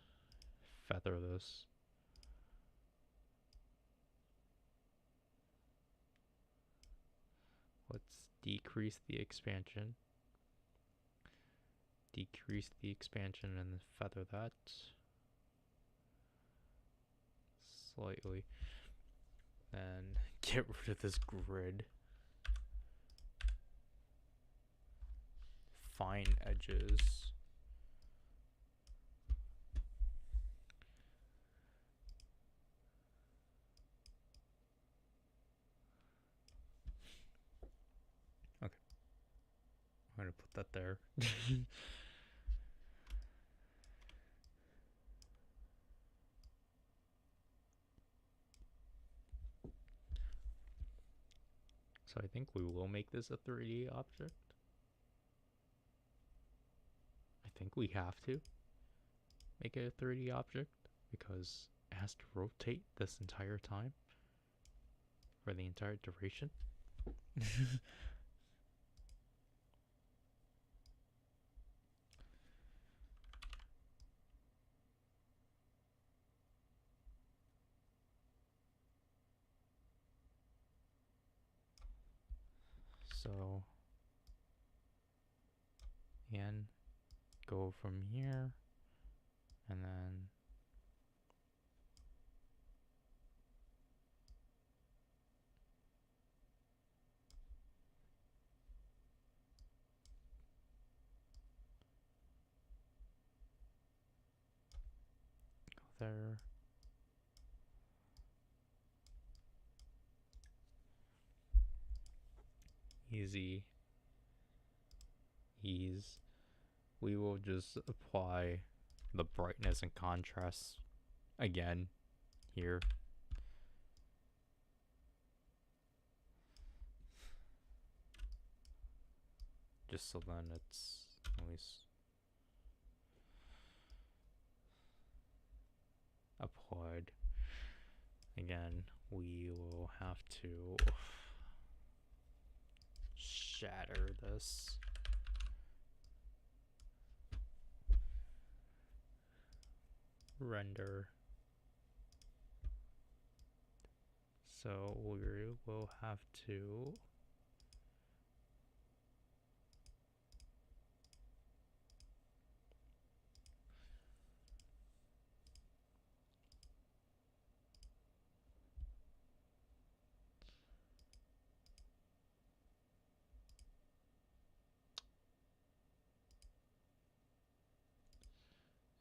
feather this. Let's decrease the expansion. Decrease the expansion and feather that slightly. Then get rid of this grid. Fine edges. Okay. I'm gonna put that there. So I think we will make this a 3D object. I think we have to make it a 3D object because it has to rotate this entire time for the entire duration. So, and go from here, and then go there. Easy. Ease. We will just apply the brightness and contrast again here. Just so then it's at least applied. Again, we will have to shatter this. Render. So we will have to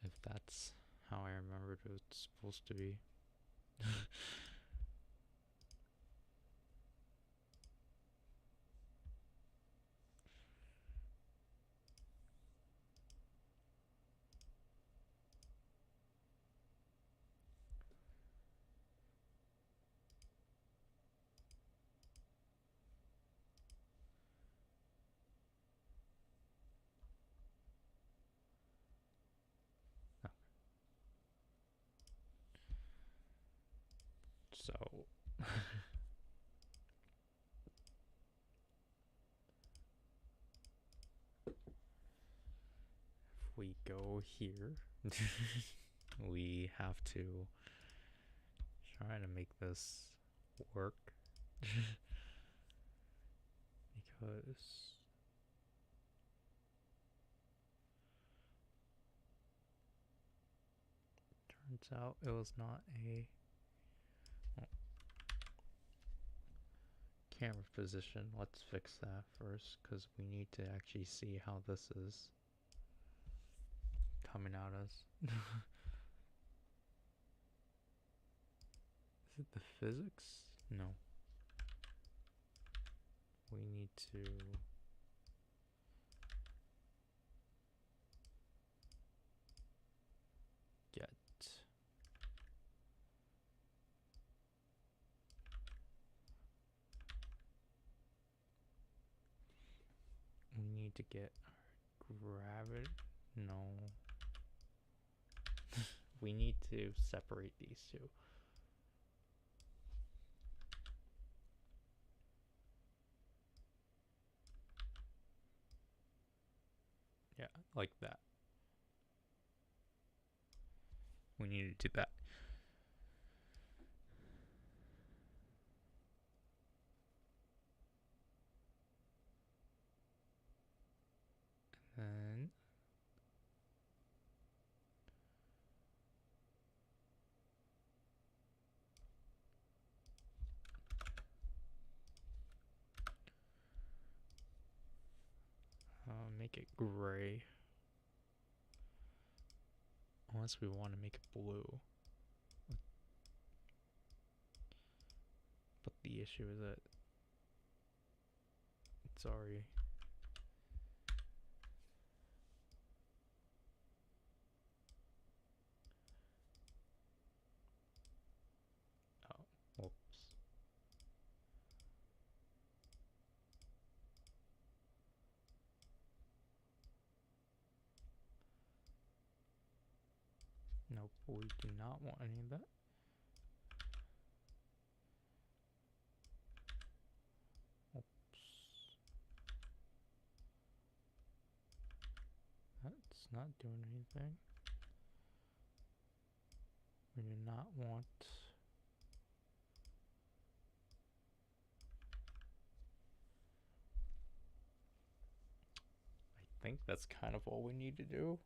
if that's how I remembered it's supposed to be. So if we go here, we have to try to make this work because turns out it was not a camera position. Let's fix that first because we need to actually see how this is coming out as. Is it the physics? No. We need to get need to get gravity. No. We need to separate these two. Yeah, like that. We need to do that. And make it gray. Unless we want to make it blue. But the issue is that it's already... Oh, whoops. Nope, we do not want any of that. Oops. That's not doing anything. We do not want... I think that's kind of all we need to do.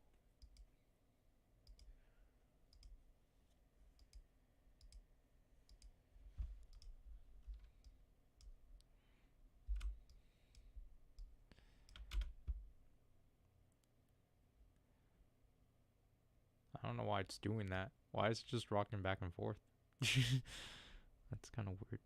I don't know why it's doing that. Why is it just rocking back and forth? That's kind of weird.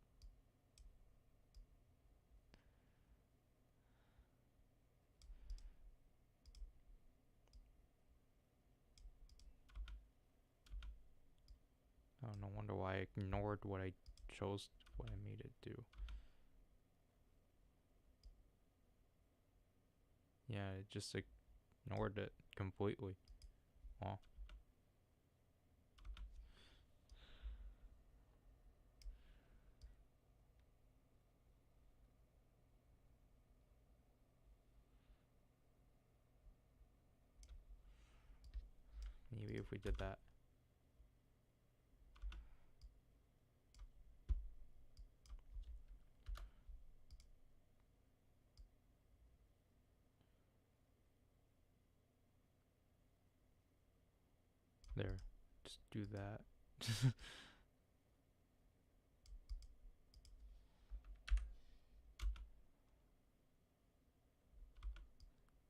Oh, no wonder why I ignored what I chose, what I made it do. Yeah, it just ignored it completely. Wow. Maybe if we did that. There. Just do that.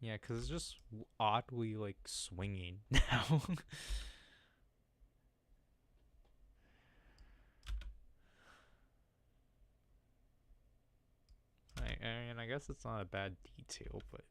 Yeah, because it's just oddly, like, swinging now. I mean, I guess it's not a bad detail, but...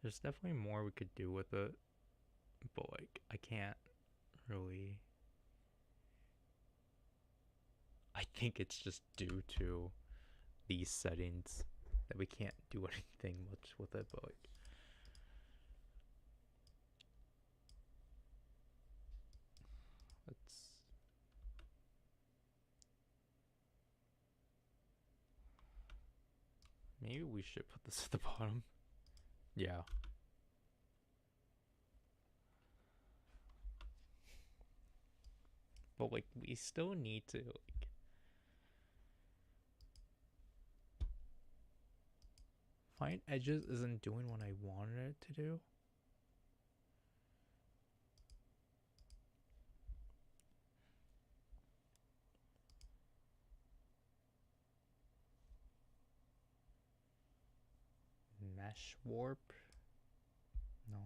There's definitely more we could do with it, but, like, I can't really... I think it's just due to these settings that we can't do anything much with it, but, like... Let's... Maybe we should put this at the bottom. Yeah. But, like, we still need to, like... Find edges isn't doing what I wanted it to do. Mesh warp? No.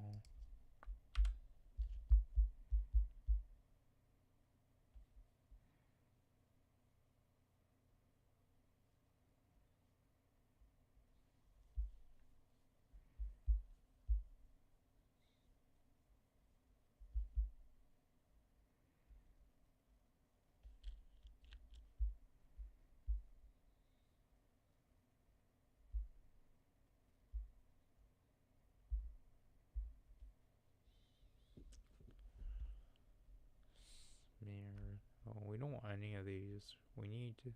these. We need to...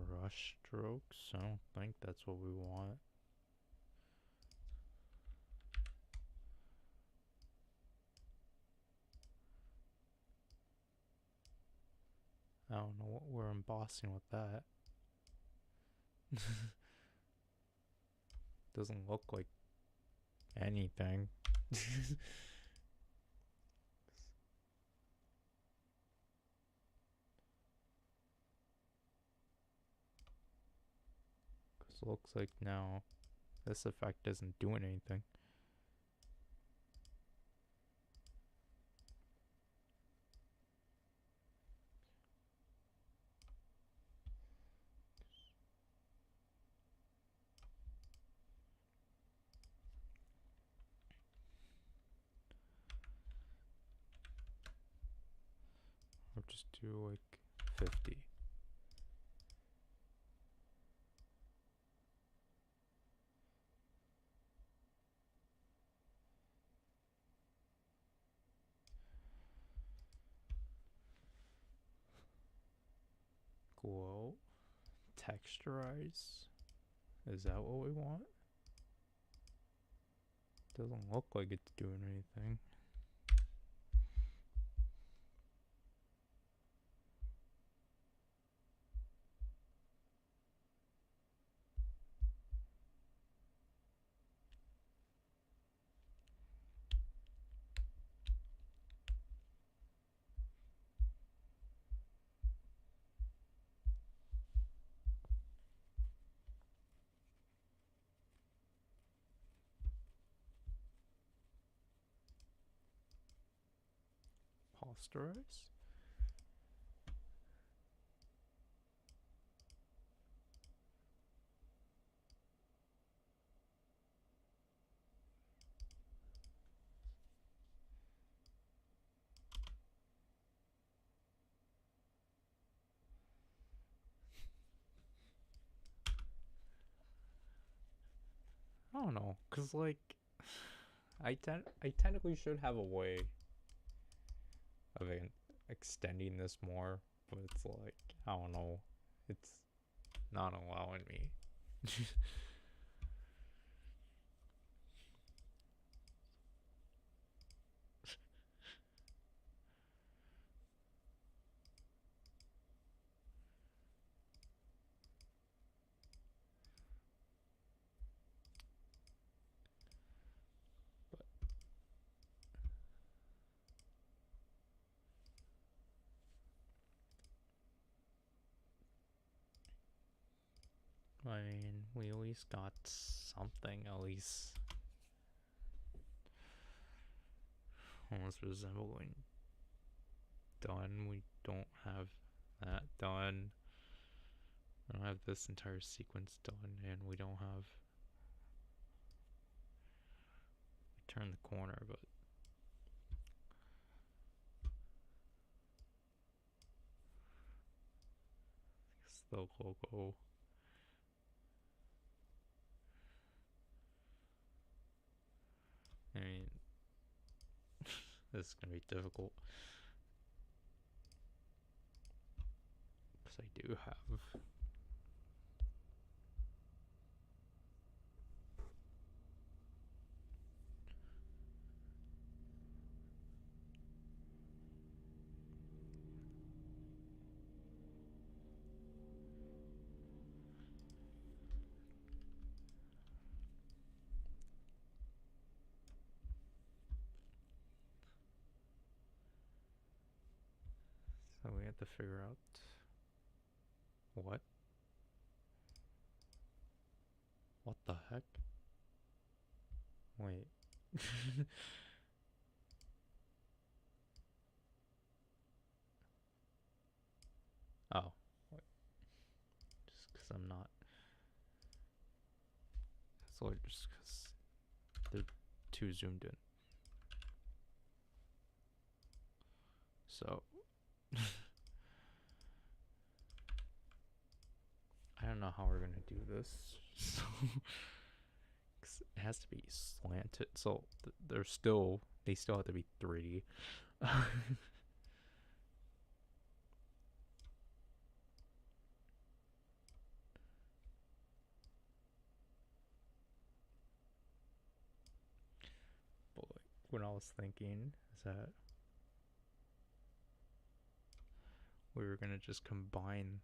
brush strokes? I don't think that's what we want. I don't know what we're embossing with that. Doesn't look like anything. Cause it looks like now this effect isn't doing anything. Or just do like 50. Glow. Texturize. Is that what we want? Doesn't look like it's doing anything. Posterize? I don't know, cause like I technically should have a way of extending this more, but it's like I don't know, it's not allowing me. I mean, we at least got something, at least almost resembling done. We don't have that done. I don't have this entire sequence done, and we don't have... we turn the corner, but... it's the logo. I mean, this is gonna be difficult. Because I do have... so we have to figure out... what? What the heck? Wait. Oh. Wait. Just because I'm not... so just because they're too zoomed in. So... I don't know how we're gonna do this. So... 'cause it has to be slanted, so they still have to be 3D. But like, what I was thinking is that we were gonna just combine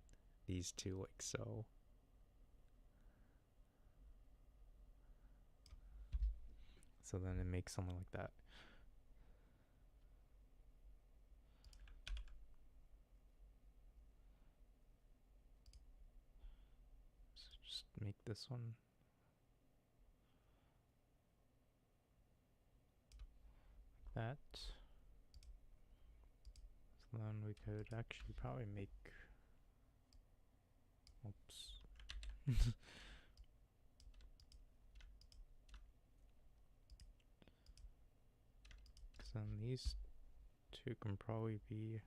these two like so. So then it makes something like that. So just make this one like that. So then we could actually probably make, oops. Because then these two can probably be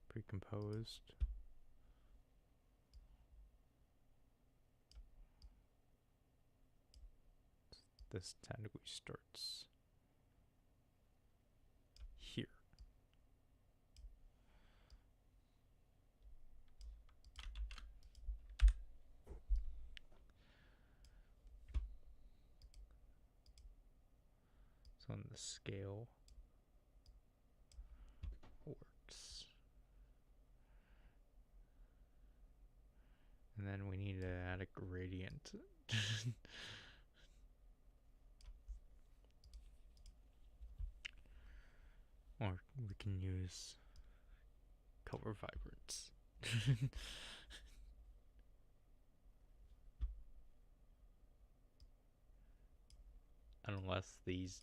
pre-composed. This technically starts here. So on the scale works. And then we need to add a gradient. Or we can use color vibrance. Unless these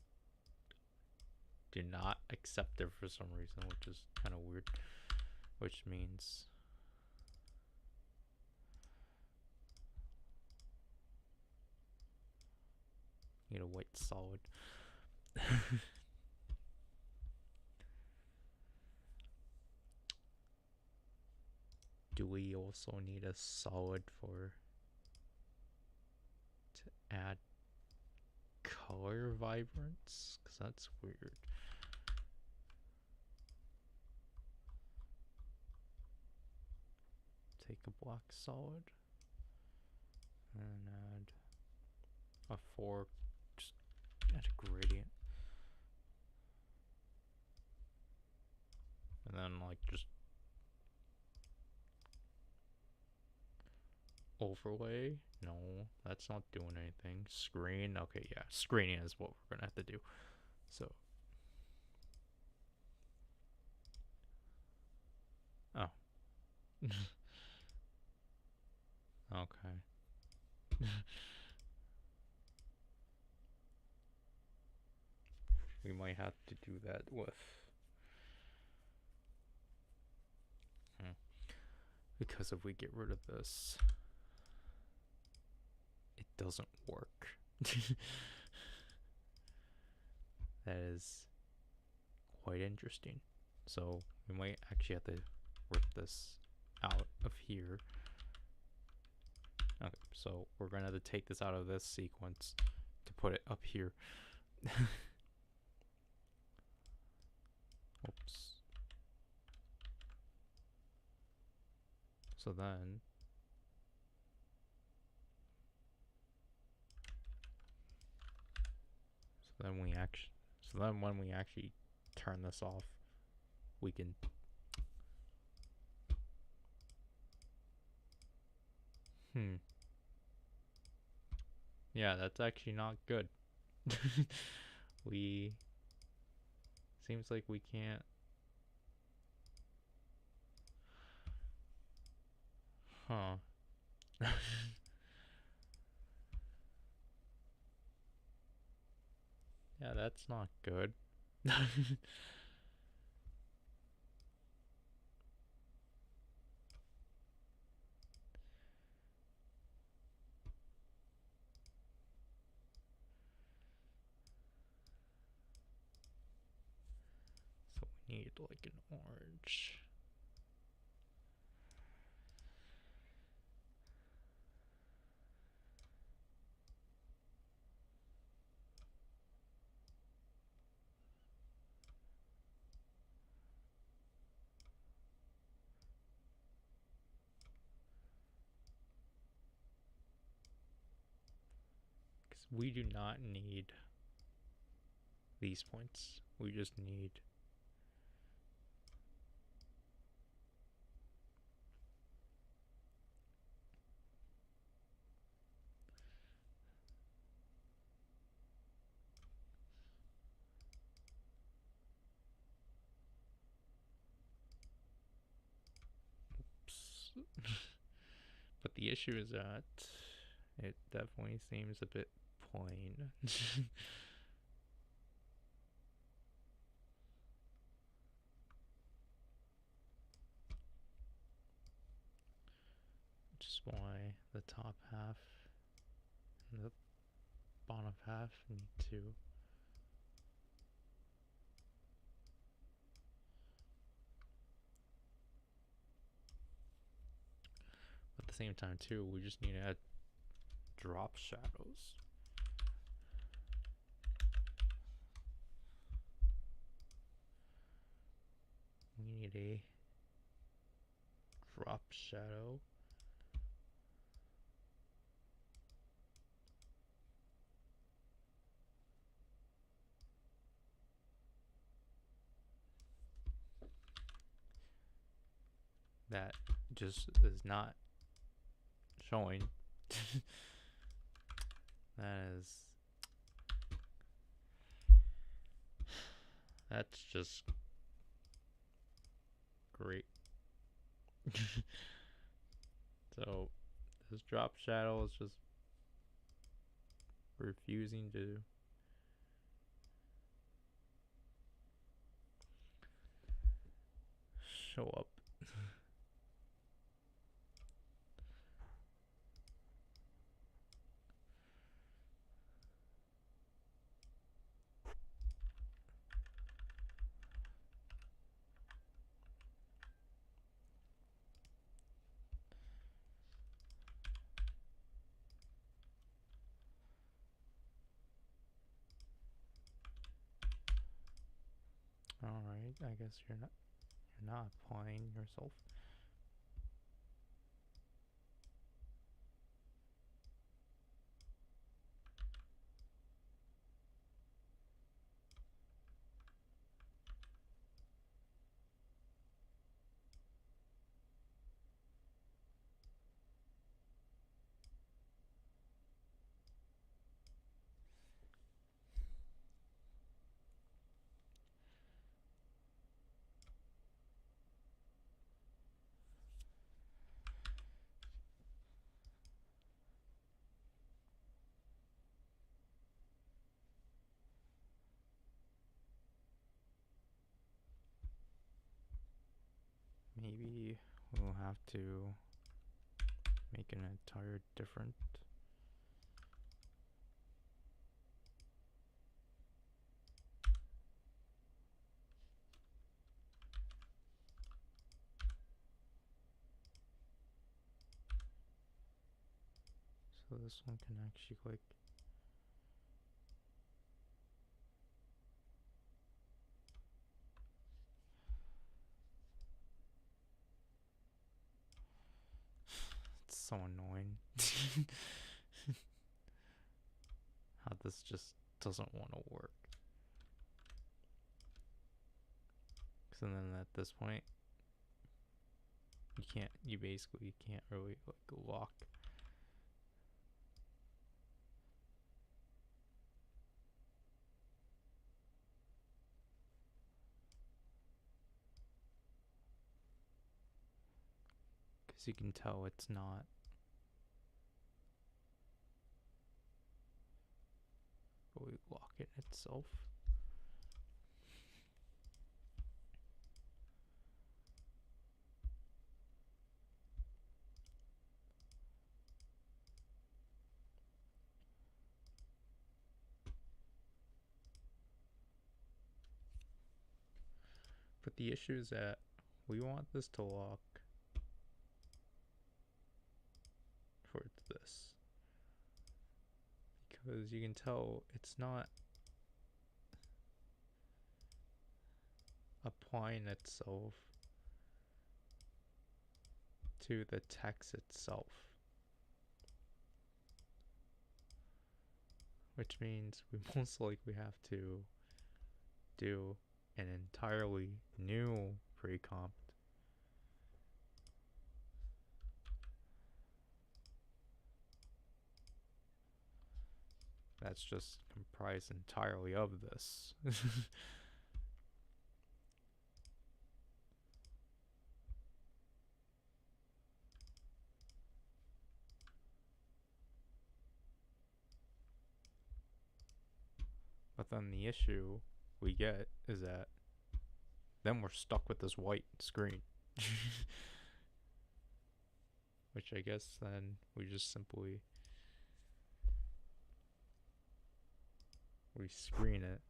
do not accept it for some reason, which is kind of weird. Which means need a white solid. Do we also need a solid for to add color vibrance? Because that's weird. Take a black solid and add a 4, just add a gradient. And then like just overlay. No, that's not doing anything. Screen. Okay, yeah, screening is what we're gonna have to do. So oh. Okay. We might have to do that with because if we get rid of this, it doesn't work. That is quite interesting. So we might actually have to rip this out of here. Okay, so we're gonna have to take this out of this sequence to put it up here. Oops. So then when we actually turn this off, we can yeah, that's actually not good. We seems like we can't. Huh. Yeah, that's not good. So we need like an orange. we do not need these points. We just need but the issue is that it definitely seems a bit plain. Which is why the top half and the bottom half need to at the same time too, we just need to add drop shadows. We need a drop shadow. That just is not showing. That's just great. So this drop shadow is just refusing to show up. Alright, I guess you're not applying yourself. Maybe we'll have to make an entire different so this one can actually like it's so annoying. How this just doesn't want to work. So then at this point you basically can't really like lock. Because you can tell it's not really locking itself. But the issue is that we want this to lock towards this. Because you can tell it's not applying itself to the text itself. which means we most likely have to do an entirely new pre-comp. That's just comprised entirely of this. But then the issue we get is that then we're stuck with this white screen. Which I guess then we just simply rescreen it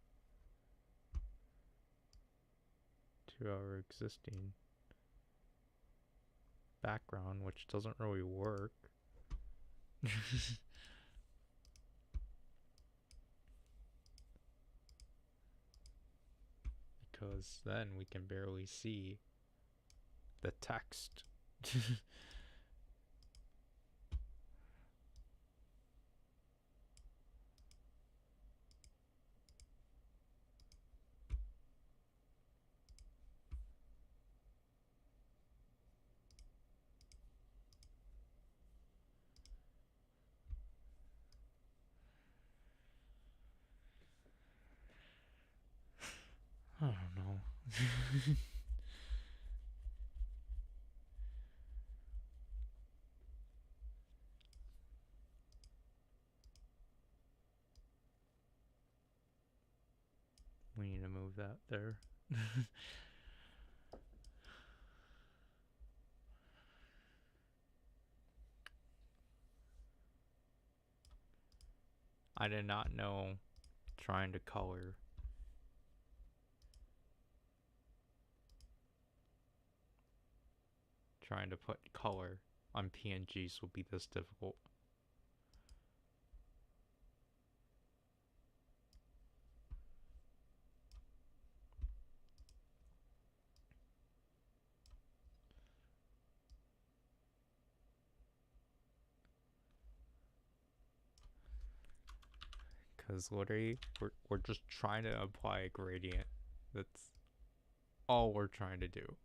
to our existing background, which doesn't really work. Because then we can barely see the text. I don't know. We need to move that there. I did not know trying to color trying to put color on PNGs will be this difficult. Because literally, we're just trying to apply a gradient. That's all we're trying to do.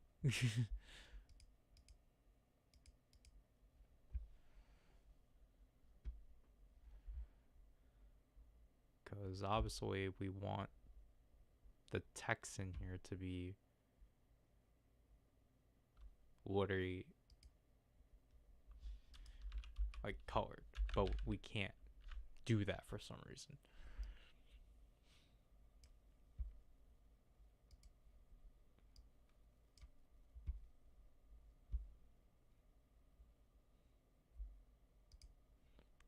Because obviously we want the text in here to be literally like colored, but we can't do that for some reason.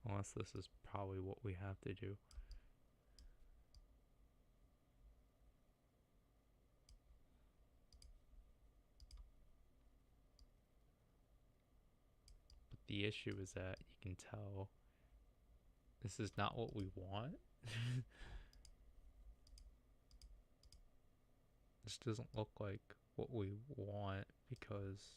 Unless this is probably what we have to do. But the issue is that you can tell this is not what we want. This doesn't look like what we want because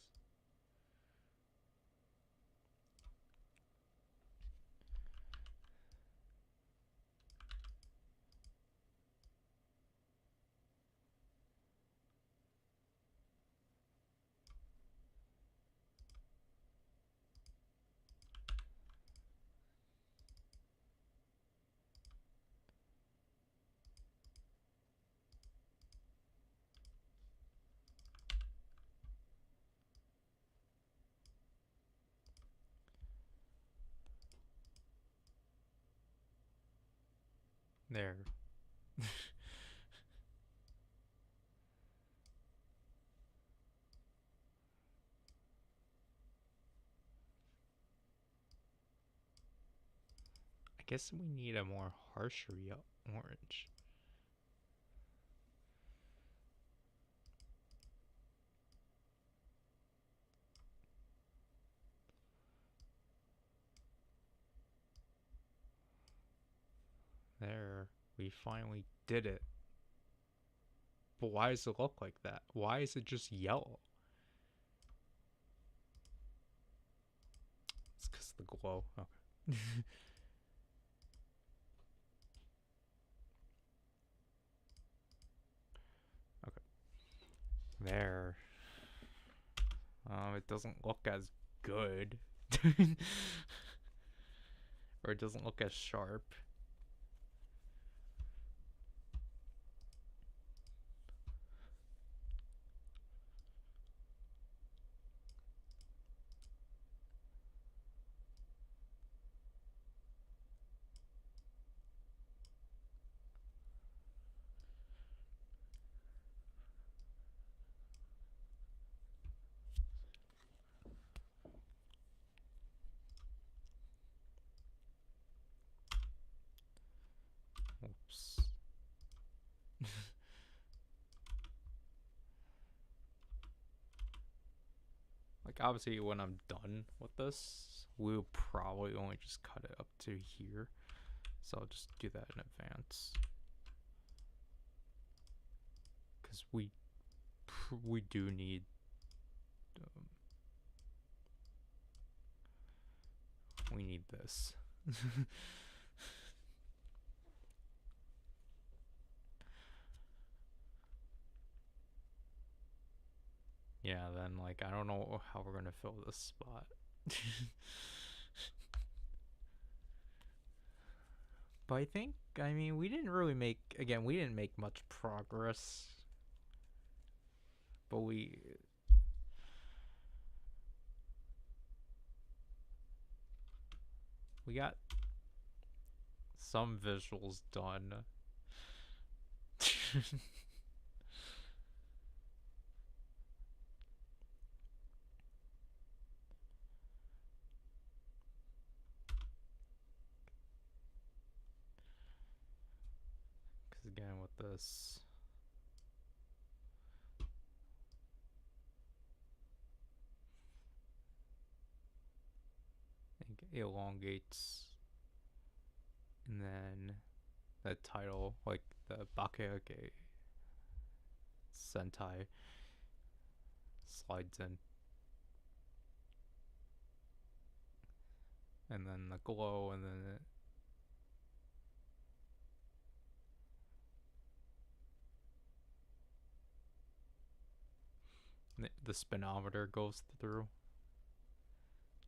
there. I guess we need a more harsher orange. There, we finally did it. But why does it look like that? Why is it just yellow? It's because of the glow. Okay. There. It doesn't look as good. Or it doesn't look as sharp. Oops. Like, obviously, when I'm done with this, we'll probably only just cut it up to here. So I'll just do that in advance. Because we do need... we need this. Yeah, then, like, I don't know how we're gonna fill this spot. But I think, I mean, we didn't really make, again, we didn't make much progress. But we got some visuals done. Because again, with this, it elongates, and then the title, like the Bakeake Sentai, slides in, and then the glow, and then the spinometer goes through.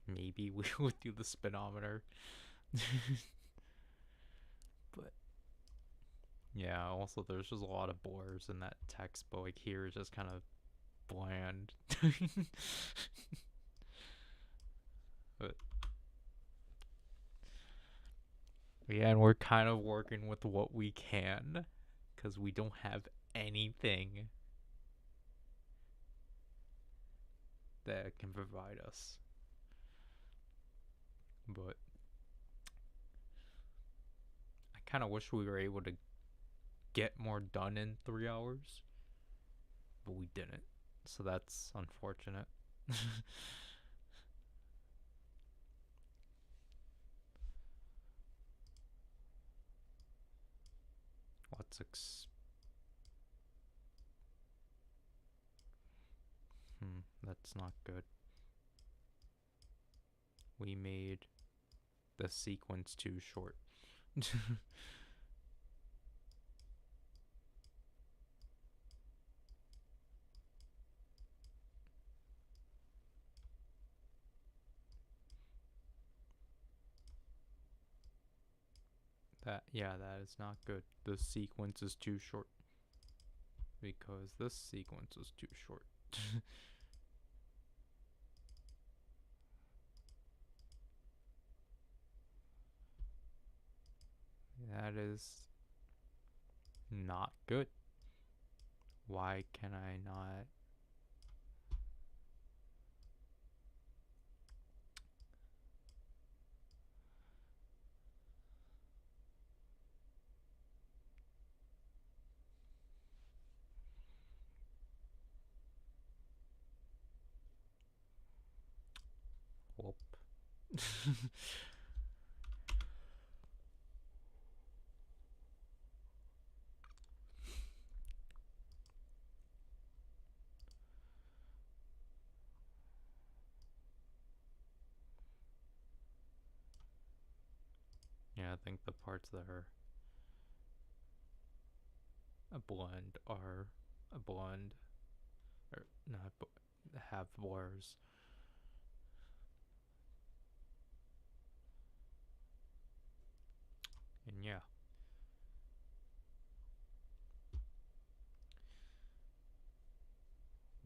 Maybe we would do the spinometer. But yeah, also there's just a lot of blurs in that text, but like here is just kind of bland. But yeah, and we're kind of working with what we can because we don't have anything that can provide us. But I kind of wish we were able to get more done in 3 hours, but we didn't. So that's unfortunate. Let's that's not good. We made the sequence too short. That is not good. The sequence is too short. Because this sequence is too short. That is not good. Why can I not? Whoop. Yeah, I think the parts that are a blend are a blend. or not have borders.